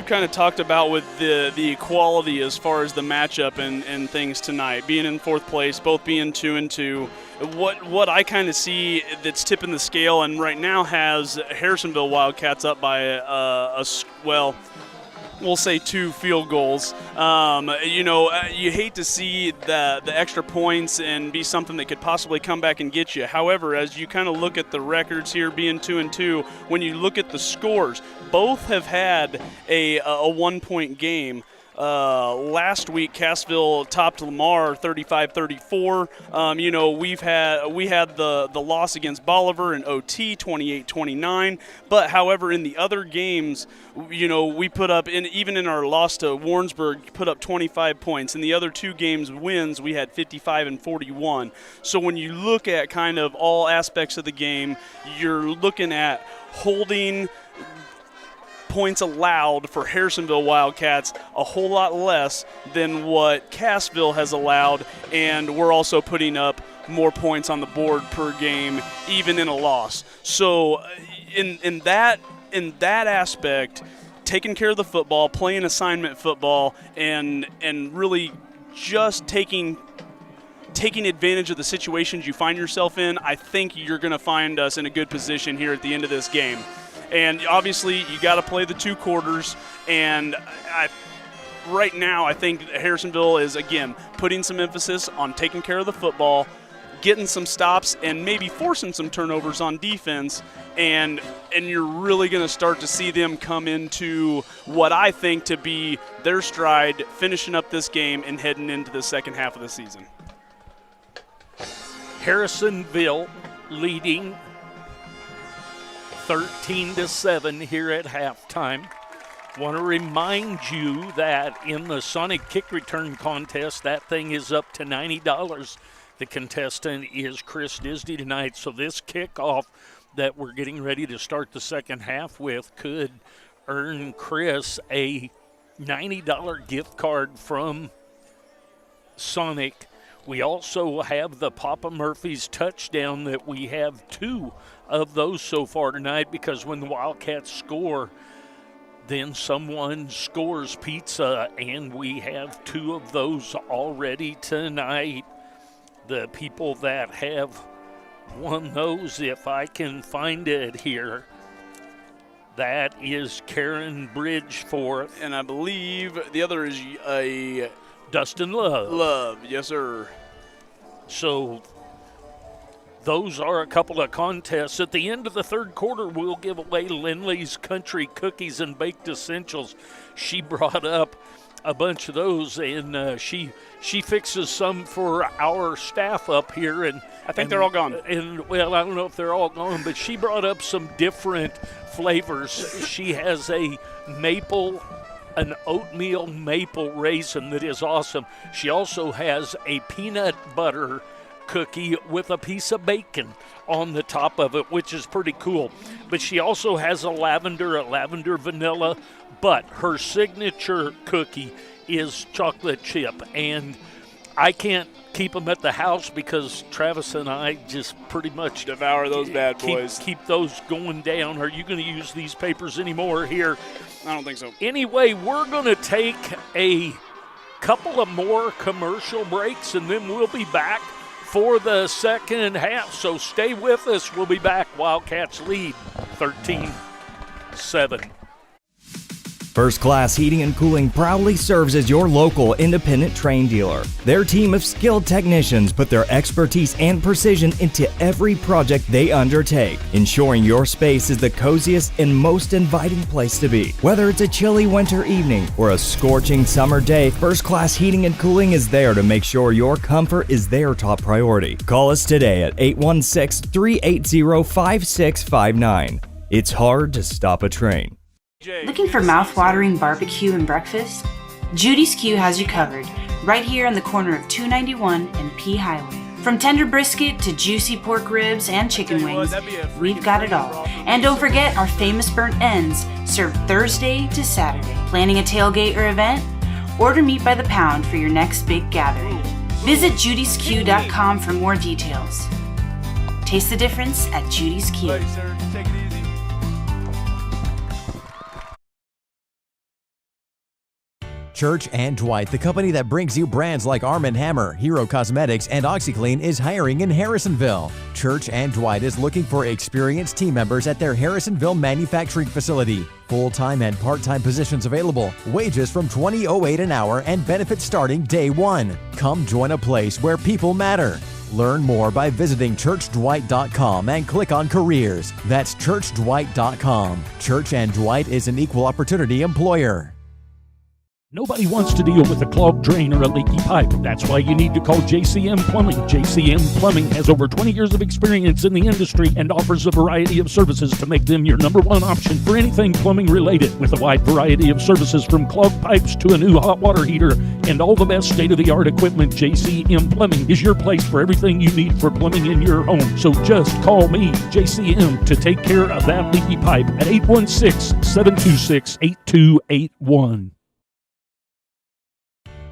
kind of talked about with the equality as far as the matchup and things tonight, being in 4th place, both being 2-2. What I kind of see that's tipping the scale, and right now has Harrisonville Wildcats up by we'll say 2 field goals. You hate to see the extra points and be something that could possibly come back and get you. However, as you kind of look at the records here being 2-2, when you look at the scores, both have had a 1-point game. Last week, Cassville topped Lamar 35-34. We had the loss against Bolivar in OT 28-29. But however, in the other games, we put up even in our loss to Warrensburg, put up 25 points. In the other 2 games wins, we had 55 and 41. So when you look at kind of all aspects of the game, you're looking at holding points allowed for Harrisonville Wildcats a whole lot less than what Cassville has allowed, and we're also putting up more points on the board per game, even in a loss. So in that aspect, taking care of the football, playing assignment football, and really just taking advantage of the situations you find yourself in, I think you're going to find us in a good position here at the end of this game. And obviously, you got to play the 2 quarters. And right now, I think Harrisonville is, again, putting some emphasis on taking care of the football, getting some stops, and maybe forcing some turnovers on defense. And you're really going to start to see them come into what I think to be their stride, finishing up this game and heading into the second half of the season.
Harrisonville leading 13-7 here at halftime. Want to remind you that in the Sonic Kick Return Contest, that thing is up to $90. The contestant is Chris Disney tonight, so this kickoff that we're getting ready to start the second half with could earn Chris a $90 gift card from Sonic. We also have the Papa Murphy's touchdown that we have 2 of those so far tonight, because when the Wildcats score, then someone scores pizza, and we have 2 of those already tonight. The people that have won those, if I can find it here, that is Karen Bridgeforth.
And I believe the other is a
Dustin Love.
Love, yes, sir.
So those are a couple of contests. At the end of the third quarter, we'll give away Lindley's Country Cookies and Baked Essentials. She brought up a bunch of those, and she fixes some for our staff up here. And
I think they're all gone.
And well, I don't know if they're all gone, but she brought up some different flavors. She has an oatmeal maple raisin that is awesome. She also has a peanut butter cookie with a piece of bacon on the top of it, which is pretty cool. But she also has a lavender vanilla, but her signature cookie is chocolate chip. And I can't keep them at the house because Travis and I just pretty much
devour those bad boys.
Keep those going down. Are you going to use these papers anymore here?
I don't think so.
Anyway, we're going to take a couple of more commercial breaks, and then we'll be back for the second half. So stay with us. We'll be back. Wildcats lead 13-7.
First Class Heating and Cooling proudly serves as your local independent Trane dealer. Their team of skilled technicians put their expertise and precision into every project they undertake, ensuring your space is the coziest and most inviting place to be. Whether it's a chilly winter evening or a scorching summer day, First Class Heating and Cooling is there to make sure your comfort is their top priority. Call us today at 816-380-5659. It's hard to stop a Trane.
Looking for mouth-watering barbecue and breakfast? Judy's Q has you covered, right here on the corner of 291 and P Highway. From tender brisket to juicy pork ribs and chicken wings, we've got it all. And don't forget our famous burnt ends, served Thursday to Saturday. Planning a tailgate or event? Order meat by the pound for your next big gathering. Visit judysq.com for more details. Taste the difference at Judy's Q.
Church and Dwight, the company that brings you brands like Arm & Hammer, Hero Cosmetics, and OxyClean, is hiring in Harrisonville. Church and Dwight is looking for experienced team members at their Harrisonville manufacturing facility. Full-time and part-time positions available. Wages from $20.08 an hour and benefits starting day one. Come join a place where people matter. Learn more by visiting churchdwight.com and click on careers. That's churchdwight.com. Church and Dwight is an equal opportunity employer.
Nobody wants to deal with a clogged drain or a leaky pipe. That's why you need to call JCM Plumbing. JCM Plumbing has over 20 years of experience in the industry and offers a variety of services to make them your number one option for anything plumbing related. With a wide variety of services from clogged pipes to a new hot water heater and all the best state-of-the-art equipment, JCM Plumbing is your place for everything you need for plumbing in your home. So just call me, JCM, to take care of that leaky pipe at 816-726-8281.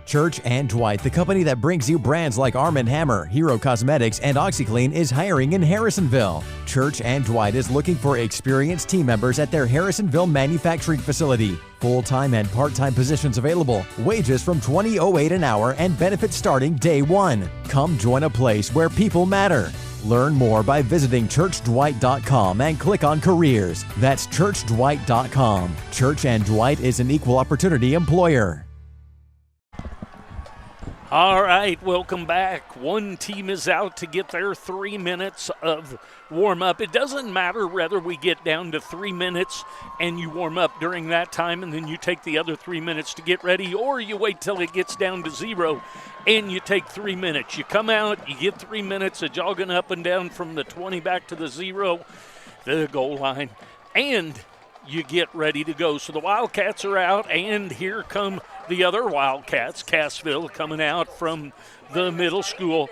Church and Dwight, the company that brings you brands like Arm & Hammer, Hero Cosmetics, and OxyClean, is hiring in Harrisonville. Church and Dwight is looking for experienced team members at their Harrisonville manufacturing facility. Full-time and part-time positions available. Wages from $20.08 an hour and benefits starting day one. Come join a place where people matter. Learn more by visiting churchdwight.com and click on careers. That's churchdwight.com. Church and Dwight is an equal opportunity employer.
All right, welcome back. One team is out to get their 3 minutes of warm-up. It doesn't matter whether we get down to 3 minutes and you warm up during that time and then you take the other 3 minutes to get ready, or you wait till it gets down to 0 and you take 3 minutes. You come out, you get 3 minutes of jogging up and down from the 20 back to the 0, the goal line, and you get ready to go. So the Wildcats are out, and here come the other Wildcats, Cassville, coming out from the middle school.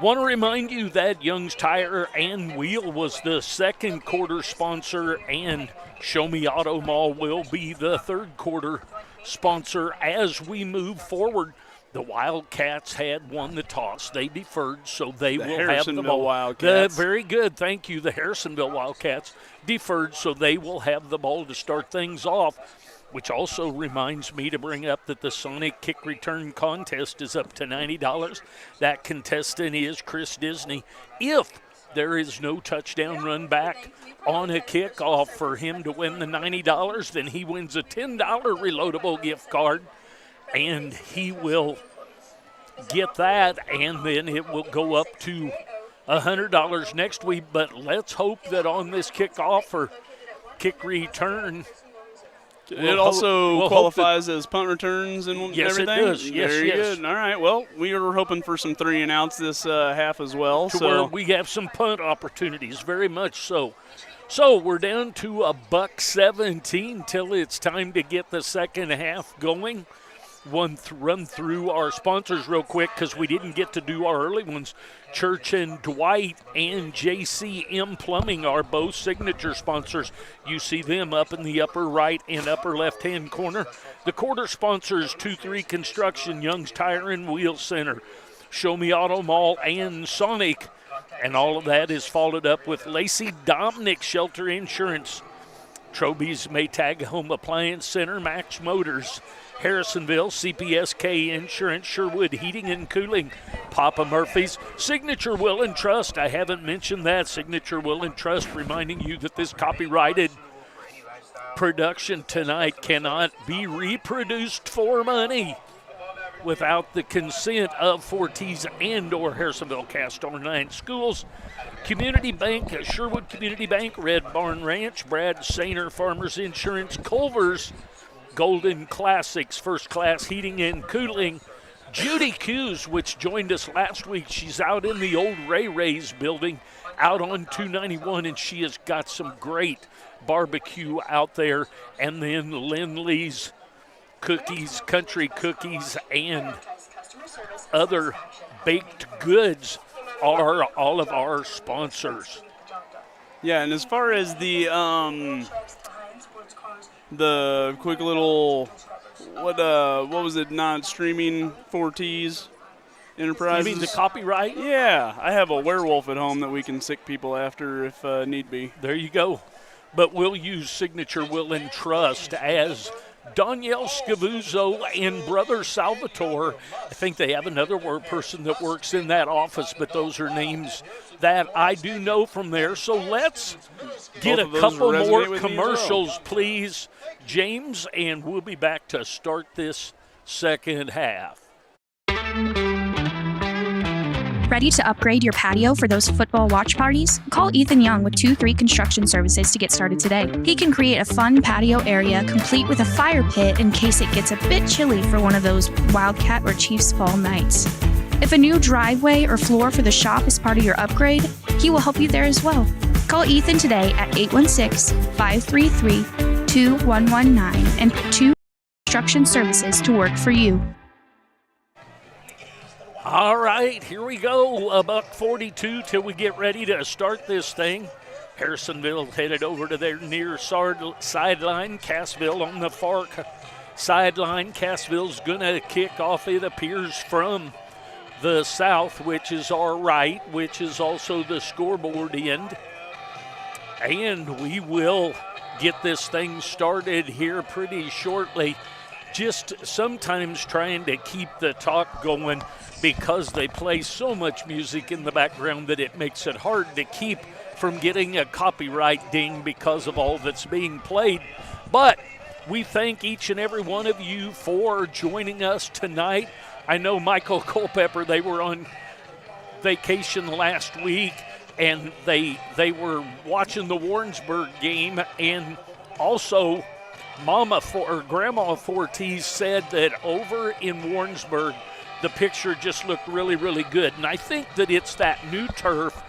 Want to remind you that Young's Tire and Wheel was the second quarter sponsor, and Show Me Auto Mall will be the third quarter sponsor as we move forward. The Wildcats had won the toss. They deferred, so they will have the ball.
Wildcats.
Very good. Thank you. The Harrisonville Wildcats deferred, so they will have the ball to start things off, which also reminds me to bring up that the Sonic kick return contest is up to $90. That contestant is Chris Disney. If there is no touchdown run back on a kickoff for him to win the $90, then he wins a $10 reloadable gift card. And he will get that, and then it will go up to $100 next week. But let's hope that on this kickoff or kick return,
it also qualifies as punt returns and
yes,
everything?
Yes, it does. Yes,
Very
yes.
good. All right, well, we are hoping for some 3-and-outs this half as well.
To where we have some punt opportunities, very much so. So we're down to $1.17 till it's time to get the second half going. Run through our sponsors real quick because we didn't get to do our early ones. Church and Dwight and JCM Plumbing are both signature sponsors. You see them up in the upper right and upper left-hand corner. The quarter sponsors, 2-3 Construction, Young's Tire and Wheel Center, Show Me Auto Mall, and Sonic. And all of that is followed up with Lacey Dominick Shelter Insurance, Troby's Maytag Home Appliance Center, Max Motors, Harrisonville, CPSK Insurance, Sherwood Heating and Cooling, Papa Murphy's, Signature Will and Trust. I haven't mentioned that. Signature Will and Trust, reminding you that this copyrighted production tonight cannot be reproduced for money without the consent of Forties and or Harrisonville Cast Iron Line Schools. Community Bank, Sherwood Community Bank, Red Barn Ranch, Brad Sainer Farmers Insurance, Culver's Golden Classics, First Class Heating and Cooling, Judy Hughes, which joined us last week. She's out in the old Ray Ray's building out on 291, and she has got some great barbecue out there. And then Lindley's Cookies, Country Cookies, and other baked goods are all of our sponsors.
Yeah, and as far as the quick little, what was it, non-streaming Forties Enterprises?
You mean the copyright?
Yeah, I have a werewolf at home that we can sick people after if need be.
There you go. But we'll use Signature Will and Trust as Danielle Scavuzzo and Brother Salvatore. I think they have another person that works in that office, but those are names that I do know from there. So let's get a couple more commercials, please, James, and we'll be back to start this second half.
Ready to upgrade your patio for those football watch parties? Call Ethan Young with 2-3 Construction Services to get started today. He can create a fun patio area complete with a fire pit in case it gets a bit chilly for one of those Wildcat or Chiefs fall nights. If a new driveway or floor for the shop is part of your upgrade, he will help you there as well. Call Ethan today at 816-533-2119 and put 2 Construction Services to work for you.
All right, here we go. $1:42 till we get ready to start this thing. Harrisonville headed over to their near sideline. Cassville on the far sideline. Cassville's going to kick off, it appears, from the south, which is our right, which is also the scoreboard end. And we will get this thing started here pretty shortly. Just sometimes trying to keep the talk going because they play so much music in the background that it makes it hard to keep from getting a copyright ding because of all that's being played. But we thank each and every one of you for joining us tonight. I know Michael Culpepper, they were on vacation last week, and they were watching the Warrensburg game, and also Grandma Fortes said that over in Warrensburg, the picture just looked really, really good. And I think that it's that new turf.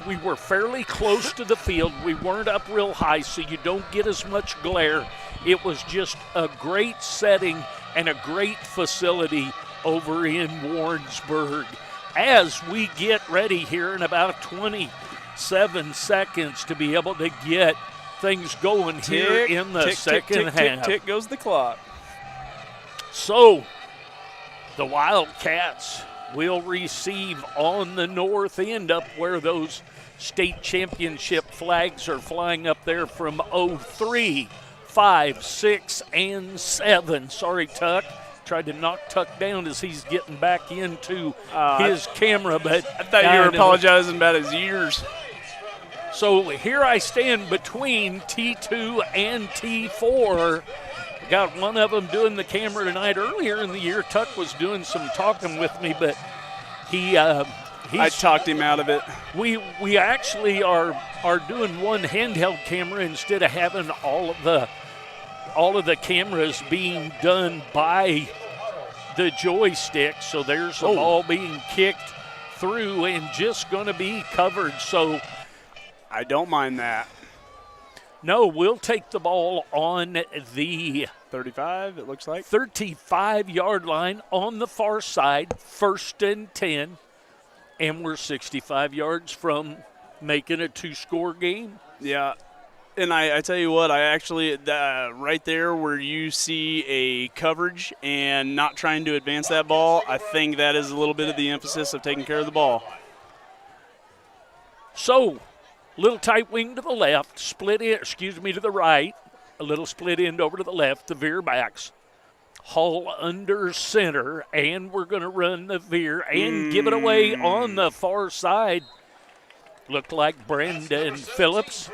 We were fairly close to the field. We weren't up real high, so you don't get as much glare. It was just a great setting and a great facility over in Warrensburg. As we get ready here in about 27 seconds to be able to get things going here in the second half.
Tick goes the clock.
So the Wildcats will receive on the north end up where those state championship flags are flying up there from 03, 5, 6, and 7. Sorry, Tuck. Tried to knock Tuck down as he's getting back into his camera, but
I thought you were apologizing about his ears.
So here I stand between T2 and T4. Got one of them doing the camera tonight. Earlier in the year, Tuck was doing some talking with me, but I
talked him out of it.
We actually are doing one handheld camera instead of having all of the cameras being done by the joystick. So there's a ball being kicked through and just going to be covered. So
I don't mind that.
No, we'll take the ball on the
35, it looks like.
35-yard line on the far side, 1st and 10. And we're 65 yards from making a 2-score game.
Yeah. And I tell you what, I actually, right there where you see a coverage and not trying to advance that ball, I think that is a little bit of the emphasis of taking care of the ball.
So, little tight wing to the left, to the right, a little split end over to the left, the veer backs. Hall under center, and we're going to run the veer and give it away on the far side. Looked like Brandon Phillips.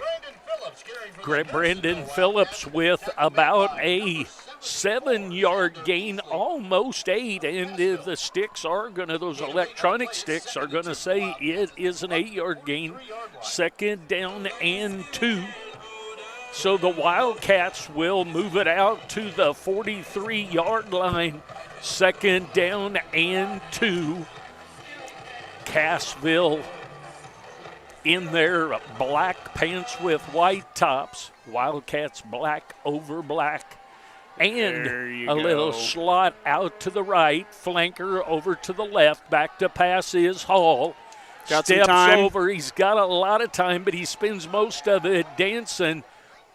Brandon Phillips with about a 7-yard gain, almost 8, and the sticks are going to, those electronic sticks are going to say it is an 8-yard gain. 2nd down and 2. So the Wildcats will move it out to the 43-yard line. 2nd down and 2. Cassville in their black pants with white tops. Wildcats black over black. And a little slot out to the right. Flanker over to the left. Back to pass is Hall.
Got
Steps
some time.
over. He's got a lot of time, but he spends most of it dancing.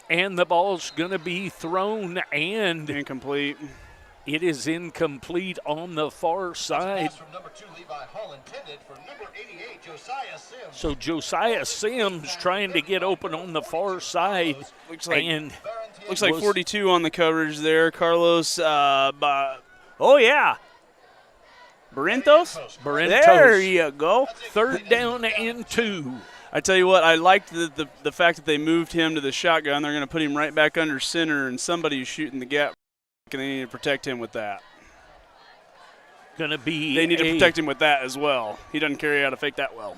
And the ball's going to be thrown and
incomplete.
It is incomplete on the far side. So Josiah Sims trying to get open on the far side.
Looks like 42 on the coverage there. Carlos, oh, yeah. Barrientos? There you go.
3rd down and 2.
I tell you what, I liked the fact that they moved him to the shotgun. They're going to put him right back under center, and somebody's shooting the gap, and they need to protect him with that.
They
need to protect him with that as well. He doesn't carry out a fake that well.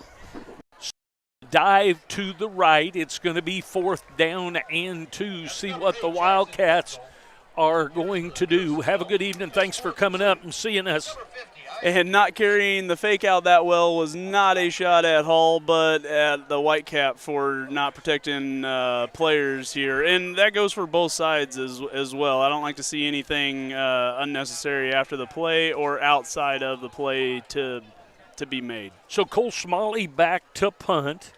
Dive to the right. It's going to be 4th down and 2. See what the Wildcats are going to do. Have a good evening. Thanks for coming up and seeing us.
And not carrying the fake out that well was not a shot at Hall, but at the Whitecap for not protecting players here. And that goes for both sides as well. I don't like to see anything unnecessary after the play or outside of the play to be made.
So Cole Smalley back to punt,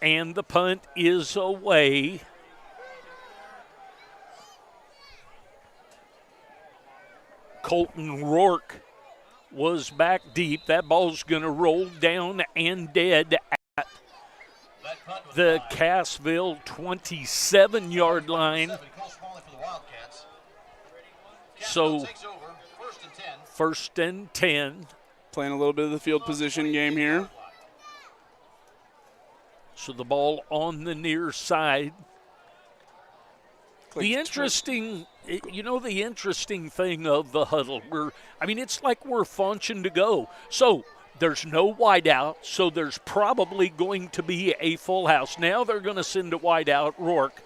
and the punt is away. Colton Rourke was back deep. That ball's going to roll down and dead at the Cassville 27-yard line. So 1st and 10.
Playing a little bit of the field position game here.
So the ball on the near side. The interesting thing of the huddle, it's like we're function to go. So there's no wide out, so there's probably going to be a full house. Now they're going to send a wide out, Rourke,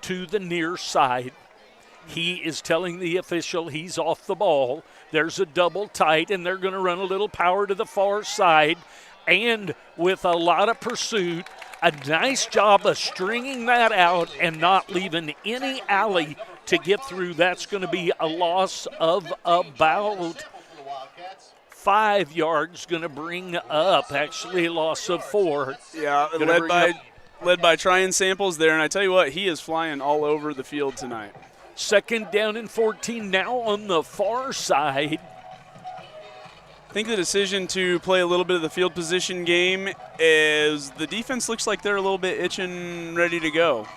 to the near side. He is telling the official he's off the ball. There's a double tight, and they're going to run a little power to the far side. And with a lot of pursuit, a nice job of stringing that out and not leaving any alley to get through. That's going to be a loss of about 5 yards, going to bring up, actually a loss of 4.
Yeah, led by Tryon Samples there, and I tell you what, he is flying all over the field tonight.
2nd down and 14 now on the far side.
I think the decision to play a little bit of the field position game is the defense looks like they're a little bit itching, ready to go.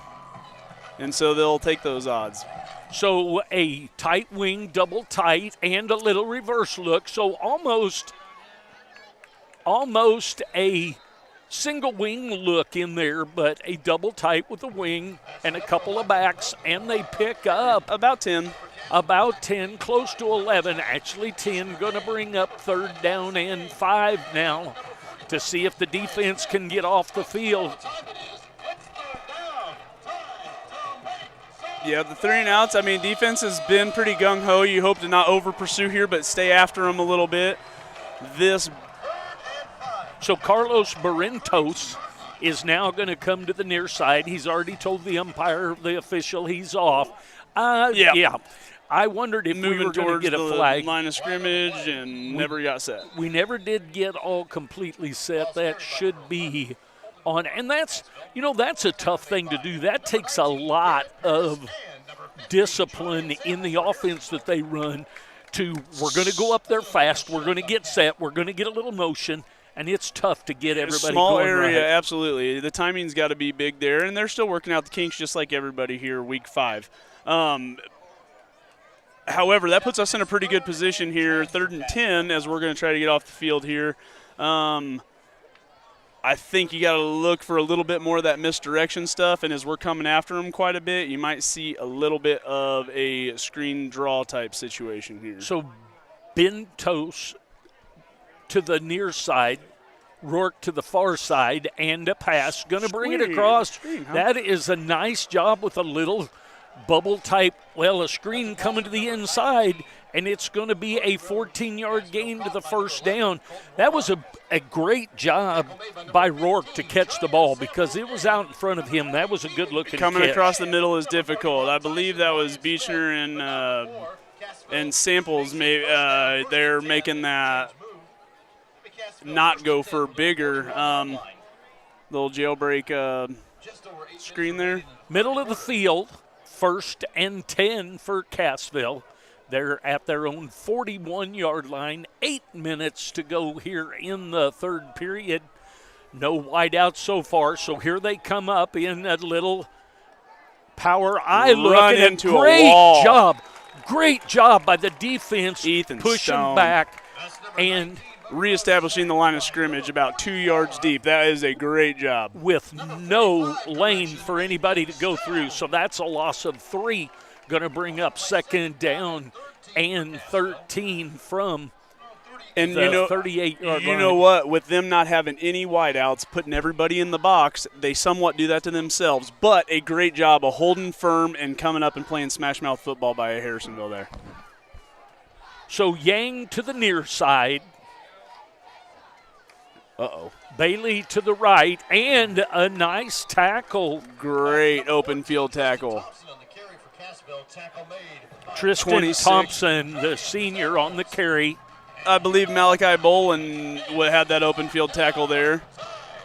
And so they'll take those odds.
So a tight wing, double tight, and a little reverse look. So almost a single wing look in there, but a double tight with a wing and a couple of backs, and they pick up
about 10.
About 10, close to 11, actually 10. Going to bring up 3rd down and 5 now to see if the defense can get off the field.
Yeah, the 3 and outs, defense has been pretty gung-ho. You hope to not over-pursue here, but stay after them a little bit.
So Carlos Barrientos is now going to come to the near side. He's already told the umpire, the official, he's off. Yeah. I wondered if we were going to get a flag.
Line of scrimmage and never got set.
We never did get all completely set. That should be on. And that's a tough thing to do. That takes a lot of discipline in the offense that they run we're going to go up there fast. We're going to get set. We're going to get a little motion. And it's tough to get everybody
small
going
area,
right.
Absolutely. The timing's got to be big there, and they're still working out the kinks just like everybody here week 5. However, that puts us in a pretty good position here, 3rd and 10, as we're going to try to get off the field here. I think you got to look for a little bit more of that misdirection stuff, and as we're coming after them quite a bit, you might see a little bit of a screen draw type situation here.
So Bentos to the near side, Rourke to the far side, and a pass. Going to bring it across. That is a nice job with a little bubble type, a screen coming to the inside, and it's going to be a 14-yard gain to the 1st down. That was a great job by Rourke to catch the ball because it was out in front of him. That was a good-looking
Coming
catch.
Across the middle is difficult. I believe that was Beechner and Samples. They're making that not go for bigger. Little jailbreak screen there.
Middle of the field, 1st and 10 for Cassville. They're at their own 41-yard line. 8 minutes to go here in the third period. No wideouts so far, so here they come up in a little power eye look.
Run
And
into a wall.
Great job by the defense
Ethan
pushing
Stone.
back and
reestablishing the line of scrimmage about 2 yards deep. That is a great job.
with no lane for anybody to go through. So that's a loss of 3. Going to bring up second down and 13 from
And
the
you know,
38-yard line.
you know what? With them not having any wideouts, putting everybody in the box, they somewhat do that to themselves. But a great job of holding firm and coming up and playing smash mouth football by Harrisonville there.
So Yang to the near side.
Uh-oh.
Bailey to the right, and a nice tackle.
Great open field tackle.
Tristan
26.
Thompson, the senior, on the carry.
I believe Malachi Bolin had that open field tackle there.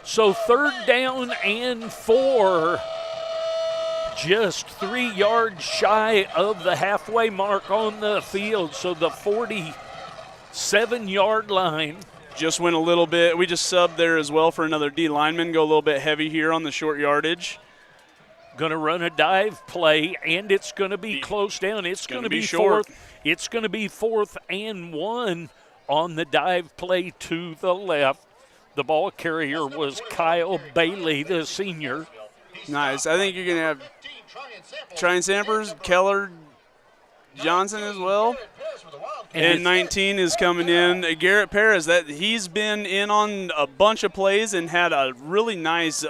So third down and 4. Just 3 yards shy of the halfway mark on the field. So the 47-yard line.
Just went a little bit. We just subbed there as well for another D lineman. Go a little bit heavy here on the short yardage.
Going to run a dive play, and it's going to be close down. It's going to be
short.
fourth. It's going to be 4th and 1 on the dive play to the left. The ball carrier was Kyle Bailey, the senior.
Nice. I think you're going to have Tryon Sampers, Keller, Johnson as well. And 19 is coming in. Garrett Perez, that he's been in on a bunch of plays and had a really nice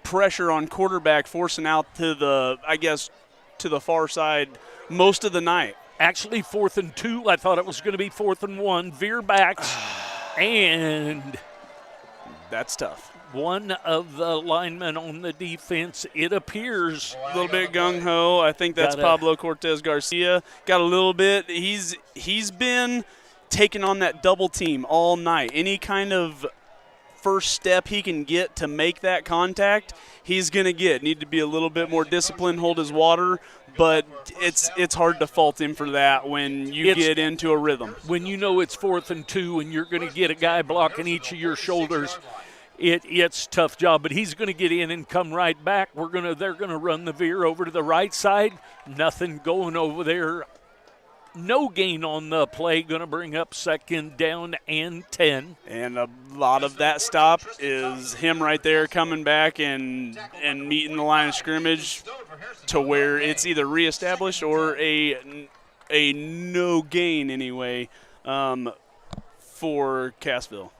pressure on quarterback, forcing out to the, I guess, to the far side most of the night.
Actually, 4th and 2. I thought it was going to be 4th and 1. Veer backs, and
that's tough.
One of the linemen on the defense, it appears,
a little bit gung-ho. I think that's Pablo Cortez Garcia. Got a little bit. He's been taking on that double team all night. Any kind of first step he can get to make that contact, he's going to get. Need to be a little bit more disciplined, hold his water, but it's hard to fault him for that when you get into a rhythm.
When you know it's 4th and 2 and you're going to get a guy blocking each of your shoulders, it's a tough job, but he's going to get in and come right back. They're going to run the veer over to the right side. Nothing going over there. No gain on the play. Going to bring up second down and 10.
And a lot of that stop is him right there coming back and meeting the line of scrimmage to where it's either reestablished or a no gain anyway for Cassville.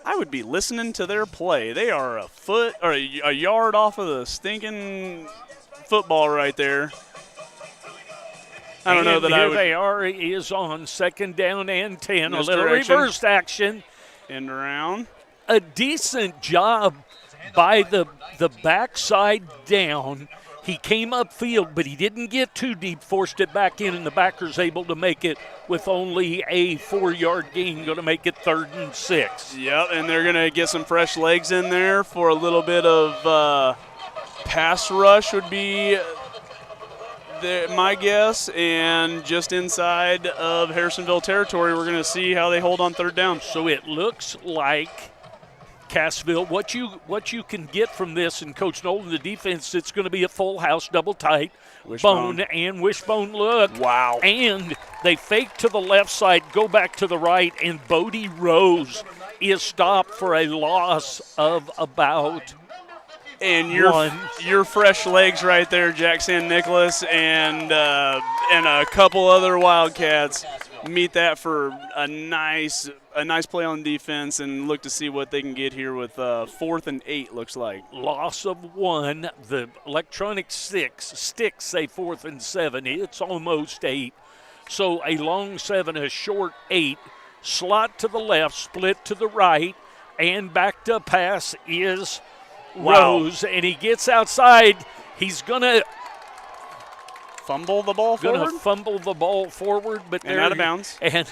I would be listening to their play. They are a foot or a yard off of the stinking football right there. I don't know that I would.
Here they are. Is on second down and 10. A
This
little
direction.
reversed action.
End around.
A decent job by the backside down. He came upfield, but he didn't get too deep, forced it back in, and the backer's able to make it with only a 4-yard gain, going to make it 3rd and 6.
Yep, and they're going to get some fresh legs in there for a little bit of pass rush would be my guess, and just inside of Harrisonville territory, we're going to see how they hold on 3rd down.
So it looks like Cassville, what you can get from this, and Coach Nolan, the defense, it's going to be a full house, double tight,
Wishbone.
bone and wishbone look.
Wow.
And they fake to the left side, go back to the right, and Bodie Rose is stopped for a loss of about
And
one.
your fresh legs right there, Jack San Nicolas and a couple other Wildcats meet that for a nice play on defense and look to see what they can get here with 4th and 8 looks like.
Loss of 1. The electronic sticks say 4th and 7. It's almost 8. So a long 7, a short 8. Slot to the left, split to the right, and back to pass is Rose, and he gets outside. He's gonna
fumble the ball forward,
but
and out of bounds.
And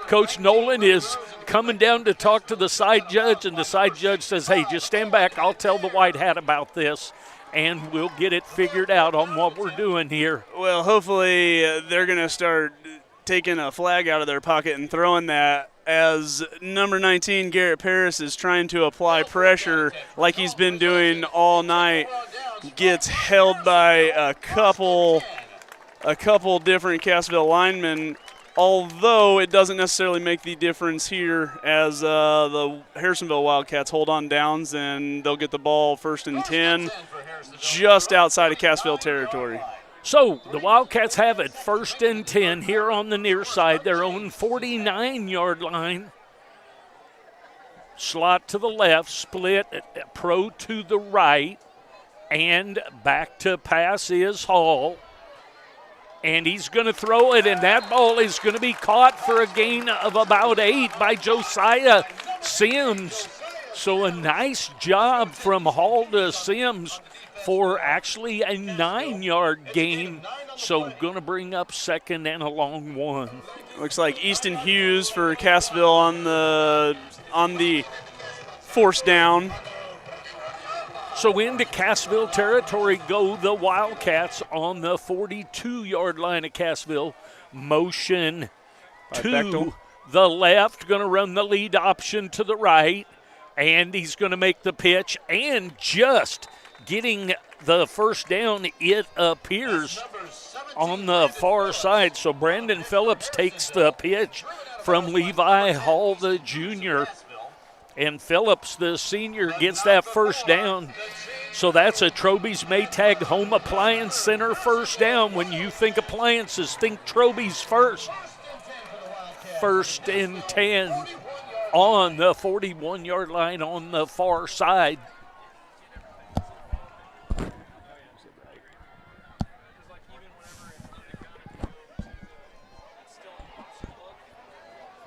Coach Nolan is coming down to talk to the side judge, and the side judge says, "Hey, just stand back. I'll tell the white hat about this." and we'll get it figured out on what we're doing here.
Well, hopefully they're going to start taking a flag out of their pocket and throwing that, as number 19, Garrett Paris, is trying to apply pressure like he's been doing all night. Gets held by a couple different Cassville linemen, although it doesn't necessarily make the difference here, as the Harrisonville Wildcats hold on downs, and they'll get the ball 1st and 10 just outside of Cassville territory.
So the Wildcats have it 1st and 10 here on the near side, their own 49-yard line. Slot to the left, split, pro to the right, and back to pass is Hall. And he's going to throw it, and that ball is going to be caught for a gain of about 8 by Josiah Sims. So a nice job from Hall to Sims for actually a 9-yard gain. So going to bring up 2nd and a long 1.
Looks like Easton Hughes for Cassville on the force down.
So into Cassville territory go the Wildcats on the 42-yard line of Cassville. Motion to
Bechtel.
The left, going to run the lead option to the right, and he's going to make the pitch, and just getting the first down, it appears, on the far side. So Brandon Phillips takes the pitch from Levi Hall, the junior. And Phillips, the senior, gets that first down. So that's a Troby's Maytag Home Appliance Center first down. When you think appliances, think Troby's first. 1st and 10 on the 41-yard line on the far side.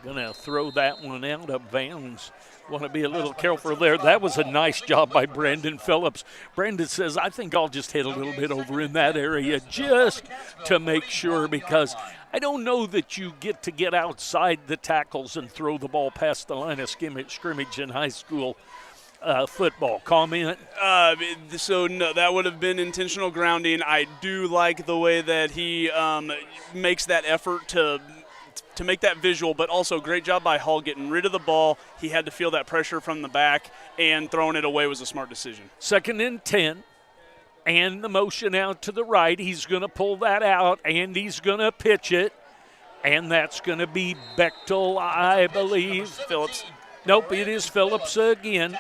Gonna throw that one out of bounds. Want to be a little careful there. That was a nice job by Brandon Phillips. Brandon says, I think I'll just hit a little bit over in that area just to make sure, because I don't know that you get outside the tackles and throw the ball past the line of scrimmage in high school football. Comment?
So no, that would have been intentional grounding. I do like the way that he makes that effort to make that visual, but also great job by Hall getting rid of the ball. He had to feel that pressure from the back, and throwing it away was a smart decision.
2nd and 10, and the motion out to the right. He's going to pull that out, and he's going to pitch it, and that's going to be Bechtel, I believe.
Phillips.
Nope, it is Phillips again.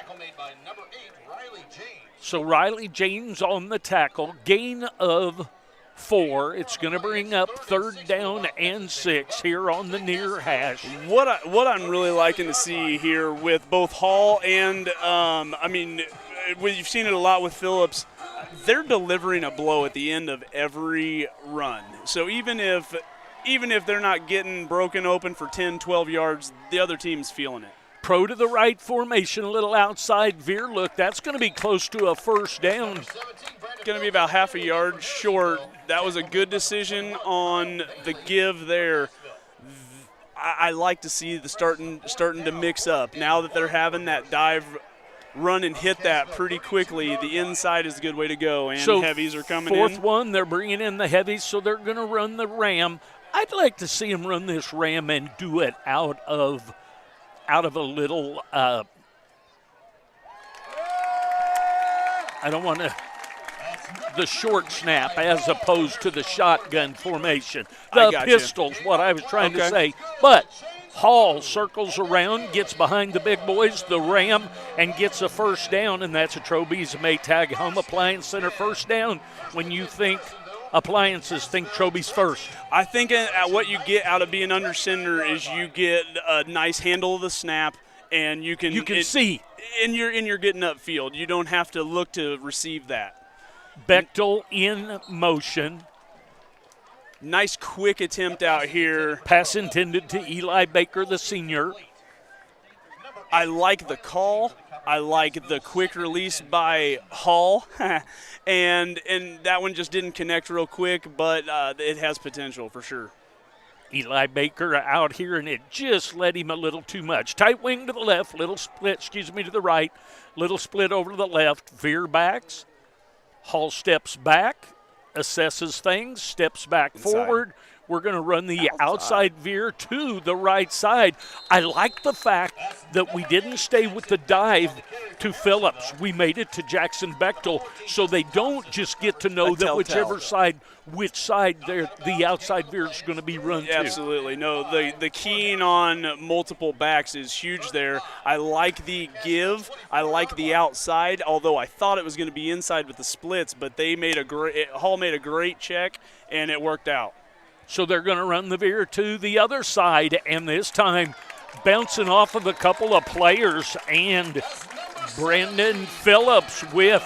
So Riley James on the tackle, gain of 4. It's going to bring up 3rd down and 6 here on the near hash.
What I'm really liking to see here with both Hall and, you've seen it a lot with Phillips, they're delivering a blow at the end of every run. So even if they're not getting broken open for 10, 12 yards, the other team's feeling it.
Pro to the right formation, a little outside veer look. That's going to be close to a 1st down.
Going to be about half a yard short. That was a good decision on the give there. I like to see the starting to mix up. Now that they're having that dive run and hit that pretty quickly, the inside is a good way to go, and
so
heavies are coming in.
4th one, they're bringing in the heavies, so they're going to run the ram. I'd like to see them run this ram and do it out of a little, I don't want to, the short snap as opposed to the shotgun formation. The pistol's what I was trying to say. But Hall circles around, gets behind the big boys, the ram, and gets a 1st down, and that's a Troby's Maytag Home Appliance Center 1st down. When you think appliances, think Troby's first.
I think what you get out of being under center is you get a nice handle of the snap, and you can
see,
and you're getting upfield. You don't have to look to receive that.
Bechtel in motion.
Nice quick attempt out here.
Pass intended to Eli Baker, the senior.
I like the call. I like the quick release by Hall. and that one just didn't connect real quick, but it has potential for sure.
Eli Baker out here, and it just led him a little too much. Tight wing to the left, little split, to the right, little split over to the left, veer backs. Hall steps back, assesses things, steps back forward. We're going to run the outside veer to the right side. I like the fact that we didn't stay with the dive to Phillips. We made it to Jackson Bechtel, so they don't just get to know that which side the outside veer is going to be run to.
Absolutely. No, the keying on multiple backs is huge there. I like the give. I like the outside, although I thought it was going to be inside with the splits, but Hall made a great check, and it worked out.
So they're going to run the veer to the other side, and this time bouncing off of a couple of players, and Brandon Phillips with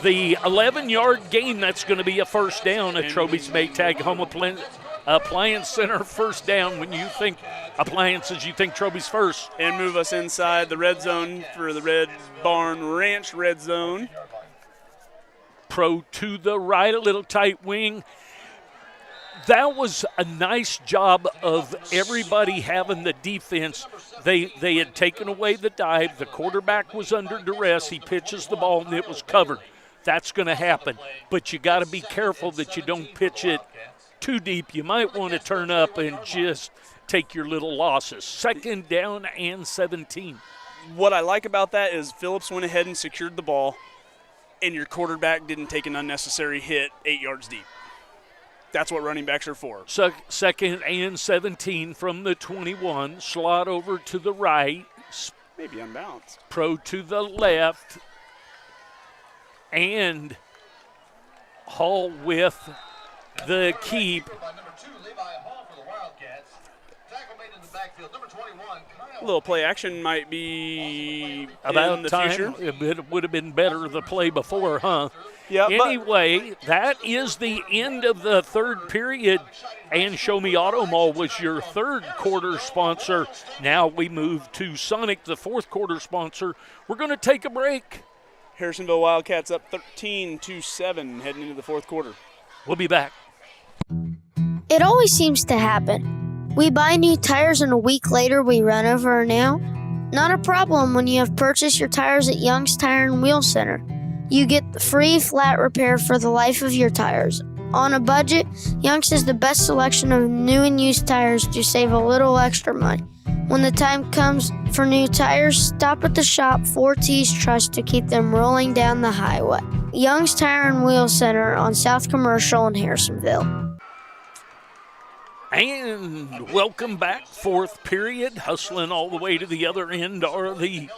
the 11-yard gain. That's going to be a first down at Troby's Maytag Home Appliance Center. First down. When you think appliances, you think Troby's first.
And move us inside the red zone for the Red Barn Ranch red zone.
Pro to the right, a little tight wing. That was a nice job of everybody having the defense. They had taken away the dive. The quarterback was under duress. He pitches the ball, and it was covered. That's going to happen. But you got to be careful that you don't pitch it too deep. You might want to turn up and just take your little losses. Second down and 17.
What I like about that is Phillips went ahead and secured the ball, and your quarterback didn't take an unnecessary hit 8 yards deep. That's what running backs are for.
Second and 17 from the 21. Slot over to the right.
Maybe unbalanced.
Pro to the left. And Hall with the keep.
A little play action might be
about
in the
time.
future.
It would have been better the play before, huh?
Yeah.
Anyway, that is the end of the third period, and Show Me Auto Mall was your third quarter sponsor. Now we move to Sonic, the fourth quarter sponsor. We're going to take a break.
Harrisonville Wildcats up 13-7 heading into the fourth quarter.
We'll be back.
It always seems to happen. We buy new tires and a week later we run over now. Not a problem when you have purchased your tires at Young's Tire and Wheel Center. You get the free flat repair for the life of your tires. On a budget, Young's has the best selection of new and used tires to save a little extra money. When the time comes for new tires, stop at the shop 4T's Trust to keep them rolling down the highway. Young's Tire and Wheel Center on South Commercial in Harrisonville.
And welcome back, fourth period. Hustling all the way to the other end are the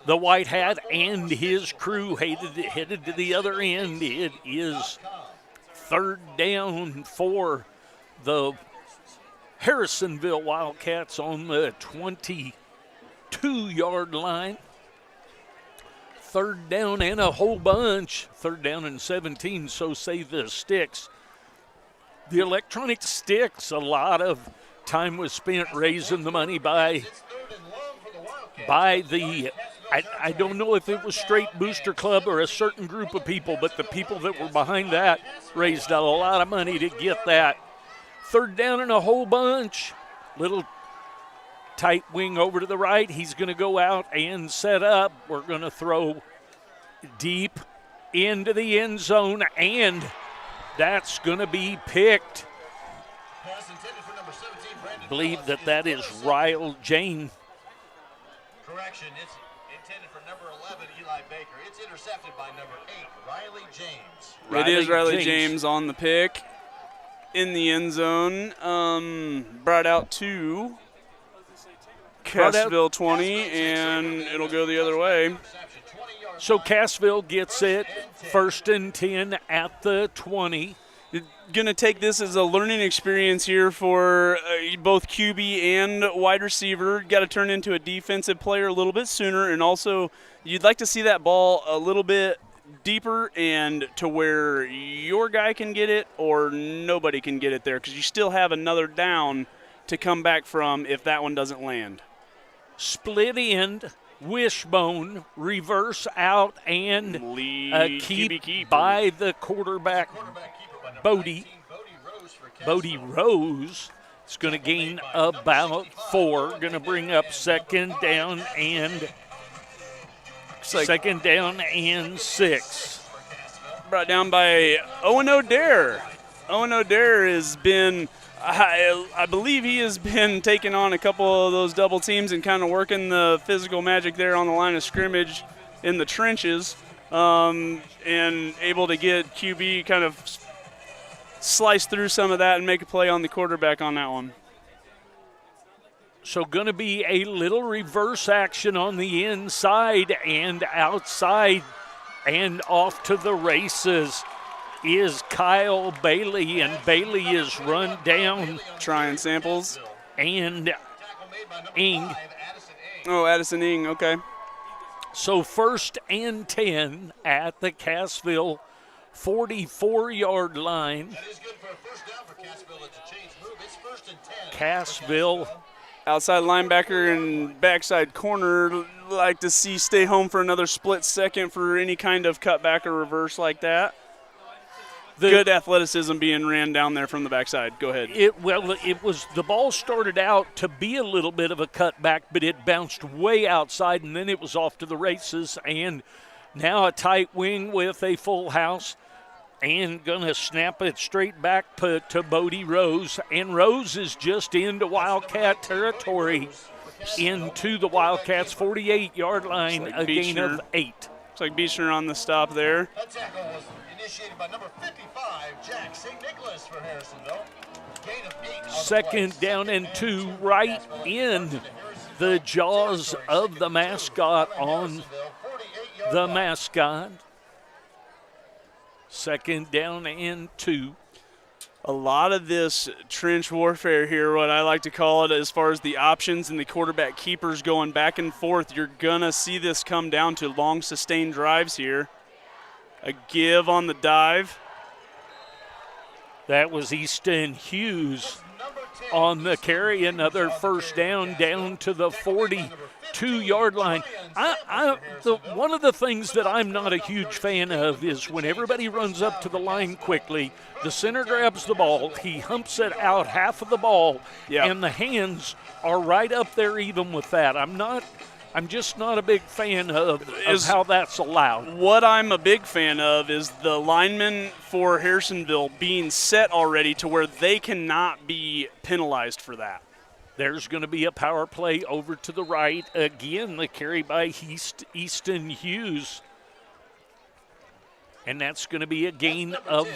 White Hat and his crew headed to the other end. It is third down for the Harrisonville Wildcats on the 22-yard line. Third down and a whole bunch. Third down and 17, so say the sticks. The electronic sticks, a lot of time was spent raising the money by the, I don't know if it was straight Booster Club or a certain group of people, but the people that were behind that raised a lot of money to get that. Third down and a whole bunch. Little tight wing over to the right. He's going to go out and set up. We're going to throw deep into the end zone, and that's going to be picked. I believe that is Ryle Jane.
Correction, it's intended for number 11, Eli Baker. It's intercepted by number 8, Riley James.
It is Riley James on the pick in the end zone. Brought out to Cassville 20, and it'll go the other way.
So Cassville gets it first and 10 at the 20.
Going to take this as a learning experience here for both QB and wide receiver. Got to turn into a defensive player a little bit sooner, and also you'd like to see that ball a little bit deeper and to where your guy can get it or nobody can get it there, because you still have another down to come back from if that one doesn't land.
Split end, wishbone, reverse out, and keep by the quarterback, Bodie Rose. It's going to gain about 4. Going to bring up second down and 6.
brought down by Owen O'Dare. Owen O'Dare has been, I believe he has been taking on a couple of those double teams and kind of working the physical magic there on the line of scrimmage in the trenches, and able to get QB kind of slice through some of that and make a play on the quarterback on that one.
So going to be a little reverse action on the inside and outside, and off to the races is Kyle Bailey, and Bailey is run down.
Trying samples.
And Ing.
Oh, Addison Ing, okay.
So 1st and 10 at the Cassville 44-yard line.
That is good for a first down for Cassville. It's a change move. It's 1st and 10.
Cassville.
Outside linebacker and backside corner, like to see stay home for another split second for any kind of cutback or reverse like that. Good athleticism being ran down there from the backside. Go ahead.
The ball started out to be a little bit of a cutback, but it bounced way outside, and then it was off to the races. And now a tight wing with a full house, and going to snap it straight back to Bodie Rose. And Rose is just into Wildcat territory, into the Wildcats' 48-yard line, a gain of 8.
Looks like Beechner on the stop there.
That tackle was initiated by number 55, Jack St. Nicholas for Harrisonville. Gain of 8.
2nd down and 2, right in the jaws of the mascot on the mascot. 2nd down and 2.
A lot of this trench warfare here, what I like to call it, as far as the options and the quarterback keepers going back and forth, you're going to see this come down to long sustained drives here. A give on the dive.
That was Easton Hughes on the carry. Another first down to the 42-yard line. One of the things that I'm not a huge fan of is when everybody runs up to the line quickly, the center grabs the ball, he humps it out half of the ball, and the hands are right up there even with that. I'm just not a big fan of how that's allowed.
What I'm a big fan of is the linemen for Harrisonville being set already to where they cannot be penalized for that.
There's going to be a power play over to the right. Again, the carry by Easton Hughes. And that's going to be a gain of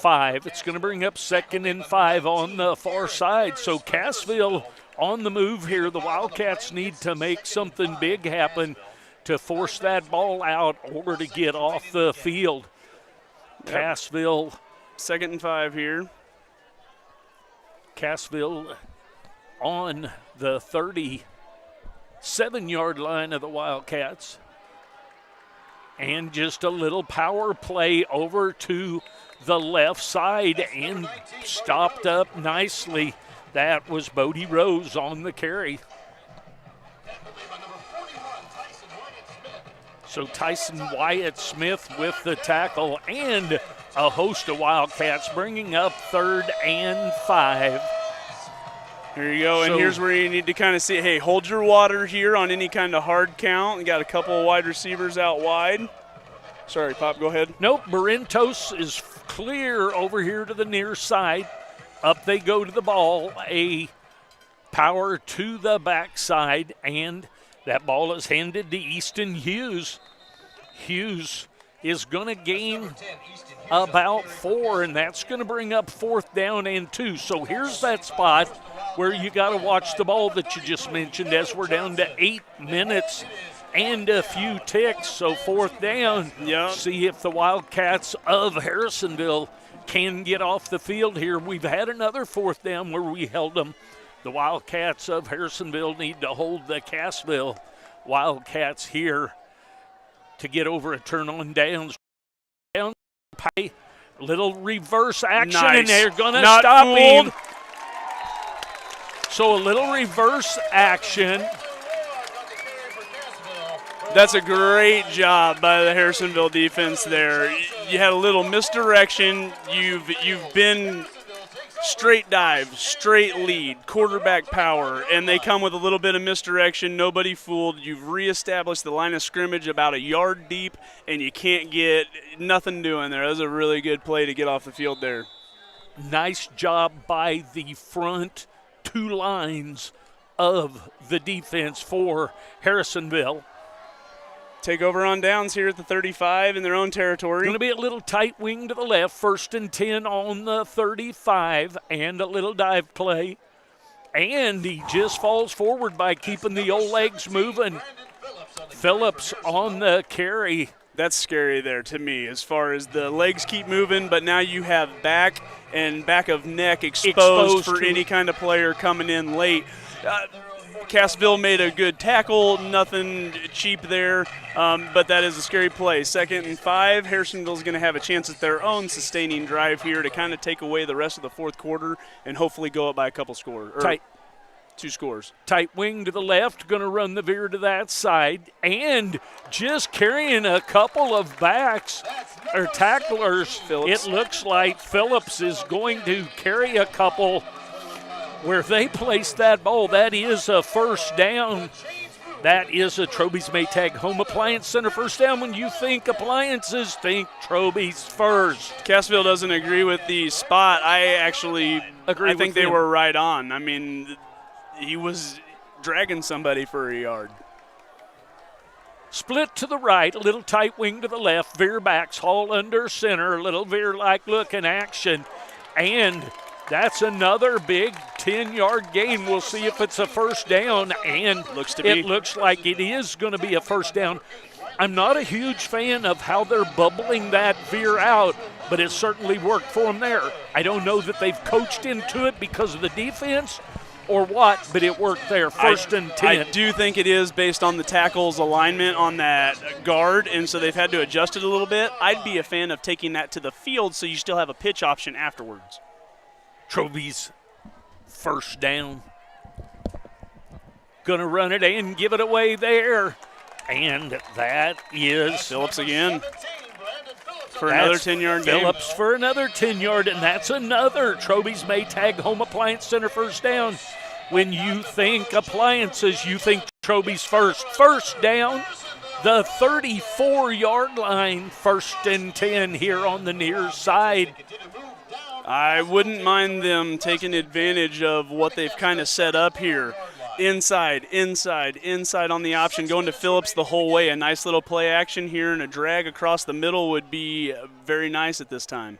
5. It's going to bring up 2nd and 5 on the far side. So Cassville on the move here. The Wildcats need to make something big happen to force that ball out or to get off the field. Cassville.
2nd and 5 here.
Cassville on the 37-yard line of the Wildcats. And just a little power play over to the left side and stopped up nicely. That was Bodie Rose on the carry. So Tyson Wyatt Smith with the tackle, and a host of Wildcats bringing up 3rd and 5.
Here you go, and here's where you need to kind of see, hey, hold your water here on any kind of hard count. You got a couple of wide receivers out wide. Sorry, Pop, go ahead.
Nope, Barintos is clear over here to the near side. Up they go to the ball, a power to the backside, and that ball is handed to Easton Hughes. Hughes is going to gain about 4, and that's going to bring up 4th down and 2. So here's that spot where you got to watch the ball that you just mentioned as we're down to 8 minutes and a few ticks. So 4th down. See if the Wildcats of Harrisonville can get off the field here. We've had another 4th down where we held them. The Wildcats of Harrisonville need to hold the Cassville Wildcats here to get over a turn on downs. Down, little reverse action, and they're going to stop him. So a little reverse action.
That's a great job by the Harrisonville defense there. You had a little misdirection. You've been straight dive, straight lead, quarterback power, and they come with a little bit of misdirection. Nobody fooled. You've reestablished the line of scrimmage about a yard deep, and you can't get nothing doing there. That was a really good play to get off the field there.
Nice job by the front two lines of the defense for Harrisonville.
Take over on downs here at the 35 in their own territory.
Going to be a little tight wing to the left. 1st and 10 on the 35, and a little dive play. And he just falls forward by keeping the old legs moving. Phillips on the carry.
That's scary there to me as far as the legs keep moving, but now you have back and back of neck exposed for any kind of player coming in late. Cassville made a good tackle, nothing cheap there, but that is a scary play. 2nd and 5, Harrisonville's going to have a chance at their own sustaining drive here to kind of take away the rest of the fourth quarter and hopefully go up by a couple scores.
Tight.
2 scores.
Tight wing to the left, going to run the veer to that side, and just carrying a couple of backs or tacklers.
Phillips.
It looks like Phillips is going to carry a couple where they place that ball. That is a first down. That is a Troby's Maytag Home Appliance Center first down. When you think appliances, think Troby's first.
Cassville doesn't agree with the spot. I think they were right on. I mean, he was dragging somebody for a yard.
Split to the right, a little tight wing to the left, veer backs, haul under center, a little veer-like look in action, and that's another big 10-yard gain. We'll see if it's a first down, and it looks like it is going to be a first down. I'm not a huge fan of how they're bubbling that veer out, but it certainly worked for them there. I don't know that they've coached into it because of the defense or what, but it worked there. 1st and 10.
I do think it is based on the tackle's alignment on that guard, and so they've had to adjust it a little bit. I'd be a fan of taking that to the field so you still have a pitch option afterwards.
Troby's first down. Going to run it and give it away there. And that is
Phillips again for another 10-yard gain.
Phillips for another 10-yard, and that's another Troby's Maytag Home Appliance Center first down. When you think appliances, you think Troby's first. First down, the 34-yard line, 1st and 10 here on the near side.
I wouldn't mind them taking advantage of what they've kind of set up here. Inside on the option, going to Phillips the whole way. A nice little play action here, and a drag across the middle would be very nice at this time.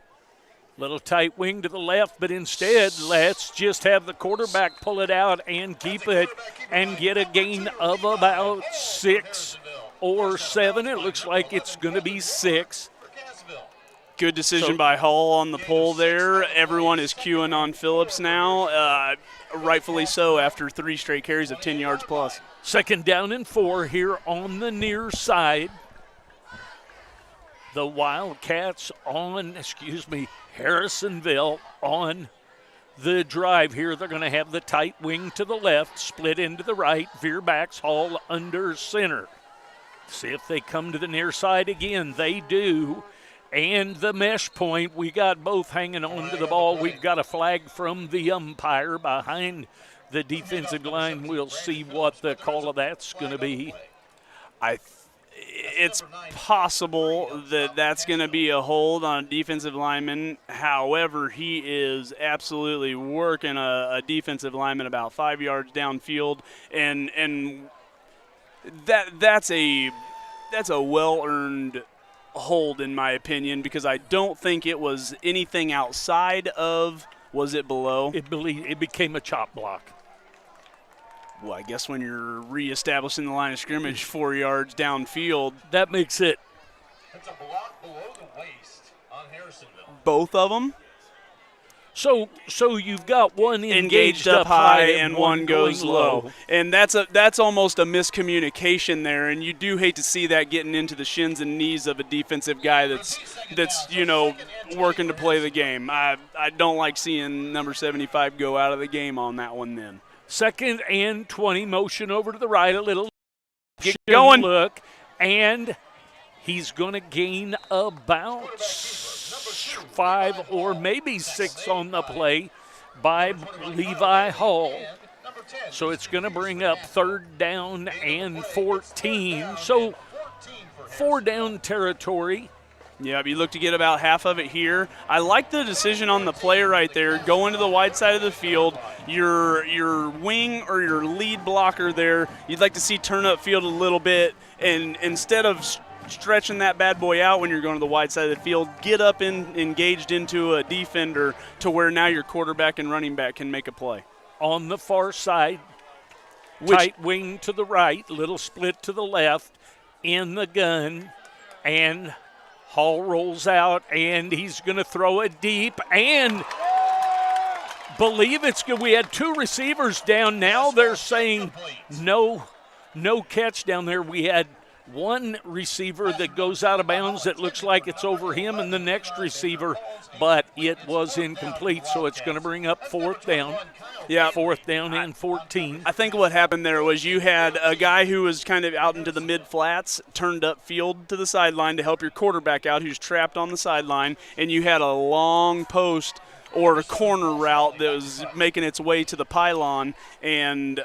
Little tight wing to the left, but instead, let's just have the quarterback pull it out and keep it and get a gain of about 6 or 7. It looks like it's going to be 6.
Good decision by Hall on the pull there. Everyone is queuing on Phillips now, rightfully so after 3 straight carries of 10 yards plus.
2nd down and 4 here on the near side. The Wildcats Harrisonville on the drive here. They're going to have the tight wing to the left, split into the right, veer backs, haul under center. See if they come to the near side again. They do. And the mesh point, we got both hanging on to the ball. We've got a flag from the umpire behind the defensive line. We'll see what the call of that's going to be.
It's possible that that's going to be a hold on a defensive lineman. However, he is absolutely working a defensive lineman about 5 yards downfield, and that's a well-earned hold in my opinion, because I don't think it was anything outside of, was it below?
It became a chop block.
Well, I guess when you're reestablishing the line of scrimmage 4 yards downfield,
that makes it.
It's a block below the waist on Harrisonville.
Both of them?
So you've got one
engaged up high and one goes low. And that's almost a miscommunication there, and you do hate to see that getting into the shins and knees of a defensive guy that's working to play the game. I don't like seeing number 75 go out of the game on that one then.
2nd and 20, motion over to the right, a little
get going
look, and he's going to gain about 5 or maybe 6 on the play. by Levi Hall. So it's going to bring up 3rd down and 14. So 4 down territory.
Yeah, you look to get about half of it here. I like the decision on the play right there. Go into the wide side of the field. Your wing or your lead blocker there, you'd like to see turn up field a little bit. And instead of stretching that bad boy out when you're going to the wide side of the field, get up and engaged into a defender to where now your quarterback and running back can make a play.
On the far side, tight wing to the right, little split to the left, in the gun, and Hall rolls out, and he's going to throw it deep, and believe it's good. We had 2 receivers down. Now they're saying no catch down there. We had 1 receiver that goes out of bounds that looks like it's over him, and the next receiver, but it was incomplete, so it's going to bring up 4th down.
Yeah,
4th down and 14.
I think what happened there was you had a guy who was kind of out into the mid-flats, turned up field to the sideline to help your quarterback out who's trapped on the sideline, and you had a long post or a corner route that was making its way to the pylon, and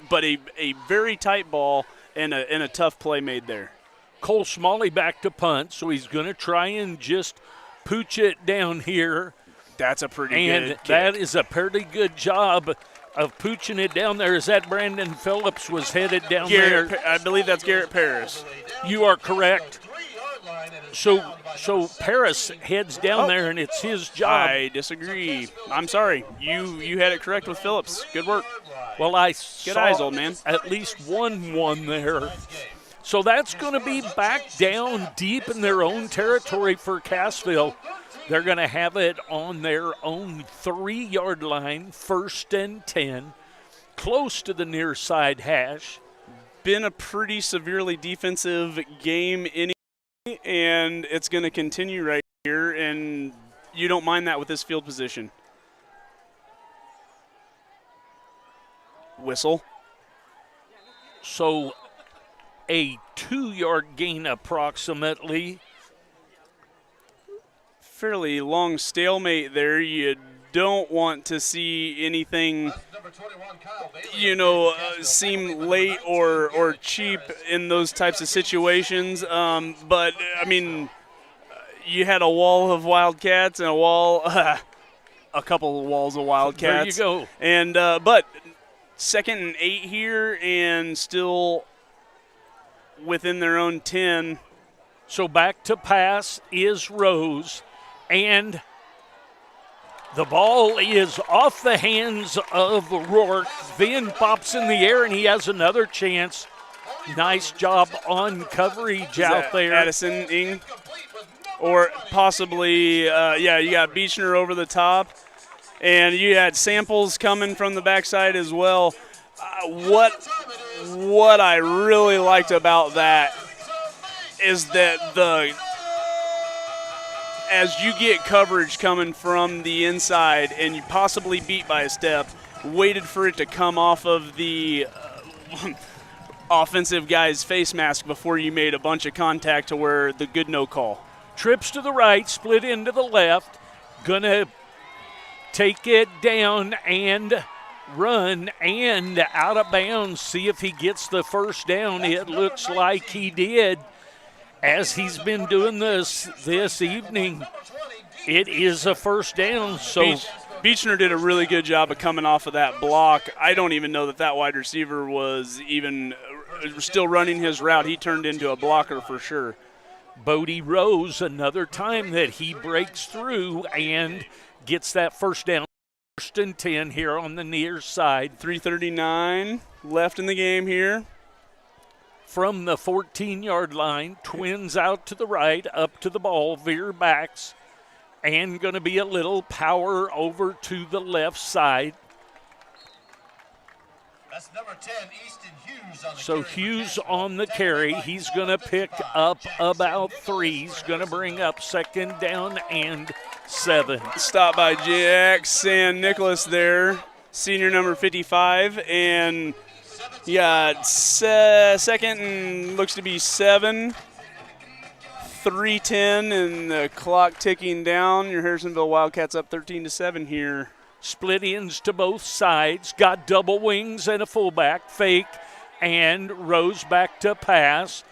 but a very tight ball and a tough play made there.
Cole Smalley back to punt, so he's going to try and just pooch it down here.
That's a pretty good
And that is a pretty good job of pooching it down there. Is that Brandon Phillips was headed down there?
I believe that's Garrett Paris.
You are correct. So Paris heads down there, and it's his job.
I disagree. I'm sorry. You had it correct with Phillips. Good work.
Well, I
Good
saw
eyes, old man.
At least 1 there. So that's going to be back down deep in their own territory for Cassville. They're going to have it on their own 3-yard line, 1st and 10, close to the near side hash.
Been a pretty severely defensive game anyway, and it's going to continue right here, and you don't mind that with this field position. Whistle.
So a 2-yard gain approximately.
Fairly long stalemate there. You don't want to see anything, seem late or cheap in those types of situations. But, I mean, you had a wall of Wildcats and a couple of walls of Wildcats.
There you go.
And but 2nd and 8 here and still within their own 10.
So back to pass is Rose. And the ball is off the hands of Rourke, then pops in the air, and he has another chance. Nice job on coverage out there.
Addison Ing? Or possibly, you got Beechner over the top, and you had Samples coming from the backside as well. What I really liked about that is that as you get coverage coming from the inside and you possibly beat by a step, waited for it to come off of the offensive guy's face mask before you made a bunch of contact to where the good no call.
Trips to the right, split into the left, gonna take it down and run and out of bounds. See if he gets the 1st down. It looks like he did. As he's been doing this evening, it is a 1st down. So
Beechner did a really good job of coming off of that block. I don't even know that wide receiver was even still running his route. He turned into a blocker for sure.
Bodie Rose, another time that he breaks through and gets that 1st down. 1st and 10 here on the near side.
3:39 left in the game here.
From the 14-yard line, Twins out to the right, up to the ball, veer backs, and going to be a little power over to the left side.
That's number 10, Easton Hughes on the
So
carry.
Hughes on the carry. He's going to pick up about 3. He's going to bring up 2nd down and 7.
Stop by Jack San Nicholas there, senior number 55, and you got 2nd and looks to be 7. 3:10 and the clock ticking down. Your Harrisonville Wildcats up 13-7 here
Split ends to both sides. Got double wings and a fullback. Fake and Rose back to pass.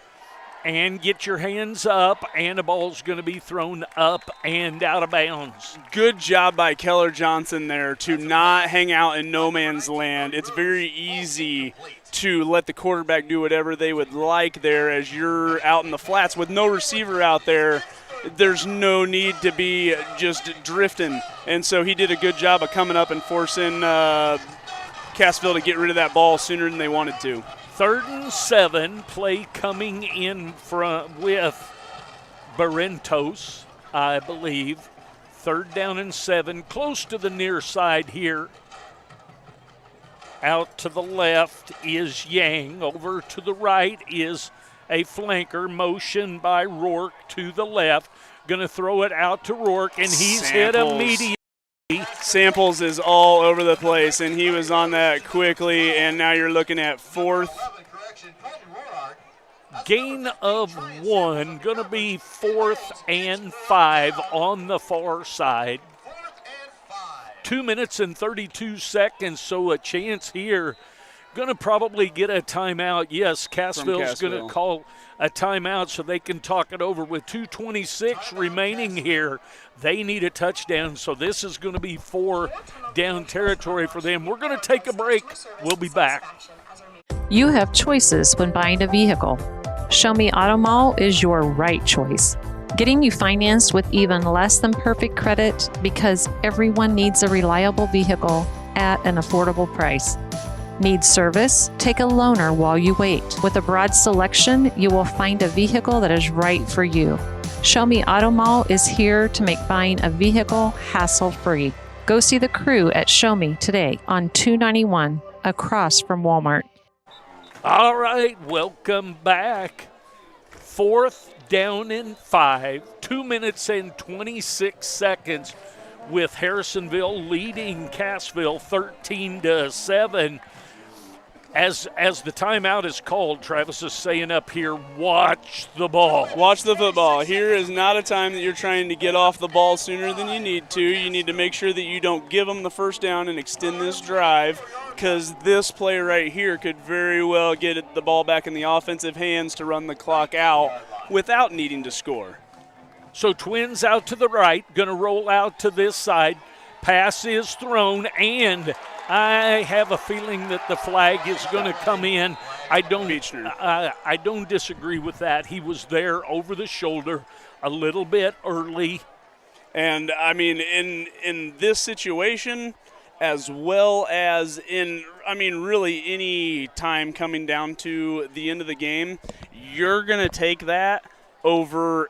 And get your hands up, and the ball's going to be thrown up and out of bounds.
Good job by Keller Johnson there to not hang out in no man's land. It's very easy to let the quarterback do whatever they would like there as you're out in the flats with no receiver out there. There's no need to be just drifting. And so he did a good job of coming up and forcing Cassville to get rid of that ball sooner than they wanted to.
3rd and 7, play coming in front with Barrentos, I believe. 3rd down and 7, close to the near side here. Out to the left is Yang. Over to the right is a flanker. Motion by Rourke to the left. Going to throw it out to Rourke, and he's hit immediately.
Samples is all over the place, and he was on that quickly, and now you're looking at 4th.
Gain of 1, going to be 4th and 5 on the far side. 2 minutes and 32 seconds, so a chance here. Going to probably get a timeout. Yes, Cassville's going to call a timeout so they can talk it over with 2:26 remaining here. They need a touchdown, so this is going to be 4 down territory for them. We're going to take a break. We'll be back.
You have choices when buying a vehicle. Show Me Auto Mall is your right choice. Getting you financed with even less than perfect credit because everyone needs a reliable vehicle at an affordable price. Need service? Take a loaner while you wait. With a broad selection, you will find a vehicle that is right for you. Show Me Auto Mall is here to make buying a vehicle hassle-free. Go see the crew at Show Me today on 291 across from Walmart.
All right, welcome back. 4th down and 5, 2 minutes and 26 seconds with Harrisonville leading Cassville 13-7. As the timeout is called, Travis is saying up here, watch the ball.
Watch the football. Here is not a time that you're trying to get off the ball sooner than you need to. You need to make sure that you don't give them the first down and extend this drive, because this play right here could very well get the ball back in the offensive hands to run the clock out without needing to score.
So Twins out to the right, going to roll out to this side. Pass is thrown, and I have a feeling that the flag is going to come in. I don't disagree with that. He was there over the shoulder a little bit early.
And, I mean, in this situation, as well as in, really any time coming down to the end of the game, you're going to take that over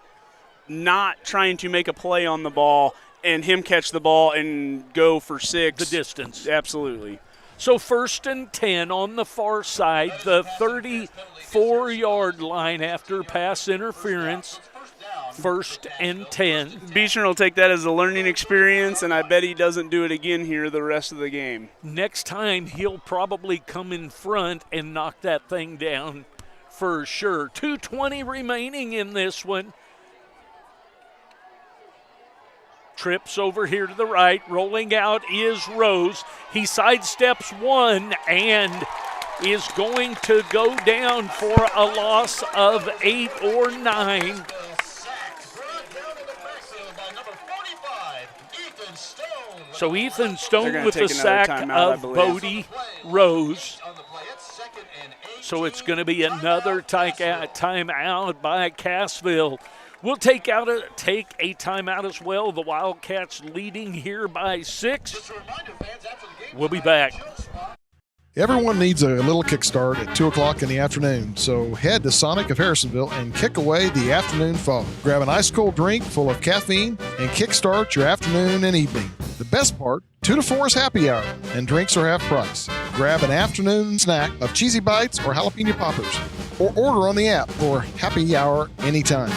not trying to make a play on the ball and him catch the ball and go for 6.
The distance.
Absolutely.
So 1st and 10 on the far side, the 34-yard line after pass interference. 1st and 10.
Beechner will take that as a learning experience, and I bet he doesn't do it again here the rest of the game.
Next time, he'll probably come in front and knock that thing down for sure. 2:20 remaining in this one. Trips over here to the right. Rolling out is Rose. He sidesteps one and is going to go down for a loss of 8 or 9. So Ethan Stone with the sack of Bodie Rose. So it's going to be another timeout by Cassville. We'll take a timeout as well. The Wildcats leading here by 6. We'll be back.
Everyone needs a little kickstart at 2 o'clock in the afternoon, so head to Sonic of Harrisonville and kick away the afternoon fog. Grab an ice-cold drink full of caffeine and kickstart your afternoon and evening. The best part, 2 to 4 is happy hour, and drinks are half price. Grab an afternoon snack of cheesy bites or jalapeno poppers, or order on the app for happy hour anytime.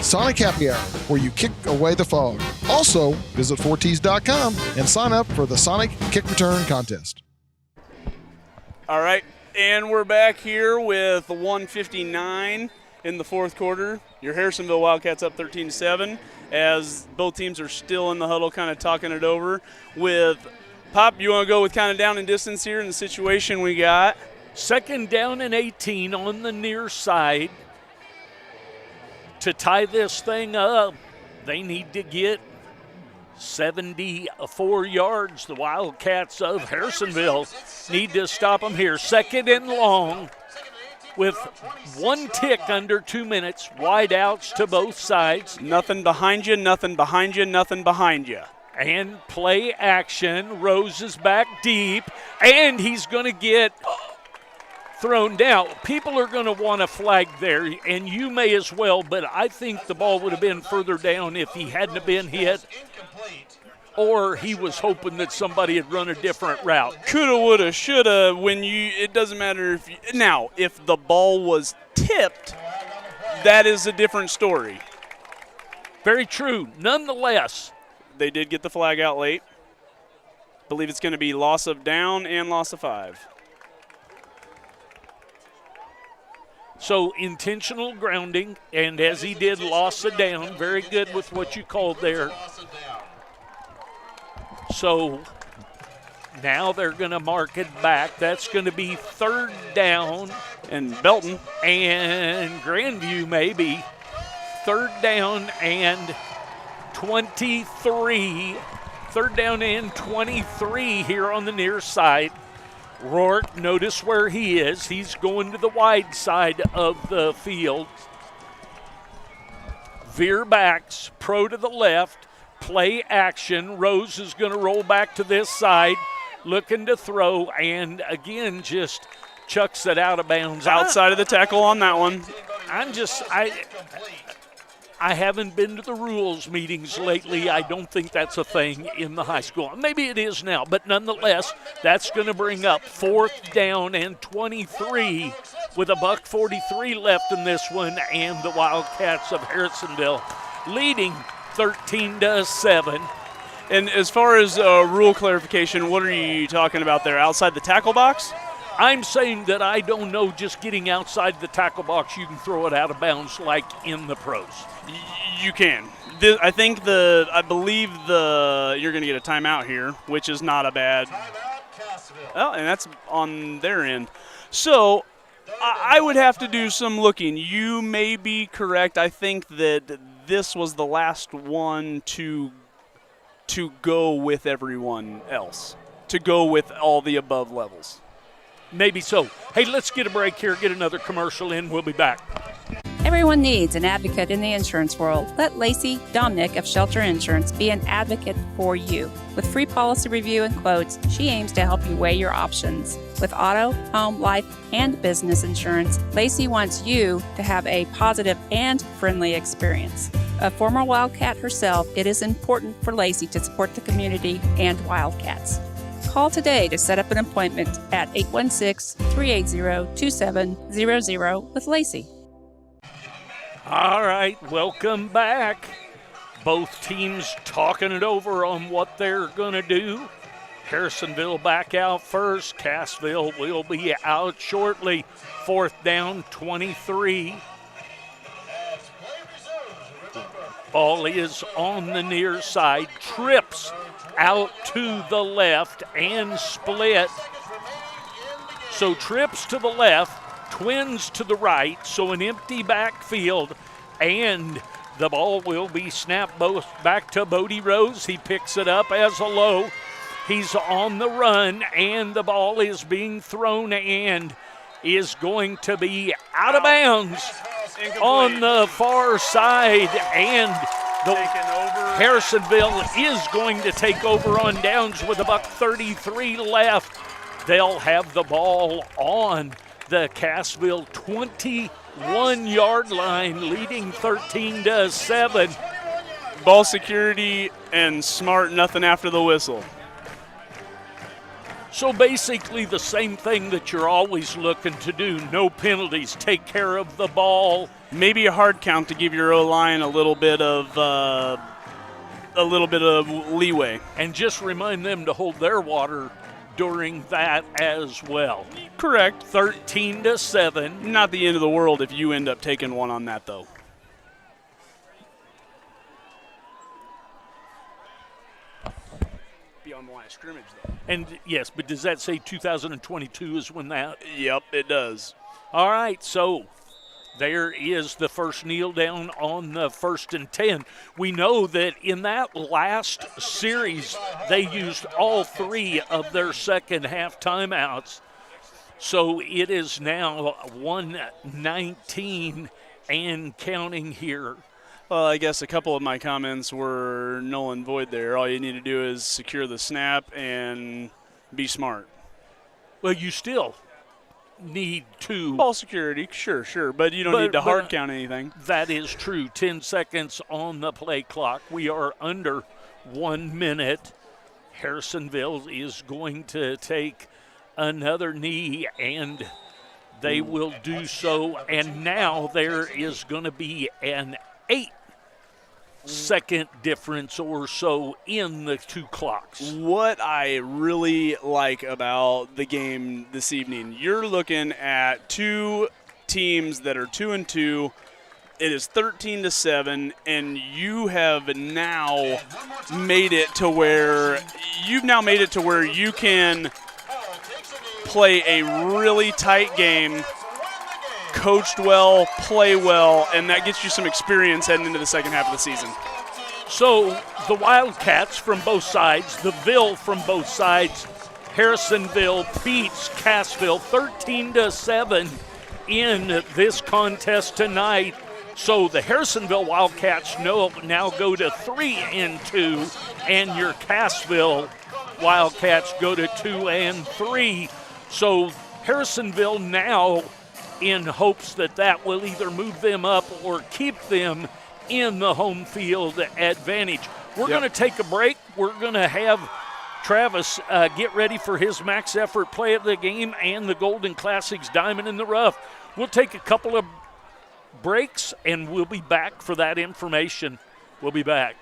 Sonic Happy Hour, where you kick away the fog. Also, visit 4ts.com and sign up for the Sonic Kick Return Contest.
All right, and we're back here with 1:59 in the fourth quarter. Your Harrisonville Wildcats up 13-7 as both teams are still in the huddle kind of talking it over with Pop, you want to go with kind of down and distance here in the situation we got?
2nd down and 18 on the near side. To tie this thing up, they need to get 74 yards. The Wildcats of Harrisonville need to stop them here. 2nd and long with 1 tick under 2 minutes. Wide outs to both sides.
Nothing behind you, nothing behind you, nothing behind you.
And play action. Rose is back deep, and he's going to get thrown down. People are going to want a flag there, and you may as well, but I think the ball would have been further down if he hadn't have been hit, or he was hoping that somebody had run a different route.
Coulda, woulda, shoulda. It doesn't matter if the ball was tipped, that is a different story.
Very true. Nonetheless,
they did get the flag out late. Believe it's going to be loss of down and loss of 5.
So intentional grounding, and as he did, loss of down. Very good with what you called there. So now they're going to mark it back. That's going to be 3rd down.
And Belton.
And Grandview maybe. 3rd down and 23. 3rd down and 23 here on the near side. Rourke, notice where he is. He's going to the wide side of the field. Veer backs, pro to the left, play action. Rose is going to roll back to this side, looking to throw, and again just chucks it out of bounds.
Outside of the tackle on that one.
I haven't been to the rules meetings lately. I don't think that's a thing in the high school. Maybe it is now, but nonetheless, that's going to bring up 4th down and 23 with $1:43 left in this one, and the Wildcats of Harrisonville leading 13-7.
And as far as rule clarification, what are you talking about there? Outside the tackle box?
I'm saying that I don't know, just getting outside the tackle box, you can throw it out of bounds like in the pros.
You can. I believe you're going to get a timeout here, which is not a bad. Well, and that's on their end. So I would have to do some looking. You may be correct. I think that this was the last one to go with everyone else, to go with all the above levels.
Maybe so. Hey, let's get a break here, get another commercial in. We'll be back.
Everyone needs an advocate in the insurance world. Let Lacey Domnick of Shelter Insurance be an advocate for you. With free policy review and quotes, she aims to help you weigh your options. With auto, home, life, and business insurance, Lacey wants you to have a positive and friendly experience. A former Wildcat herself, it is important for Lacey to support the community and Wildcats. Call today to set up an appointment at 816-380-2700 with Lacey.
All right, welcome back. Both teams talking it over on what they're going to do. Harrisonville back out first. Cassville will be out shortly. 4th down, 23. Ball is on the near side. Trips out to the left and split. So trips to the left, twins to the right, so an empty backfield, and the ball will be snapped both back to Bodie Rose. He picks it up as a low. He's on the run, and the ball is being thrown and is going to be out of bounds on the far side, and Harrisonville is going to take over on downs with $1:33 left. They'll have the ball on the Cassville 21-yard line, leading 13-7.
Ball security and smart, nothing after the whistle.
So basically the same thing that you're always looking to do. No penalties, take care of the ball.
Maybe a hard count to give your O-line a little bit of leeway.
And just remind them to hold their water during that as well.
Correct.
13-7.
Not the end of the world if you end up taking one on that, though. on the line of scrimmage, though.
And yes, but does that say 2022 is when that?
Yep, it does.
All right, so there is the first kneel down on the 1st and 10. We know that in that last series, they used all 3 of their second half timeouts. So it is now 1:19 and counting here.
Well, I guess a couple of my comments were null and void there. All you need to do is secure the snap and be smart.
Well, you still need to.
Ball security, sure, but you don't need to hard count anything.
That is true. 10 seconds on the play clock. We are under 1 minute. Harrisonville is going to take another knee, and they will do so. And now there is going to be an 8-second difference or so in the 2 clocks.
What I really like about the game this evening, you're looking at 2 teams that are 2-2. It is 13-7, and you have now made it to where you can play a really tight game, coached well, play well, and that gets you some experience heading into the second half of the season.
So the Wildcats from both sides, the Ville from both sides, Harrisonville beats Cassville 13-7 in this contest tonight. So the Harrisonville Wildcats now go to 3-2, and your Cassville Wildcats go to 2-3. So Harrisonville now, in hopes that will either move them up or keep them in the home field advantage. We're going to take a break. We're going to have Travis get ready for his max effort play of the game and the Golden Classics Diamond in the Rough. We'll take a couple of breaks, and we'll be back for that information. We'll be back.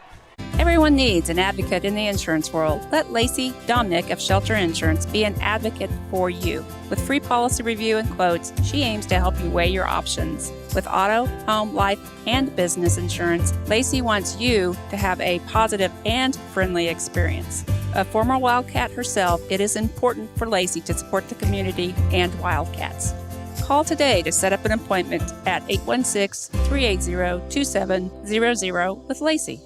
Everyone needs an advocate in the insurance world. Let Lacey Domnick of Shelter Insurance be an advocate for you. With free policy review and quotes, she aims to help you weigh your options. With auto, home, life, and business insurance, Lacey wants you to have a positive and friendly experience. A former Wildcat herself, it is important for Lacey to support the community and Wildcats. Call today to set up an appointment at 816-380-2700 with Lacey.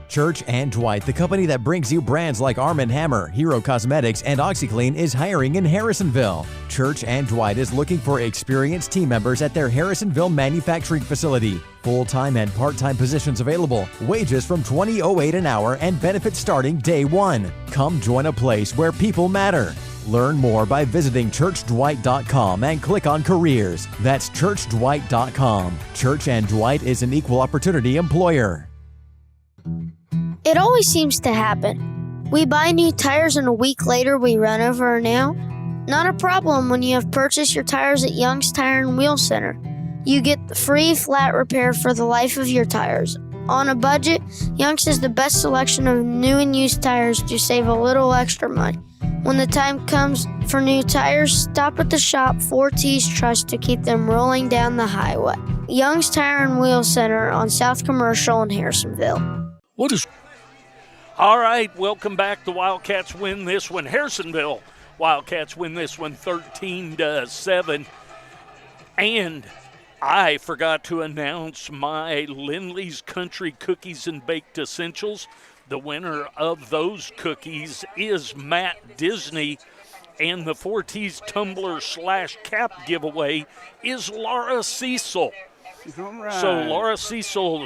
Church and Dwight, the company that brings you brands like Arm & Hammer, Hero Cosmetics, and OxyClean, is hiring in Harrisonville. Church and Dwight is looking for experienced team members at their Harrisonville manufacturing facility. Full-time and part-time positions available. Wages from $20.08 an hour and benefits starting day 1. Come join a place where people matter. Learn more by visiting churchdwight.com and click on careers. That's churchdwight.com. Church and Dwight is an equal opportunity employer.
It always seems to happen. We buy new tires and a week later we run over a nail. Not a problem when you have purchased your tires at Young's Tire and Wheel Center. You get the free flat repair for the life of your tires. On a budget, Young's has the best selection of new and used tires to save a little extra money. When the time comes for new tires, stop at the shop 4T's Trust to keep them rolling down the highway. Young's Tire and Wheel Center on South Commercial in Harrisonville.
What is... All right, welcome back. The Wildcats win this one. Harrisonville Wildcats win this one 13-7. And I forgot to announce my Lindley's Country Cookies and Baked Essentials. The winner of those cookies is Matt Disney. And the 4T's Tumbler/Cap giveaway is Laura Cecil.
All right.
So Laura Cecil,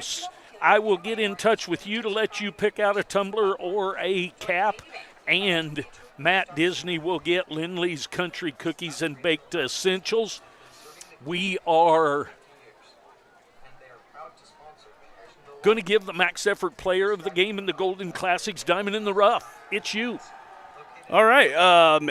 I will get in touch with you to let you pick out a tumbler or a cap, and Matt Disney will get Lindley's Country Cookies and Baked Essentials. We are going to give the max effort player of the game in the Golden Classics Diamond in the Rough. It's you.
All right.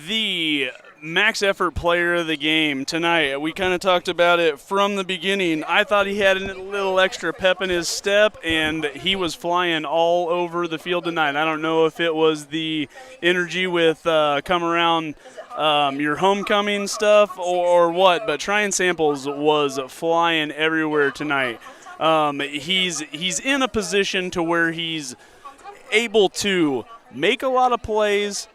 The max effort player of the game tonight, we kind of talked about it from the beginning. I thought he had a little extra pep in his step, and he was flying all over the field tonight. I don't know if it was the energy with come around your homecoming stuff or what, but Trying Samples was flying everywhere tonight. He's in a position to where he's able to make a lot of plays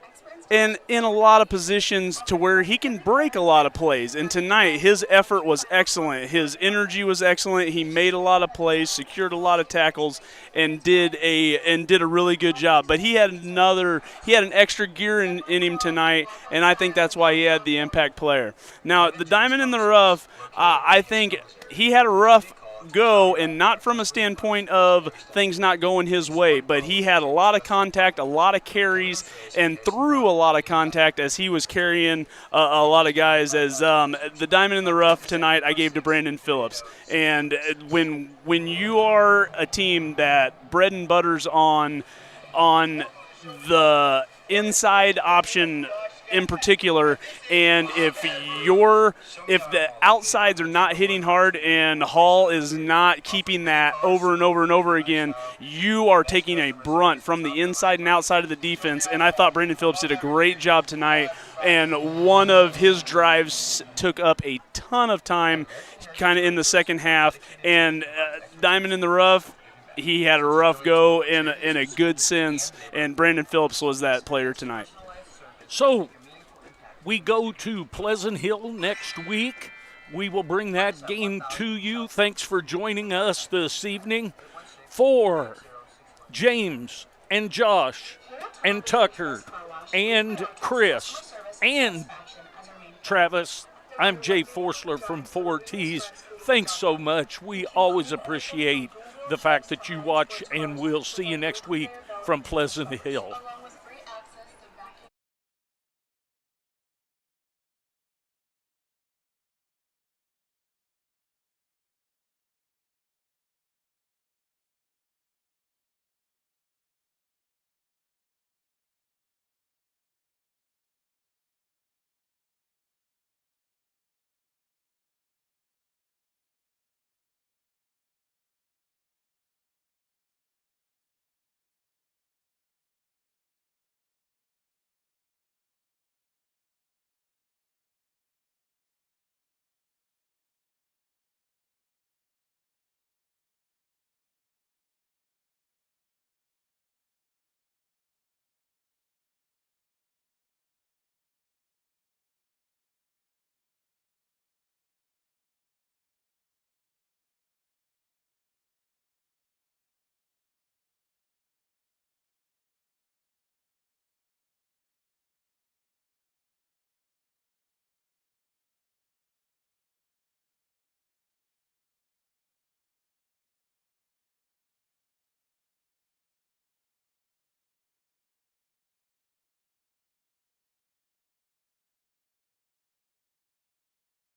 and in a lot of positions to where he can break a lot of plays. And tonight, his effort was excellent. His energy was excellent. He made a lot of plays, secured a lot of tackles, and did a really good job. But he had an extra gear in him tonight, and I think that's why he had the impact player. Now, the diamond in the rough, I think he had a rough go, and not from a standpoint of things not going his way, but he had a lot of contact, a lot of carries, and threw a lot of contact as he was carrying a lot of guys. As the diamond in the rough tonight, I gave to Brandon Phillips. And when you are a team that bread and butters on the inside option in particular, and if the outsides are not hitting hard and Hall is not keeping that over and over and over again, you are taking a brunt from the inside and outside of the defense. And I thought Brandon Phillips did a great job tonight, and one of his drives took up a ton of time kind of in the second half. And diamond in the rough, he had a rough go in a good sense, and Brandon Phillips was that player tonight.
So we go to Pleasant Hill next week. We will bring that game to you. Thanks for joining us this evening. For James and Josh and Tucker and Chris and Travis, I'm Jay Forsler from 4Ts. Thanks so much. We always appreciate the fact that you watch, and we'll see you next week from Pleasant Hill.